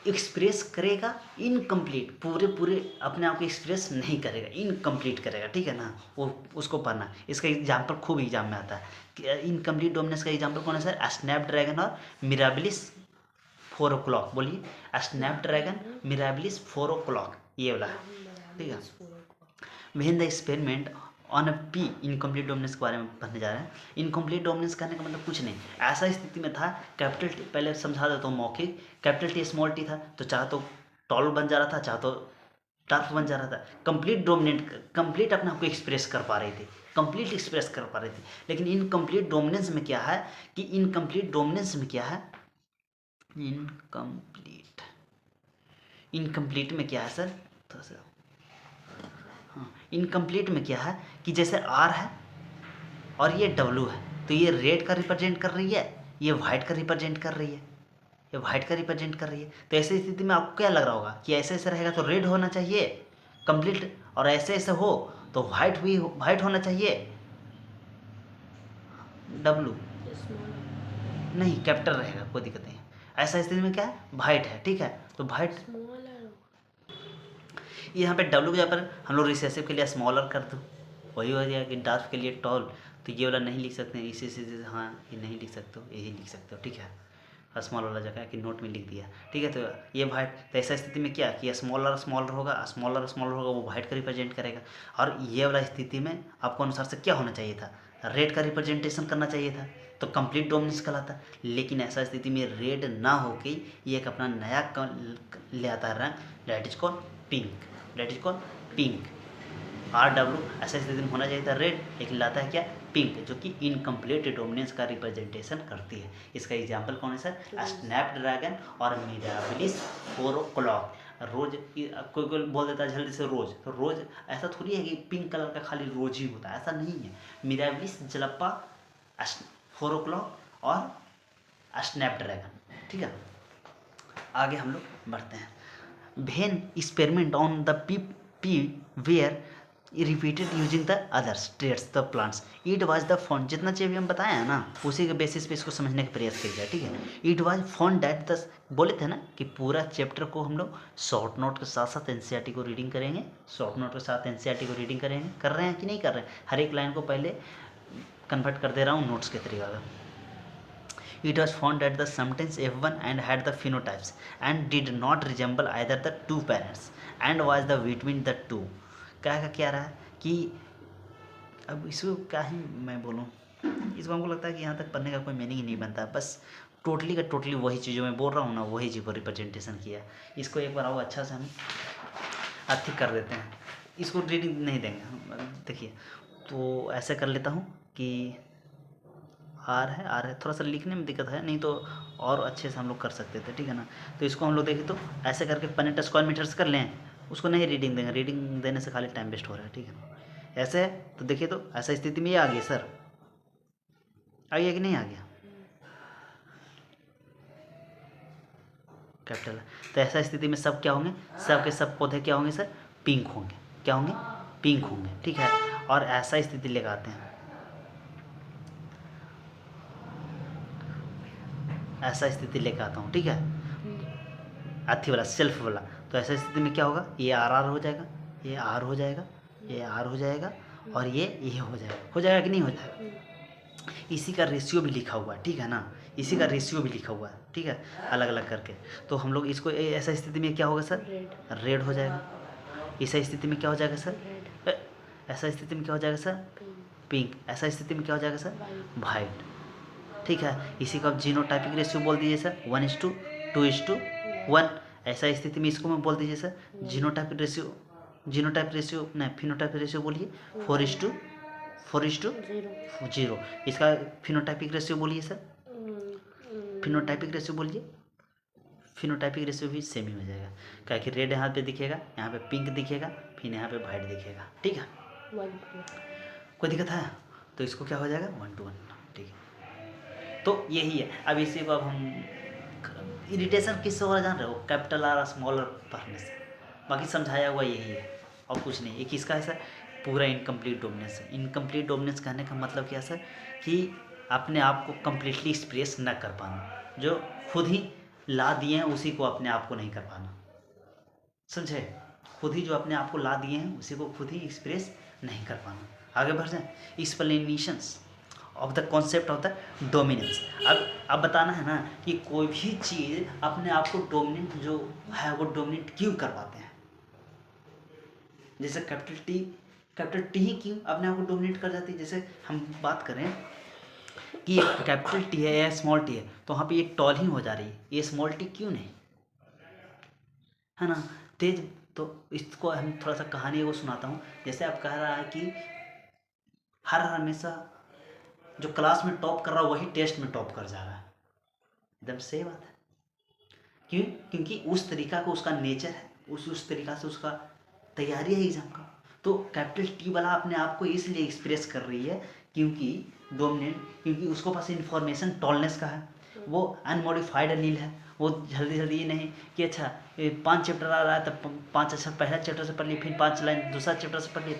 एक्सप्रेस करेगा इनकम्प्लीट, पूरे अपने आप को एक्सप्रेस नहीं करेगा, इनकम्प्लीट करेगा। ठीक है ना, वो उसको पढ़ना। इसका एग्जाम्पल खूब एग्जाम में आता है कि इनकम्प्लीट डोमिनेंस का एग्जाम्पल कौन है सर, स्नैपड्रैगन और मिराबिलिस 4 o'clock। बोलिए, स्नैपड्रैगन मिराबिलिस 4 o'clock, ये वाला है। ठीक है, when the experiment on a P incomplete dominance के बारे में पढ़ने जा रहे हैं। इनकम्प्लीट डोमिनेंस कहने का मतलब कुछ नहीं, ऐसा स्थिति में था, कैपिटल टी पहले समझा देता हूँ मौखिक, कैपिटल टी स्मॉल टी था, तो चाहे तो टॉल बन जा रहा था, चाहे तो टर्फ बन जा रहा था। कंप्लीट डोमिनेंट, कंप्लीट अपने आप को एक्सप्रेस कर पा रही थी, कंप्लीट एक्सप्रेस कर पा रही थी। लेकिन इनकम्प्लीट डोमिनेंस में क्या है, कि इनकम्प्लीट डोमिनेंस में क्या है, इनकम्प्लीट में क्या है सर, थोड़ा सा, हाँ, इनकम्प्लीट में क्या है कि जैसे आर है और ये डब्लू है, तो ये रेड का रिप्रेजेंट कर रही है, ये वाइट का रिप्रेजेंट कर रही है, ये वाइट का रिप्रेजेंट कर रही है। तो ऐसी स्थिति में आपको क्या लग रहा होगा कि ऐसे ऐसे रहेगा तो रेड होना चाहिए कंप्लीट, और ऐसे ऐसे हो तो वाइट भी वाइट होना चाहिए, डब्लू नहीं कैपिटल रहेगा, कोई दिक्कत नहीं है। ऐसा स्थिति में क्या है, वाइट है। ठीक है, तो वाइट यहाँ पे डब्लू के जगह पर हम लोग रिसेसिव के लिए स्मॉलर कर दो, वही हो जाएगा कि डार्क के लिए टॉल। तो ये वाला नहीं लिख सकते हैं, इसी से हाँ ये नहीं लिख सकते हो, यही लिख सकते हो। ठीक है, स्मॉल वाला जगह कि नोट में लिख दिया। ठीक है, तो ये वाइट, तो ऐसा स्थिति में क्या कि स्मॉलर स्मॉलर होगा, स्मॉलर स्मॉलर होगा, वो वाइट का रिप्रेजेंट करेगा। और ये वाला स्थिति में आपको अनुसार से क्या होना चाहिए था, रेड का रिप्रेजेंटेशन करना चाहिए था, तो कंप्लीट डोमिनेंस कहलाता। लेकिन ऐसा स्थिति में रेड ना होके ये एक अपना नया ले आता है रंग, that is called pink, that is called pink. R W ऐसा स्थिति में होना चाहिए था रेड, लेकिन लाता है क्या, पिंक, जो कि इनकम्प्लीट डोमिनेंस का रिप्रेजेंटेशन करती है। इसका एग्जाम्पल कौन है सर, स्नैपड्रैगन और मिराबिलिस 4 o'clock। रोज, कोई कोई बोल देता है जल्दी से रोज, तो रोज ऐसा थोड़ी है कि पिंक कलर का खाली रोज ही होता है, ऐसा नहीं है। मिराबिलिस जलप्पा 4 o'clock और स्नैपड्रैगन। ठीक है, आगे हम लोग बढ़ते हैं। When experiment on the pea were repeated using the others traits the plants, it was the found, जितना चाहिए हम बताया है ना, उसी के बेसिस पे इसको समझने का प्रयास किया गया। ठीक है, it was found that the, बोले थे ना कि पूरा चैप्टर को हम लोग शॉर्ट नोट के साथ साथ एनसीईआरटी को रीडिंग करेंगे, शॉर्ट नोट के साथ एनसीईआरटी को रीडिंग करेंगे, कर रहे हैं कि नहीं कर रहे हैं, हर एक लाइन को पहले कन्वर्ट कर दे रहा हूँ नोट्स के तरीका का। It was found that the sometimes F1 and had the phenotypes and did not resemble either the two parents and was the between the two। क्या रहा है कि अब इसको क्या ही मैं बोलूँ, इसको हमको लगता है कि यहाँ तक पढ़ने का कोई मीनिंग ही नहीं बनता, बस टोटली का टोटली वही चीज़ जो मैं बोल रहा हूँ ना, वही चीज़ को रिप्रेजेंटेशन किया। इसको एक बार आओ अच्छा से हम अच्छी कर देते हैं, इसको रीडिंग नहीं देंगे। देखिए, तो ऐसे कर लेता हूँ कि आर है, थोड़ा सा लिखने में दिक्कत है, नहीं तो और अच्छे से हम लोग कर सकते थे। ठीक है ना, तो इसको हम लोग देखें तो ऐसे करके पनेट स्क्वायर मीटर्स कर लें, उसको नहीं रीडिंग देंगे, रीडिंग देने से खाली टाइम वेस्ट हो रहा है। ठीक है, ऐसे है तो देखिए, तो ऐसा स्थिति में ये आ गया सर, आ गया कि नहीं आ गया, कैपिटल। तो ऐसा स्थिति में सब क्या होंगे, सब के सब पौधे क्या होंगे सर, पिंक होंगे। क्या होंगे, पिंक होंगे, ठीक है। और ऐसा स्थिति लेकर आते हैं, ऐसा स्थिति लेकर आता हूँ, ठीक है, अथी वाला सेल्फ वाला। तो ऐसा स्थिति में क्या होगा, ये आर हो जाएगा, ये आर हो जाएगा, ये आर हो जाएगा, और ये हो जाएगा कि नहीं हो जाएगा। इसी का रेशियो भी लिखा हुआ है, ठीक है ना, इसी का रेशियो भी लिखा हुआ है, ठीक है, अलग अलग करके। तो हम लोग इसको ऐसा स्थिति में क्या होगा सर, रेड हो जाएगा। ऐसा स्थिति में क्या हो जाएगा सर, ऐसा स्थिति में क्या हो जाएगा सर, पिंक। ऐसा स्थिति में क्या हो जाएगा सर, वाइट, ठीक है। इसी को आप जीनोटाइपिक रेशियो बोल दीजिए सर, 1:2, 2:1। ऐसा स्थिति में इसको मैं बोल दीजिए sir genotypic ratio, genotype ratio नहीं, फिनोटाइप रेशियो बोलिए 4:0। इसका फिनोटाइपिक रेशियो बोलिए सर, फिनोटाइपिक रेशियो बोलिए। फिनोटाइपिक रेशियो भी सेम ही हो जाएगा, क्या कि रेड यहाँ पे दिखेगा, यहाँ पे पिंक दिखेगा, फिर यहाँ पे वाइट दिखेगा, ठीक है। कोई दिक्कत है, तो इसको क्या हो जाएगा 1:1, ठीक है। तो यही है। अब इसी को अब हम इरिटेशन किससे हो रहा जान रहे हो, कैपिटल आर स्मॉल पढ़ने से। बाकी समझाया हुआ यही है और कुछ नहीं। एक इसका है सर पूरा इनकम्प्लीट डोमिनेंस है। इनकम्प्लीट डोमिनेंस कहने का मतलब क्या सर, कि अपने आप को कम्प्लीटली एक्सप्रेस न कर पाना, जो खुद ही ला दिए हैं उसी को अपने आप को नहीं कर पाना, समझे। खुद ही जो अपने आप को ला दिए हैं उसी को खुद ही एक्सप्रेस नहीं कर पाना। आगे बढ़ जाए, explanations of the concept of the dominance. अब बताना है ना कि कोई भी चीज़ अपने आप को डोमिनेंट जो है वो डोमिनेट क्यों कर पाते हैं। जैसे कैपिटल टी ही क्यों अपने आप को डोमिनेट कर जाती है। जैसे हम बात करें कि कैपिटल टी है या स्मॉल टी है, तो वहाँ पे ये टॉल ही हो जा रही है, ये स्मॉल टी क्यों नहीं, है ना, तेज। तो इसको हम थोड़ा सा कहानी वो सुनाता हूँ। जैसे आप कह रहा है कि हर हमेशा जो क्लास में टॉप कर रहा है वही टेस्ट में टॉप कर जा रहा है, एकदम सही बात है। क्यों, क्योंकि उस तरीका का उसका नेचर है, उस तरीका से उसका तैयारी है एग्जाम का। तो कैपिटल टी वाला अपने आप को इसलिए एक्सप्रेस कर रही है क्योंकि डोमिनेंट, क्योंकि उसको पास इंफॉर्मेशन टॉलनेस का है, वो अनमोडिफाइड अलील है। वो जल्दी जल्दी ये नहीं कि अच्छा 5 चैप्टर आ रहा है तो 5 अच्छा पहला चैप्टर से पढ़ लिए, फिर 5 लाइन दूसरा चैप्टर से पढ़ लिए,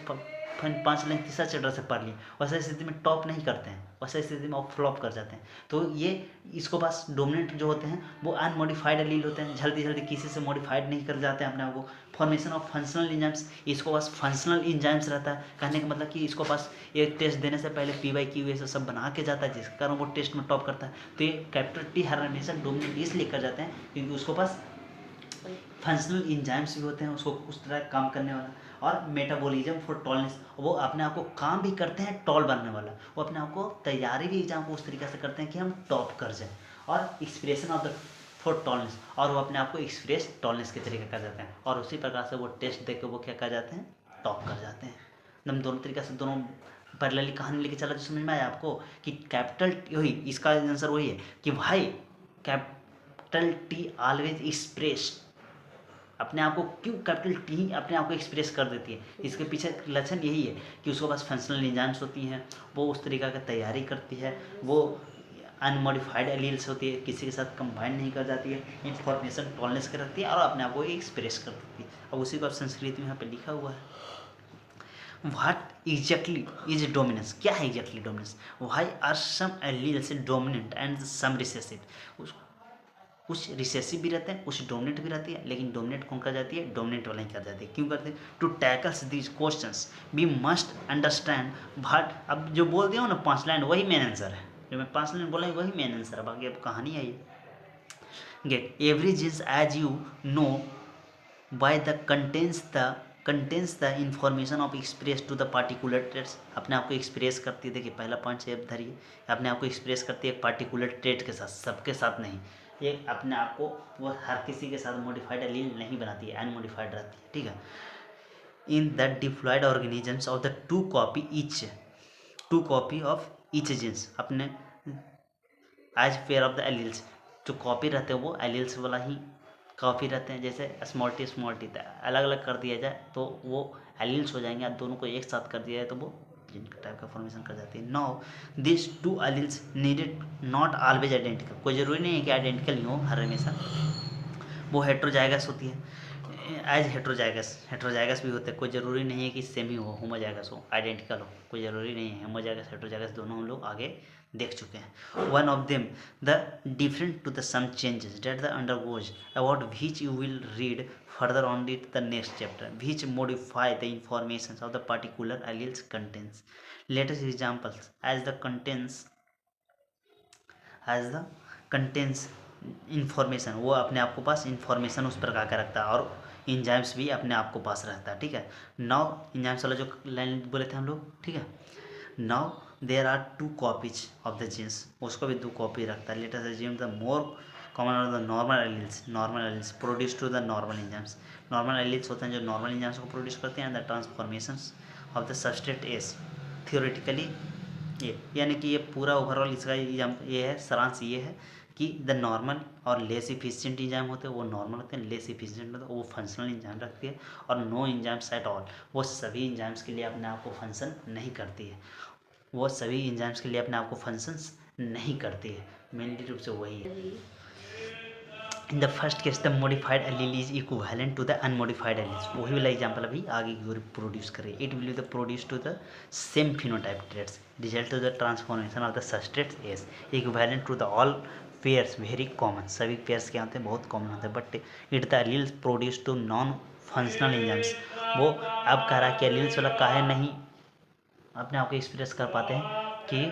फिर 5 लाइन तीसरा चैप्टर से पढ़ लिए। वैसे स्थिति में टॉप नहीं करते हैं, वैसे स्थिति में वो फ्लॉप कर जाते हैं। तो ये इसको पास डोमिनेंट जो होते हैं वो अनमोडिफाइड अलील होते हैं, जल्दी जल्दी किसी से मॉडिफाइड नहीं कर जाते हैं अपने आप को। फॉर्मेशन ऑफ फंक्शनल इंजाइम्स, इसको पास फंक्शनल इंजाइम्स रहता है। कहने का मतलब कि इसको पास एक टेस्ट देने से पहले PYQ ये सब बना के जाता है, जिसके कारण वो टेस्ट में टॉप करता है। तो ये कैपिटल टी हर हमेशा डोमिनेंट इसलिए कर जाते हैं क्योंकि उसको पास फंक्शनल इंजाइम्स भी होते हैं, उसको उस तरह काम करने वाला, और मेटाबॉलिज्म फॉर टॉलनेस, वो अपने आप को काम भी करते हैं टॉल बनने वाला। वो अपने आप को तैयारी भी एग्जाम को उस तरीके से करते हैं कि हम टॉप कर जाएं, और expression of the for tallness, और वो अपने आप को एक्सप्रेस टॉलनेस के तरीके कर जाते हैं, और उसी प्रकार से वो टेस्ट दे के वो क्या कर जाते हैं, टॉप कर जाते हैं। एकदम दोनों तरीके से दोनों पैरेलली कहानी लेके चला, जो समझ में आया आपको कि कैपिटल वही, इसका आंसर वही है कि भाई कैपिटल टी ऑलवेज एक्सप्रेस्ड, अपने आप को क्यों कैपिटल टी अपने आप को एक्सप्रेस कर देती है। इसके पीछे लक्षण यही है कि उसके पास फंक्शनल इंजाइम्स होती हैं, वो उस तरीका की तैयारी करती है, वो अनमोडिफाइड एलील्स होती है, किसी के साथ कंबाइन नहीं कर जाती है, इंफॉर्मेशन टॉलनेस कर रखती है और अपने आप को एक्सप्रेस कर देती है। अब उसी को अब संस्कृत में यहाँ पे लिखा हुआ है, व्हाट एग्जैक्टली इज डोमिनेंस, क्या है exactly dominance. Why are some alleles dominant and some recessive, कुछ रिसेसिव भी रहते हैं, कुछ डोमिनेट भी रहती है, लेकिन डोमिनेट कौन कर जाती है, डोमिनेट वाला ही कर जाती है। क्यों करते हैं, to tackles these questions we must understand what. अब जो बोल दिया हो ना 5 लाइन, वही मेन आंसर है, जो मैं 5 लाइन बोला वही मेन आंसर है, बाकी अब कहानी है ये। गेट एवरी चीज as you know by the contains the information of express to the particular traits, अपने आप को एक्सप्रेस करती है। देखिए पहला पॉइंट से अब धरिए, अपने आप को एक्सप्रेस करती है पार्टिकुलर ट्रेट के साथ, सबके साथ नहीं। ये अपने आप को वो हर किसी के साथ मॉडिफाइड एलील नहीं बनाती है, अनमोडिफाइड रहती है, ठीक है। In the diploid organisms of the two copy of each genes, अपने as pair of the alleles, जो कॉपी रहते हैं वो एलील्स वाला ही कॉपी रहते हैं। जैसे स्मॉल टी अलग अलग कर दिया जाए तो वो एलील्स हो जाएंगे, दोनों को एक साथ कर दिया जाए तो वो जिनका टाइप का फॉर्मेशन कर जाती है। Now this 2 alleles needed not always identical, कोई ज़रूरी नहीं है कि आइडेंटिकल ही हो हर हमेशा, वो हेट्रोजाइगस होती है एज हेट्रोजाइगस भी होते हैं, कोई ज़रूरी नहीं है कि सेम ही हो, होमोजाइगस हो, आइडेंटिकल हो, कोई ज़रूरी नहीं है। होमोजाइगस हेट्रोजाइगस दोनों हम लोग आगे देख चुके हैं। One of them the different to the some changes that the undergoes about which you will read further on it the next chapter which modify the informations of the particular alleles contains latest examples as the contains information, वो अपने आप को पास information उस प्रकार का रखता है और इंजाइम्स भी अपने आप को पास रहता है। ठीक है, नाउ इंजाइम्स वाला जो लाइन बोले थे हम लोग, ठीक है, now there are 2 copies of the genes, उसको भी 2 कॉपी रखता है। Let us assume the more common are the normal alleles produce to the normal enzymes. Normal alleles होते हैं जो नॉर्मल इंजाइम्स को प्रोड्यूस करते हैं। The transformations of the substrate S theoretically ये, यानी कि ये पूरा ओवरऑल इसका ये है, सारांश ये है कि द नॉर्मल और लेस इफिशिएंट इंजाइम होते हैं वो नॉर्मल होते हैं, लेस इफिशिएंट होते हैं वो फंक्शनल इंजाइम रखती है, और नो इंजाइम्स एट ऑल, वो सभी इंजाइम्स के लिए अपने आप को फंक्शन नहीं करती है, वो सभी इंजाइम्स के लिए अपने आप को फंक्शंस नहीं करती है, मेनली रूप से वही है। In the first case the modified allele is equivalent to the unmodified alleles, वही वाला एग्जाम्पल अभी आगे की ओर प्रोड्यूस करें। It will be the produce to the same phenotype traits result to the transformation of the substrate S equivalent to the all pairs very common, सभी pairs क्या होते हैं बहुत कॉमन होते हैं, but it the alleles produce to non functional enzymes. वो अब कह रहा है कि एलील्स वाला काहे नहीं अपने आप को एक्सप्रेस कर पाते हैं कि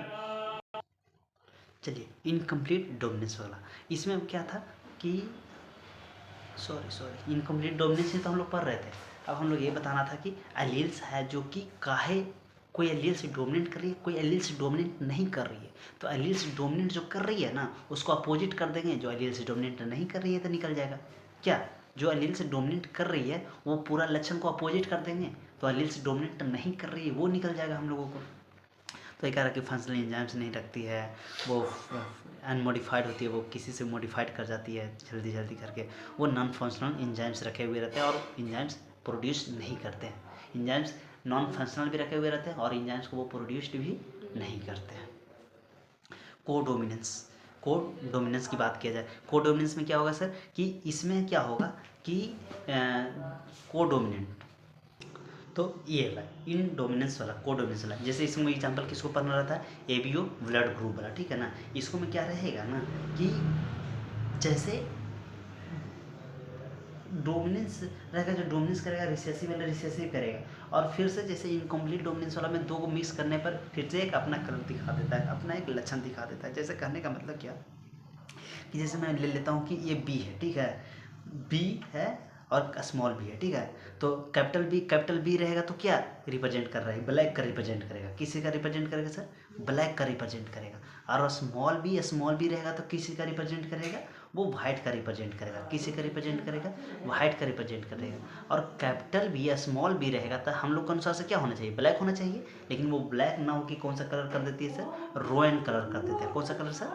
चलिए इनकम्प्लीट डोमिनेंस वाला, इसमें क्या था कि सॉरी इनकम्प्लीट डोमिनेंस ही तो हम लोग पढ़ रहे थे। अब हम लोग ये बताना था कि एलील्स है जो कि काहे कोई एलील से डोमिनेट कर रही है, कोई एलील से डोमिनेट नहीं कर रही है, तो एलील से डोमिनेट जो कर रही है ना उसको अपोजिट कर देंगे, जो एलील से डोमिनेट नहीं कर रही है तो निकल जाएगा। क्या जो एलील से डोमिनेट कर रही है वो पूरा लक्षण को अपोजिट कर देंगे, तो एलील से डोमिनेट नहीं कर रही है वो निकल जाएगा हम लोगों को। तो ये कह रहा कि फंक्शनल एंजाइम्स नहीं रखती है, वो अनमोडिफाइड होती है, वो किसी से मॉडिफाइड कर जाती है जल्दी जल्दी करके, वो नॉन फंक्शनल एंजाइम्स रखे हुए रहते हैं और एंजाइम्स प्रोड्यूस नहीं करते हैं। एंजाइम्स नॉन फंक्शनल भी रखे हुए रहते हैं और एंजाइम्स को वो प्रोड्यूस्ड भी नहीं करते हैं। कोडोमिनेंस की बात किया जाए, कोडोमिनेंस में क्या होगा सर कि इसमें क्या होगा कि कोडोमिनेंट, तो ये वाला इन डोमिनेंस वाला कोडोमिनेंस वाला, जैसे इसमें एग्जांपल किसको पढ़ना रहता है, एबीओ ब्लड ग्रुप वाला, ठीक है ना। इसको में क्या रहेगा ना कि जैसे डोमिनेंस रहेगा, जो डोमिनेंस करेगा रिसेसिव वाला रिसेसिव करेगा, और फिर से जैसे इनकम्प्लीट डोमिनेंस वाला में 2 को मिक्स करने पर फिर से एक अपना कलर दिखा देता है, अपना एक लक्षण दिखा देता है। जैसे कहने का मतलब क्या कि जैसे मैं ले लेता हूँ कि ये बी है, ठीक है, बी है और स्मॉल बी है, ठीक है, तो कैपिटल बी रहेगा तो क्या रिप्रेजेंट कर रहा है, ब्लैक का रिप्रेजेंट करेगा। किसी का रिप्रेजेंट करेगा सर, ब्लैक का रिप्रेजेंट करेगा। और स्मॉल बी रहेगा तो किसी का रिप्रेजेंट करेगा, वो वाइट का रिप्रेजेंट करेगा। किसी का रिप्रेजेंट करेगा, वाइट का रिप्रेजेंट करेगा। और कैपिटल बी या स्मॉल बी रहेगा तो हम लोग के अनुसार से क्या होना चाहिए, ब्लैक होना चाहिए, लेकिन वो ब्लैक ना हो कि कौन सा कलर कर देती है सर, रोयन कलर कर देते हैं। कौन सा colour sir,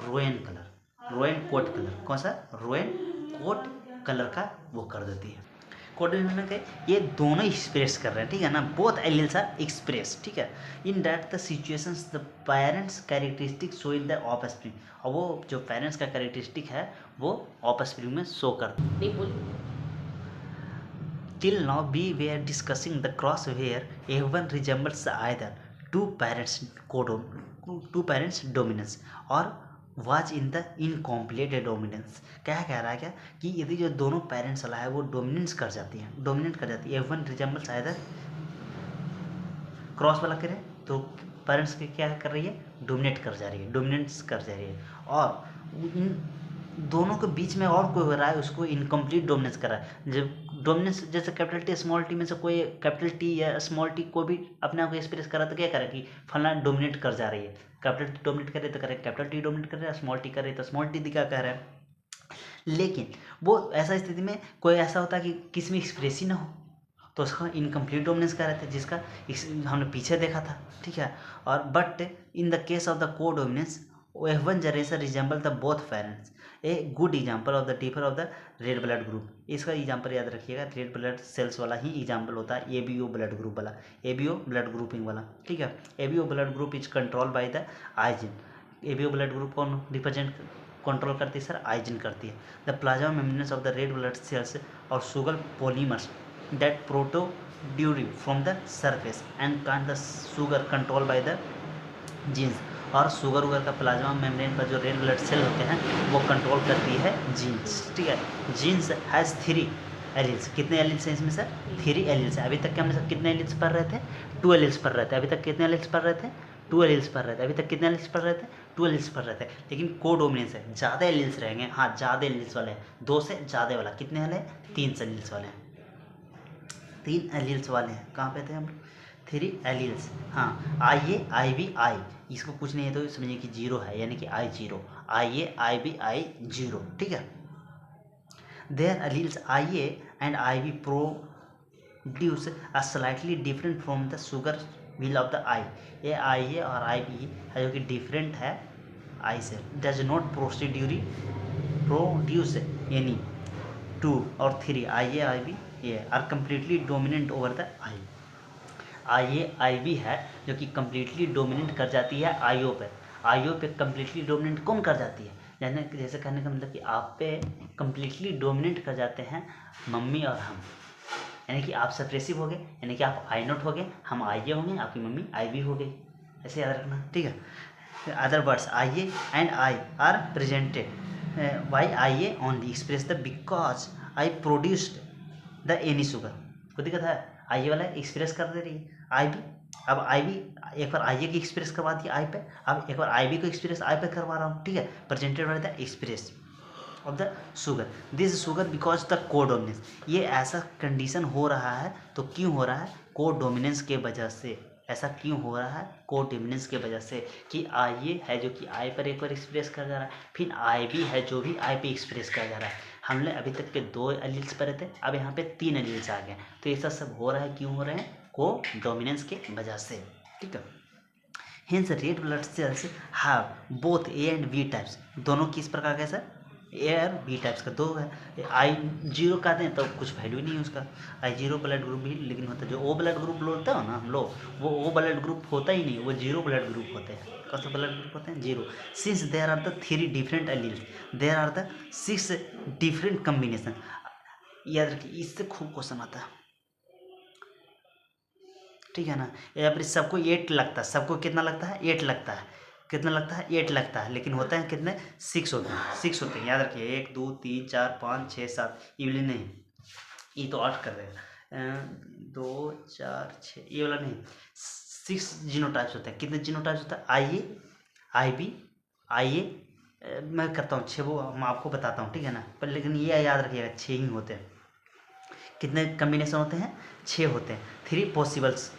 roan colour, roan coat colour, कौन सा रोयन कोट कलर का वो कर देती है। कोडोमिनेंट के ये दोनों एक्सप्रेस कर रहे हैं, ठीक है ना, बोथ एलील्स आर एक्सप्रेस, ठीक है, in that the situations the parents characteristic show in the offspring, और वो जो पेरेंट्स का कैरेक्टरिस्टिक है वो ऑफस्प्रिंग में शो करता है। Till now we way are discussing the cross where even resembles either to parents dominance और was in the incomplete dominance. क्या कह रहा है क्या कि यदि जो दोनों पेरेंट्स वाला है वो डोमिनेट कर जाती है, एवन रिजेंबल्स आइदर क्रॉस वाला करे तो पेरेंट्स के क्या कर रही है, डोमिनेट कर जा रही है, और इन दोनों के बीच में और कोई हो रहा है उसको इनकम्प्लीट डोमिनेंस कर रहा है। जब डोमिनेंस जैसे कैपिटल टी स्मॉल टी में से कोई कैपिटल टी या स्मॉल टी को भी अपने आप को एक्सप्रेस कर रहा है तो क्या करे कि फलना डोमिनेट कर जा रही है। कैपिटल टी डोमिनेट करे तो करे कैपिटल टी डोमिनेट कर रहा है, स्मॉल टी कर रही है तो स्मॉल टी दिखा कह रहा है। लेकिन वो ऐसा स्थिति में कोई ऐसा होता है कि किसी में एक्सप्रेस ही ना हो तो उसका इनकम्प्लीट डोमिनेंस कह रहे थे, जिसका हमने पीछे देखा था, ठीक है। और but in the case of the को dominance F1 generation resemble the both parents, a good example of the differ of the red blood group। इसका एग्जाम्पल याद रखिएगा, रेड ब्लड सेल्स वाला ही एग्जाम्पल होता है एबीओ ब्लड ग्रुप वाला, ABO blood grouping वाला, ठीक है। ABO blood group is control by the I gene. ABO blood group कौन रिप्रेजेंट कंट्रोल करती है सर? आइजिन करती है। The plasma membranes of the red blood cells और sugar polymers that protrude from the surface and can the sugar control by the genes. और sugar वुगर का plasma membrane का जो रेड ब्लड सेल होते हैं वो कंट्रोल करती है जीन्स, ठीक है। Genes has 3 alleles. कितने एलिल्स हैं इसमें सर? 3 एलिल्स हैं। अभी तक क्या हमने सर कितने एलिल्स पढ़ रहे थे? 2 एलिल्स पढ़ रहे थे। अभी तक कितने एलिल्स पढ़ रहे थे? 2 एलिल्स पढ़ रहे थे। अभी तक कितने एलिल्स पढ़ रहे थे? 2 एलिल्स पढ़ रहे थे। लेकिन कोडोमिनेंस है, ज़्यादा एलिल्स रहेंगे। हाँ, ज़्यादा एलिल्स वाले हैं, 2 से ज़्यादा वाला। कितने वाले हैं? 3 एलिल्स वाले हैं। 3 एलिल्स वाले हैं। कहाँ पे थे हम? 3 एलिल्स। हाँ, आई ए आई बी आई, इसको कुछ नहीं है तो समझिए कि 0 है, यानी कि I0, IA IB I0, ठीक है। Their alleles IA and IB produce a slightly different from the sugar wheel of the I. ये IA और IB है जो कि डिफरेंट है आई से। डज नॉट प्रोड्यूस एनी 2 और 3 IA IB ये are completely dominant over the I. IA IB है जो कि कम्प्लीटली डोमिनेंट कर जाती है IO पे। IO पे कम्प्लीटली डोमिनेंट कौन कर जाती है? जैसे कहने का मतलब कि आप पे कम्प्लीटली डोमिनेंट कर जाते हैं मम्मी और हम, यानी कि आप सप्रेसिव हो गए, यानी कि आप I0 हो गए, हम IA होंगे, आपकी मम्मी IB हो गई। ऐसे याद रखना, ठीक है। Other words IA and I are presented by IA only express the because I produced the any sugar. को दिक्कत है? आई वाला एक्सप्रेस कर दे रही है आई बी। अब आई बी एक बार आई ए की एक्सप्रेस करवा दी आई पे, अब एक बार आई बी को एक्सप्रेस आई पे करवा रहा हूँ, ठीक है। Presented by the express of the sugar, this sugar because the codominance. ये ऐसा कंडीशन हो रहा है तो क्यों हो रहा है? कोडोमिनेंस के वजह से। ऐसा क्यों हो रहा है? कोडोमिनेंस के वजह से कि आई ए है जो कि आई पर एक बार एक्सप्रेस कर जा रहा है, फिर आई बी है जो भी आई पे एक्सप्रेस कर जा रहा है। हमने अभी तक के 2 एलिल्स पढ़े थे, अब यहाँ पे 3 एलिल्स आ गए। तो ऐसा सब हो रहा है, क्यों हो रहे हैं? कोडोमिनेंस के वजह से, ठीक है। Hence red blood cells have both A and B types. दोनों किस प्रकार के सर? ए और बी टाइप्स का 2 है। I0 का दें तो कुछ वैल्यू नहीं है उसका, I0 ब्लड ग्रुप भी, लेकिन होता है जो O ब्लड ग्रुप होता है ना हम लोग, वो O ब्लड ग्रुप होता ही नहीं, वो 0 ब्लड ग्रुप होते हैं। कौन सा ब्लड ग्रुप होते हैं? 0। Since there are the 3 different alleles, there are the 6 different combination. याद रखिए, इससे खूब क्वेश्चन आता है, ठीक है ना। या फिर सबको 8 लगता है, सबको कितना लगता है? 8 लगता है। कितना लगता है? 8 लगता है, लेकिन होता है कितने? 6 होते हैं, 6 होते हैं। याद रखिए, 1 2 3 4 5 6 7, ये वाले नहीं, ये तो 8 कर देगा। 2 4 6, ये वाला नहीं, 6 जीनोटाइप्स होते हैं। कितने जीनोटाइप्स होता है? IA IB IA, मैं करता हूँ 6, वो मैं आपको बताता हूँ, ठीक है ना। पर लेकिन ये याद रखिएगा 6 ही होते हैं। कितने कम्बिनेशन होते हैं? 6 होते हैं। 3 पॉसिबल्स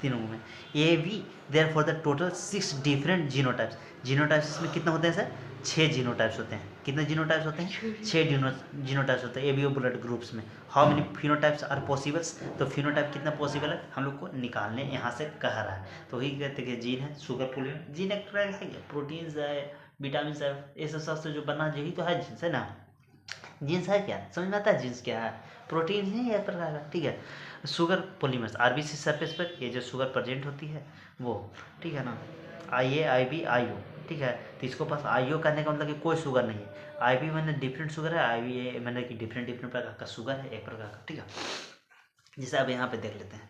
तीनों में। A B there for the total 6 different genotypes. Genotypes इसमें कितने होते हैं सर? 6 जीनोटाइप्स होते हैं। कितने जीनोटाइप्स होते हैं? 6 जीनोटाइप्स होते हैं एबीओ ब्लड ग्रुप्स में। How many phenotypes are possibles? तो फिनोटाइप कितना पॉसिबल है हम लोग को निकालने यहाँ से कह रहा है। तो वही कहते हैं कि जीन है, शुगर पोलियो जीन एक तरह है, प्रोटीन्स है, विटामिन है, ये सब से जो बना, यही तो है जीन्स, है ना। जीन्स है क्या? समझ में आता है जीन्स क्या है? प्रोटीन ही है प्रकार का, ठीक है। शुगर पॉलीमर्स आरबीसी सरफेस पर ये जो शुगर प्रेजेंट होती है वो, ठीक है ना। IA IB IO, ठीक है। तो इसको पास IO करने का मतलब कि कोई शुगर नहीं है। IB मैंने डिफरेंट शुगर है, IB मैंने कि डिफरेंट डिफरेंट प्रकार का शुगर है, एक प्रकार का, ठीक है। जैसे अब यहाँ पे देख लेते हैं,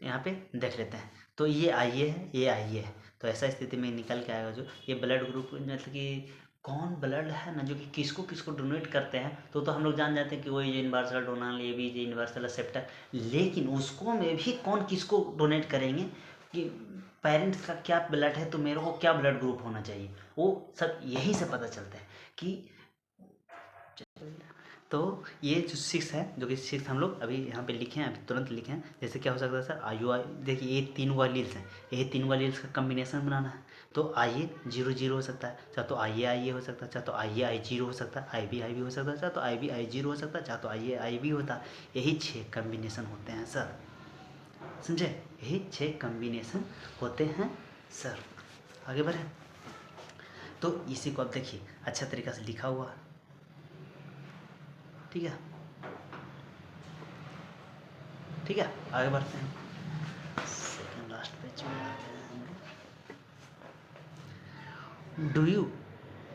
यहाँ पे देख लेते हैं, तो ये IA है, ये IA है। तो ऐसा स्थिति में निकल के आएगा जो ये ब्लड ग्रुप, मतलब कि कौन ब्लड है ना जो कि किसको किसको डोनेट करते हैं, तो हम लोग जान जाते हैं कि वो यूनिवर्सल डोनर, ये भी यूनिवर्सल एक्सेप्टर। लेकिन उसको में भी कौन किसको डोनेट करेंगे कि पेरेंट्स का क्या ब्लड है तो मेरे को क्या ब्लड ग्रुप होना चाहिए, वो सब यहीं से पता चलता है कि। तो ये जो 6 है, जो कि 6 हम लोग अभी यहाँ पे लिखे हैं, अभी तुरंत लिखे हैं। जैसे क्या हो सकता है सर? IO देखिए, ये 3 वालील्स हैं, ये 3 वालील्स का कम्बिनेशन बनाना है। तो IA 0 0 हो सकता है, चाहे तो IA IA हो सकता है, चाहे तो IA I0 हो सकता है, IB IB हो सकता है, चाहे तो IB I0 हो सकता है, चाहे तो IA IB होता है। यही 6 कम्बिनेशन होते हैं सर, समझे? यही 6 कम्बिनेशन होते हैं सर। आगे बढ़े तो इसी को आप देखिए अच्छा तरीक़ा से लिखा हुआ है, ठीक है, ठीक है। आगे बढ़ते हैं, सेकंड लास्ट पेज में आते हैं हम लोग। Do you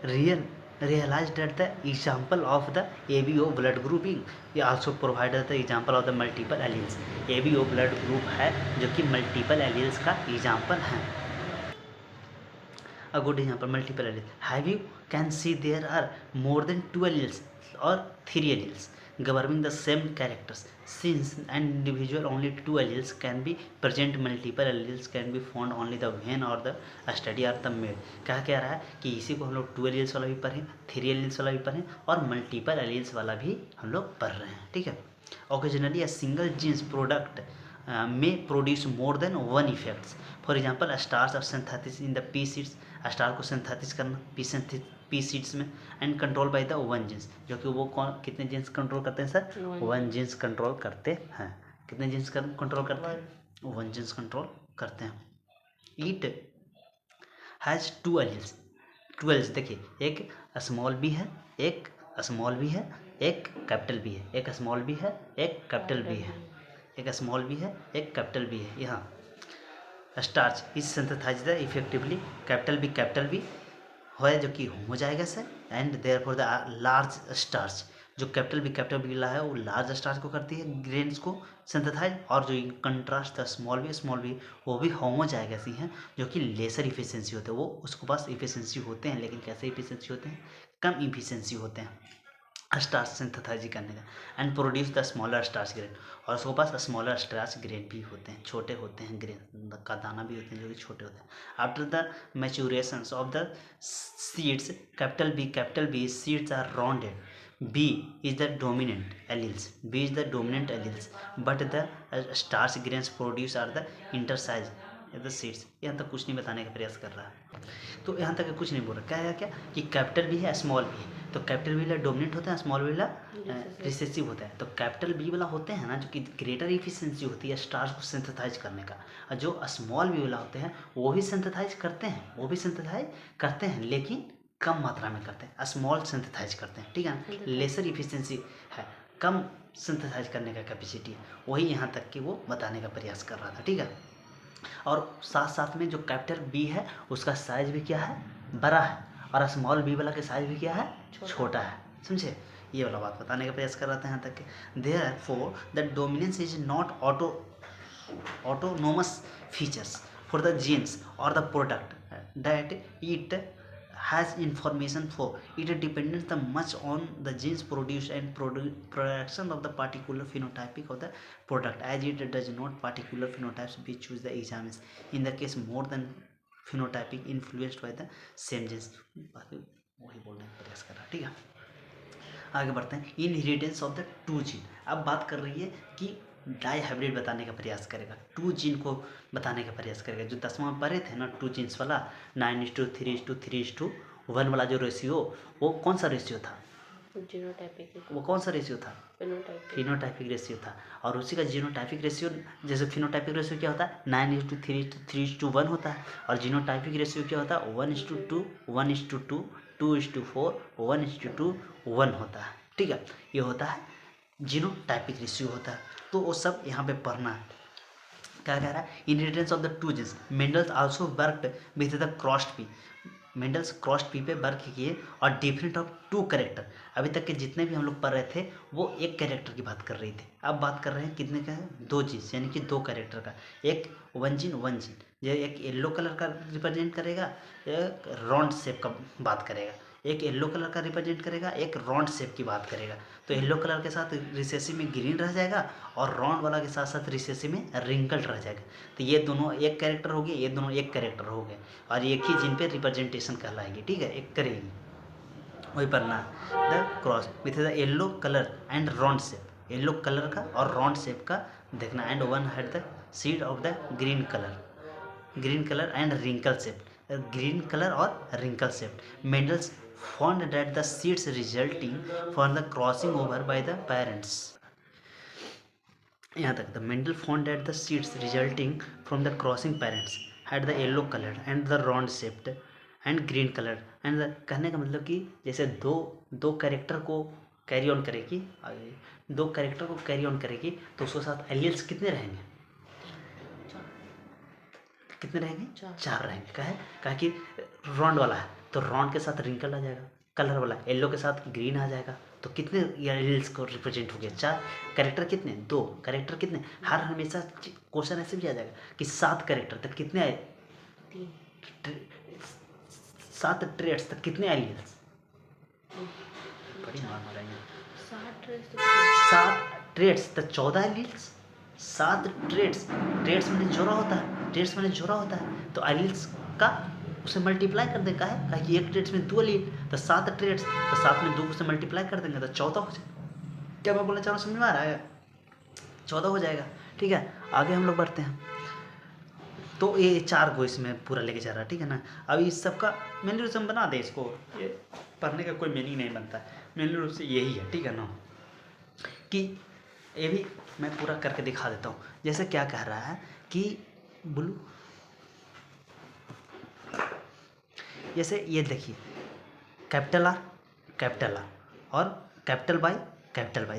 real realized that the example of the ABO blood grouping also provided the example of the multiple alleles. ABO blood group है जो कि multiple alleles का example है. A good example, multiple alleles. Have you can see there are more than 2 alleles or 3 alleles governing the same characters. Since an individual only 2 alleles can be present, multiple alleles can be found only the when or the study or the made. क्या रहा है कि इसी को हम लोग 2 alleles वाला भी पढ़ें, 3 alleles वाला भी पढ़ें और multiple alleles वाला भी हम लोग पढ़ रहे हैं. ठीक है. Occasionally a single genes product may produce more than one effects. For example, stars of synthesis in the pea seeds, starch को सिंथेसिस करना पी सीड्स में, and control by the one genes, जो कि वो कौन कितने जीन्स कंट्रोल करते हैं सर? वन जीन्स कंट्रोल करते हैं. कितने जीन्स कंट्रोल करते हैं? वन जीन्स कंट्रोल करते हैं. It has 2 alleles. 2 एलील्स देखिए, एक स्मॉल बी है, एक स्मॉल बी है, एक कैपिटल बी है, एक स्मॉल बी है, एक कैपिटल बी है, एक स्मॉल बी है, एक कैपिटल बी है. यहाँ starch is synthesised effectively, capital B है जो कि होमोजाइगस है, and therefore the large starch, जो कैपिटल बी ला है वो लार्ज स्टार्च को करती है ग्रेन्स को सिंथेसाइज, और जो कंट्रास्ट द स्मॉल बी वो भी होमोजाइगस ही हैं जो कि लेसर इफिशिएंसी होते हैं. वो उसके पास इफिशिएंसी होते हैं, लेकिन कैसे इफिशिएंसी होते हैं? कम इफिशिएंसी होते हैं स्टार्च सिंथेसाइज करने का. And produce the smaller starch grain, और उसके पास स्मॉलर स्टार्च ग्रेन भी होते हैं, छोटे होते हैं, ग्रेन का दाना भी होते हैं जो कि छोटे होते हैं. After the maturation of the seeds, capital B seeds are rounded. B is the dominant alleles. But the starch grains produced are the intersized the seeds. यहाँ तक कुछ नहीं बताने का प्रयास कर रहा है. तो यहाँ तक कुछ नहीं बोल रहा. क्या कि कैपिटल बी है, स्मॉल बी है. तो कैपिटल बी वाला डोमिनेंट होता है, स्मॉल बी वाला रिसेसिव होता है. तो कैपिटल बी वाला होते हैं ना जो कि ग्रेटर इफिशिएंसी होती है स्टार्च को सिंथेसाइज करने का, और जो स्मॉल बी वाला होते हैं वो भी सिंथेसाइज करते हैं, लेकिन कम मात्रा में करते हैं. स्मॉल सिंथेसाइज करते हैं. ठीक है ना. लेसर इफिशिएंसी है, कम सिंथेसाइज करने का कैपेसिटी है. वही यहाँ तक कि वो बताने का प्रयास कर रहा था. ठीक है. और साथ में जो कैपिटल बी है उसका साइज भी क्या है? बड़ा है, और स्मॉल बी वाला का साइज भी क्या है? छोटा है. समझे? ये वाला बात बताने का प्रयास कर रहा था यहाँ तक कि therefore the dominance is not autonomous features for the genes or the product that it has information for. It depends the much on the genes produced and production of the particular phenotypic of the product, as it does not particular phenotypes we choose the examines. In the case more than phenotypic influenced by the same genes. वही बोलने का प्रयास कर रहा है. ठीक है. आगे बढ़ते हैं. Inheritance of the 2 gene. अब बात कर रही है कि डाई हाइब्रिड बताने का प्रयास करेगा, 2 जीन को बताने का प्रयास करेगा. जो 10वां पढ़े थे ना 2 जीन्स वाला, 9:3:3:1 वाला जो रेशियो, वो कौन सा रेशियो था? वो कौन सा रेशियो था? फिनोटाइपिक रेशियो था. और उसी का जीनोटाइपिक रेशियो, जैसे फिनोटाइपिक रेशियो क्या होता है? 9:3:3:1 होता है. और जीनोटाइपिक रेशियो क्या होता है? 1:2, 1:2, 2:4, 1:2, 1 होता है. ठीक है. ये होता है जीनोटाइपिक रेशियो होता है. तो वो सब यहाँ पे पढ़ना है. क्या कह रहा है? Inheritance of the 2 genes. Mendel's also worked with the crossed pea. Mendel's crossed pea पे वर्क किए, और डिफरेंट ऑफ 2 कैरेक्टर. अभी तक के जितने भी हम लोग पढ़ रहे थे वो एक कैरेक्टर की बात कर रही थी. अब बात कर रहे हैं कितने का है? 2 जीन्स, यानी कि 2 कैरेक्टर का. एक वन जीन, जो एक येलो कलर का रिप्रेजेंट करेगा, एक राउंड शेप का बात करेगा. एक येलो कलर का रिप्रेजेंट करेगा, एक राउंड शेप की बात करेगा. तो येलो कलर के साथ रिसेसिव में ग्रीन रह जाएगा, और राउंड वाला के साथ साथ रिसेसिव में रिंकल्ड रह जाएगा. तो ये दोनों एक कैरेक्टर हो गए, ये दोनों एक कैरेक्टर हो गए, और एक ही जिन पे रिप्रेजेंटेशन कहलाएगी. ठीक है. एक करेगी. वही पढ़ना है. The cross with the yellow colour and round shape. Yellow colour का और राउंड शेप का देखना. And one had the seed of the green colour and wrinkle shape. Green colour और wrinkle shape. Mendel's found that the seeds resulting from the crossing over by the parents. यहाँ तक. The Mendel found that the seeds resulting from the crossing parents had the yellow color and the round shaped and green color. and the कहने का मतलब कि जैसे दो character को carry on करेगी, तो उसके साथ एलियल्स कितने रहेंगे? 4 रहेंगे. कहा कि राउंड वाला है तो राउंड के साथ रिंकल आ जाएगा, कलर वाला, येलो के साथ ग्रीन आ जाएगा, तो कितने एलील्स को रिप्रेजेंट हो गया? 4 कैरेक्टर कितने? 2 कैरेक्टर कितने? हर हमेशा क्वेश्चन ऐसे भी आ जाएगा कि 7 कैरेक्टर तक कितने आए? 7 ट्रेड्स तक कितने एलील्स? बड़ी मार मारेंगे। 7 ट्रेड्स तक 14 एलील्स। 7 ट्रेड्स, ट्रेड्स मैंने जोड़ा होता है, ट्रेड्स मैंने जोड़ा होता है, तो एलील्स का उसे मल्टीप्लाई कर दें। का कि एक ट्रेड्स में 2 एलील, तो 7 ट्रेड्स, तो 7 में 2 से मल्टीप्लाई कर देंगे तो 14 हो जाएगा। क्या मैं बोलना चाह रहा हूँ, समझ में आ रहा है? 14 हो जाएगा। ठीक है, आगे हम लोग बढ़ते हैं। तो ये 4 को इसमें पूरा लेके जा रहा है, ठीक है ना। अब इस सब का मेन रूप से हम बना दें इसको, ये पढ़ने का कोई मीनिंग नहीं बनता है, मेन रूप से यही है, ठीक है ना। कि ये भी मैं पूरा करके दिखा देता हूँ। जैसे क्या कह रहा है कि ब्लू, जैसे ये देखिए कैपिटल आर और कैपिटल वाई,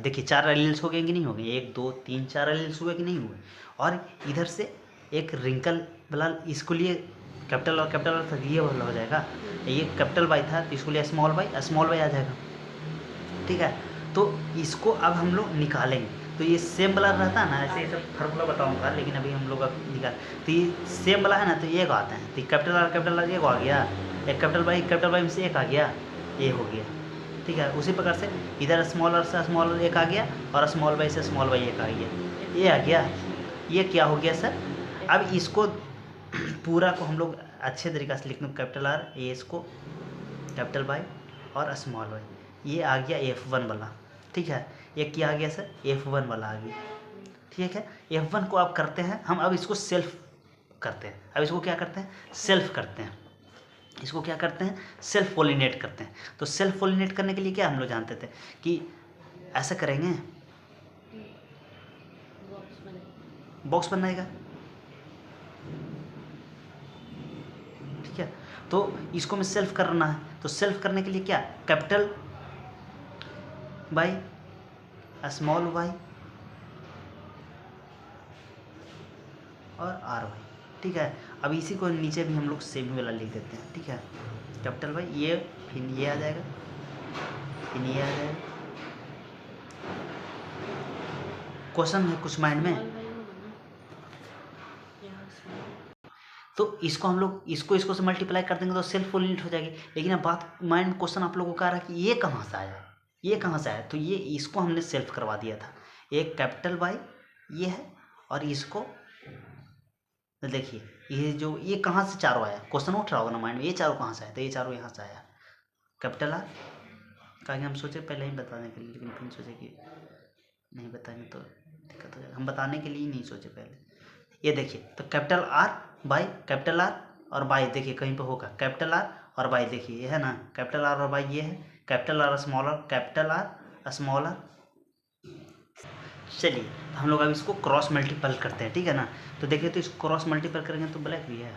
देखिए 4 एलील्स हो गए कि नहीं हो गए? 1 2 3 4 एलील्स हुए कि नहीं हुए? और इधर से एक रिंकल वाला, इसको लिए कैपिटल और था, ये वाला हो जाएगा। ये कैपिटल वाई था तो इसको लिए स्मॉल वाई आ जाएगा, ठीक है। तो इसको अब हम लोग निकालेंगे, तो ये सेम वाला रहता है ना, ऐसे ये सब फार्मूला बताऊंगा, लेकिन अभी हम लोग अब निकाल, तो ये सेम वाला है ना, तो ये को आते हैं, तो कैपिटल आर ये को आ गया, एक कैपिटल वाई में से एक आ गया, ये हो गया, ठीक है। उसी प्रकार से इधर स्मॉल आर से स्मॉल एक आ गया और स्मॉल वाई से स्मॉल वाई एक आ गया, ये आ गया। ये क्या हो गया सर? अब इसको पूरा को हम लोग अच्छे तरीक़े से लिख दूँ, कैपिटल आर, ये इसको कैपिटल वाई और स्मॉल वाई, ये आ गया F1 वाला, ठीक है। ये क्या आ गया सर? F1 वाला आ गया, ठीक है। F1 को आप करते हैं हम, अब इसको सेल्फ करते हैं, अब इसको क्या करते हैं? सेल्फ करते हैं। इसको क्या करते हैं? सेल्फ पॉलिनेट करते हैं। तो सेल्फ पॉलिनेट करने के लिए क्या हम लोग जानते थे कि ऐसा करेंगे, बॉक्स बनाएगा, ठीक है। तो इसको में सेल्फ करना है, तो सेल्फ करने के लिए क्या? कैपिटल बाई स्मॉल वाई और आर वाई, ठीक है। अब इसी को नीचे भी हम लोग सेम वाला लिख देते हैं, ठीक है। कैपिटल वाई, ये फिर ये आ जाएगा, फिर ये आ जाएगा। क्वेश्चन है कुछ माइंड में? तो इसको हम लोग इसको से मल्टीप्लाई कर देंगे तो सेल्फ पॉलिनेट हो जाएगी। लेकिन अब बात माइंड क्वेश्चन आप लोगों को आ रहा है कि ये कहाँ से आया, ये कहाँ से आया? तो ये इसको हमने सेल्फ करवा दिया था। एक कैपिटल वाई ये है, और इसको तो देखिए ये जो ये कहाँ से चारों आया, क्वेश्चन उठ रहा होगा ना माइंड में, ये चारों कहाँ से आया? तो ये चारों यहाँ से आया, कैपिटल आर का हम सोचे पहले ही बताने के लिए, लेकिन फिर सोचे कि नहीं बताएंगे तो दिक्कत हो जाएगा, हम बताने के लिए ही नहीं सोचे पहले। ये देखिए, तो capital R by capital R और बाई, देखिए कहीं पे होगा कैपिटल आर और बाई, देखिए ये है ना कैपिटल आर और बाई, ये है capital R small R, capital R small R. चलिए तो हम लोग अब इसको क्रॉस मल्टीपल करते हैं, ठीक है ना। तो देखिए, तो इसको क्रॉस मल्टीपल करेंगे तो ब्लैक भी है,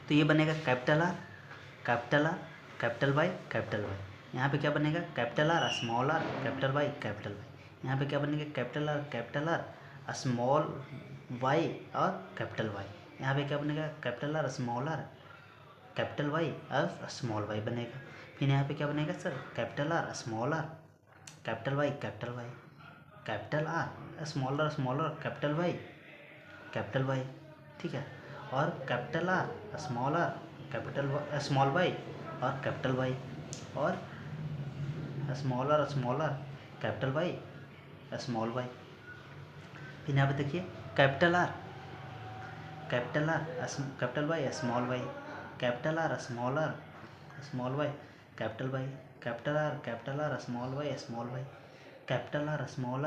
तो ये बनेगा कैपिटल आर कैपिटल वाई, यहाँ पे क्या बनेगा? Capital R small R capital Y. यहाँ पे क्या बनेगा? कैपिटल आर स्मॉल वाई और कैपिटल वाई। यहाँ पे क्या बनेगा? Capital R small R capital Y और स्मॉल वाई बनेगा। फिर यहाँ पे क्या बनेगा sir? Capital R small R capital Y, capital R small R capital Y, ठीक है। और कैपिटल आर स्मॉल वाई और कैपिटल वाई, और small R capital Y small Y. फिर यहाँ पे देखिए capital Y small Y, capital R small Y capital Y, capital R small Y small Y, capital R small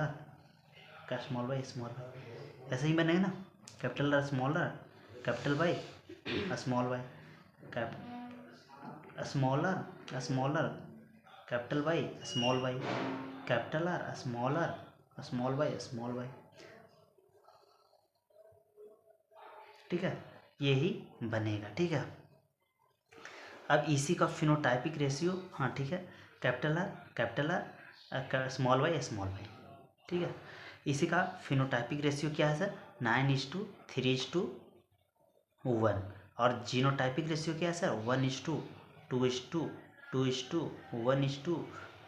Y small Y. ऐसे ही बनेगा ना, capital R small R capital Y small Y, small R capital Y small Y, capital R small Y small Y, ठीक है। यही बनेगा, ठीक है। अब इसी का फिनोटाइपिक रेशियो, हाँ ठीक है, कैपिटल आर स्मॉल वाई, ठीक है। इसी का फिनोटाइपिक रेशियो क्या है सर? 9:3:1। और जीनोटाइपिक रेशियो क्या है सर? 1:2 2:2, 2:1:2,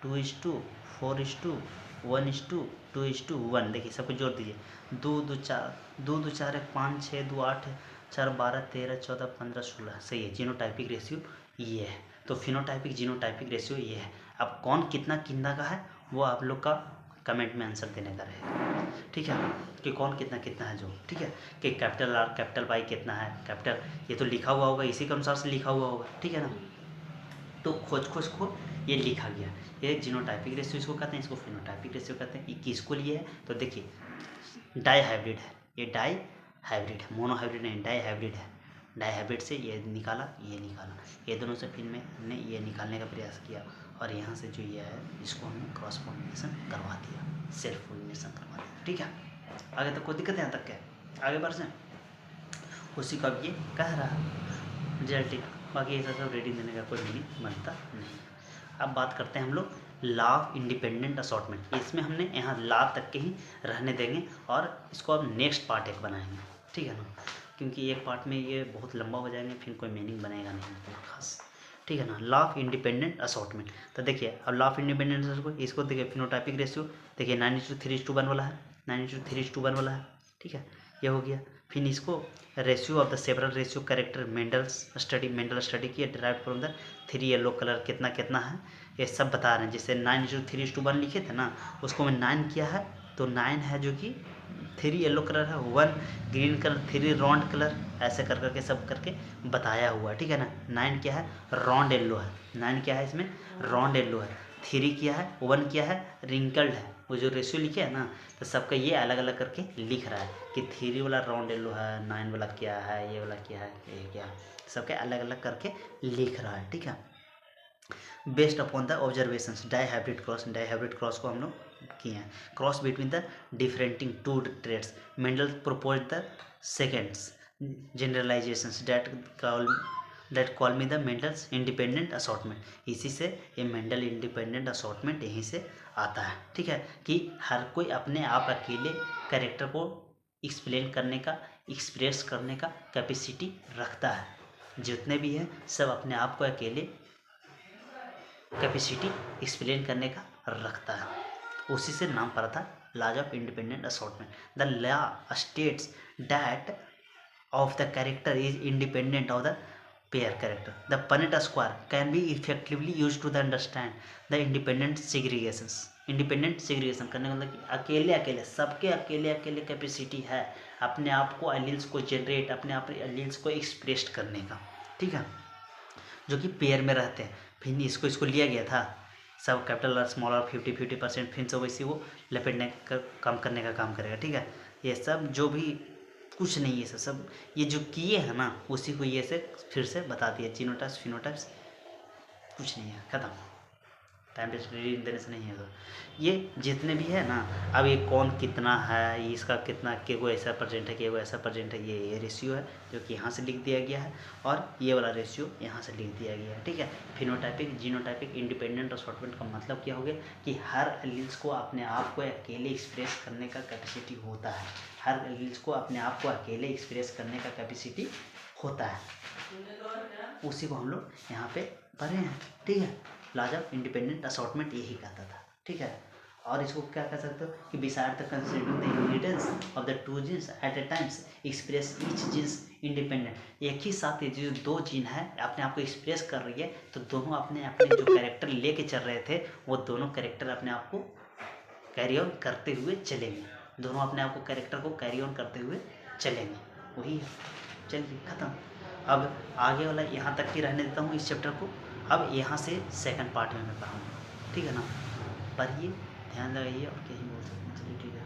2:4:1:2, 2:1। देखिए सबको जोड़ दीजिए। 2 2 4, 2 2 4 1 5 6 2 8 4 12 13 14 15 16। सही है। जीनोटाइपिक रेशियो ये है। तो फिनोटाइपिक जीनोटाइपिक रेशियो ये है। अब कौन कितना कितना का है वो आप लोग का कमेंट में आंसर देने का रहेगा, ठीक है, कि कौन कितना कितना है जो, ठीक है, कि कैपिटल आर कैपिटल वाई कितना है, कैपिटल ये तो लिखा हुआ होगा, इसी के अनुसार से लिखा हुआ होगा, ठीक है ना। तो खोज को ये लिखा गया। ये जीनोटाइपिक रेशियो इसको कहते हैं, इसको फिनोटाइपिक रेशियो कहते हैं। ये किसको लिए है तो देखिए डाई हाइब्रिड है, ये डाई हाइब्रिड है, मोनो हाइब्रिड नहीं, डाई हाइब्रिड है। डाई हाइब्रिड से ये निकाला, ये दोनों से फिर में हमने ये निकालने का प्रयास किया और यहाँ से जो ये है इसको हमने क्रॉस पोलिनेशन करवा दिया, सेल्फ पोलिनेशन करवा दिया, ठीक है। आगे तक कोई दिक्कत है? यहाँ तक क्या आगे बढ़ से उसी का ये कह रहा है रिजल्ट। बाकी ऐसा सब रेटिंग देने का कोई मीनिंग बनता नहीं। अब बात करते हैं हम लोग लॉ ऑफ इंडिपेंडेंट असॉर्टमेंट। इसमें हमने यहाँ लॉ तक के ही रहने देंगे और इसको अब नेक्स्ट पार्ट एक बनाएंगे, ठीक है ना, क्योंकि एक पार्ट में ये बहुत लंबा हो जाएंगे, फिर कोई मीनिंग बनेगा नहीं बहुत खास, ठीक है ना। लॉ ऑफ इंडिपेंडेंट असॉर्टमेंट, तो देखिए अब लॉ ऑफ इंडिपेंडेंट इसको देखिए फिनोटाइपिक रेशियो देखिए 9:3:1 वाला है, 9:3:1 वाला है, ठीक है, ये हो गया। फिर इसको ratio of the several ratio character Mendel study किया, derive from the 3 yellow colour कितना कितना है ये सब बता रहे हैं। जैसे 9:3:1 लिखे थे ना, उसको मैं 9 किया है तो 9 है जो कि 3 येलो कलर है, 1 ग्रीन कलर, 3 रॉन्ड कलर, ऐसे कर करके सब करके बताया हुआ है, ठीक है ना। 9 क्या है रॉन्ड येलो है, 9 क्या है इसमें रॉन्ड येलो है, 3 क्या है 1 क्या है रिंकल्ड है। वो जो रेशियो लिखे है ना तो सबका ये अलग अलग करके लिख रहा है कि 3 वाला रॉन्ड येलो है, 9 वाला क्या है, ये वाला क्या है, ये क्या है, सबके अलग अलग करके लिख रहा है, ठीक है। Based upon the observations dihybrid cross को हम लोग किए हैं। Cross between the differing 2 traits Mendel propose the seconds generalisations that call me the Mendel's independent assortment. इसी से ये मेंडल इंडिपेंडेंट असॉर्टमेंट यहीं से आता है, ठीक है, कि हर कोई अपने आप अकेले कैरेक्टर को एक्सप्लेन करने का एक्सप्रेस करने का कैपेसिटी रखता है। जितने भी हैं सब अपने आप को अकेले कैपेसिटी एक्सप्लेन करने का रखता है। उसी से नाम पड़ा था laws of independent assortment. The law states that of the character is independent of the pair character. The Punnett square can be effectively use to the understand the independent segregations. Independent segregation करने का मतलब कि अकेले सबके अकेले capacity है अपने आप को एलील्स को जनरेट, अपने आप एलील्स को एक्सप्रेस करने का, ठीक है, जो कि पेयर में रहते हैं। फिर इसको लिया गया था सब कैपिटल और स्मॉल और 50-50% फिर से वैसे वो लपेटने का कम करने का काम करेगा, ठीक है। ये सब जो भी कुछ नहीं है सब ये जो किए हैं ना उसी को ये से फिर से बता दिया। जीनोटाइप्स फिनोटाइप्स कुछ नहीं है, खत्म। टाइम टेस्ट रीडिंग देने से नहीं है। तो ये जितने भी है ना अब ये कौन कितना है, इसका कितना के को ऐसा परसेंट है, के को ऐसा परसेंट है, ये रेशियो है जो कि यहाँ से लिख दिया गया है और ये वाला रेशियो यहाँ से लिख दिया गया है, ठीक है। फिनोटाइपिक जीनोटाइपिक इंडिपेंडेंट असॉर्टमेंट का मतलब क्या हो गया कि हर एलील्स को अपने आप को अकेले एक्सप्रेस करने का कैपेसिटी होता है। हर एलील्स को अपने आप को अकेले एक्सप्रेस करने का कैपेसिटी होता है। उसी को हम लोग यहाँ पे पढ़े हैं, ठीक है। लॉज ऑफ इंडिपेंडेंट असॉर्टमेंट यही कहता था, ठीक है। और इसको क्या कह सकते हो कि beside the considering the inheritance of the 2 genes at a times express each genes independent. एक ही साथ ये जो 2 जीन है अपने आप को एक्सप्रेस कर रही है तो दोनों अपने अपने जो कैरेक्टर लेके चल रहे थे वो दोनों कैरेक्टर अपने आप को कैरी ऑन करते हुए चलेंगे। दोनों अपने आप को कैरेक्टर को कैरी ऑन करते हुए चलेंगे, वही है। चलिए खत्म। अब आगे वाला यहाँ तक ही रहने देता हूँ इस चैप्टर को। अब यहाँ से सेकंड पार्ट में मैं पढ़ाऊँगा, ठीक है ना। पढ़िए, ध्यान लगाइए और कहीं बोल सकते हैं। चलिए ठीक है।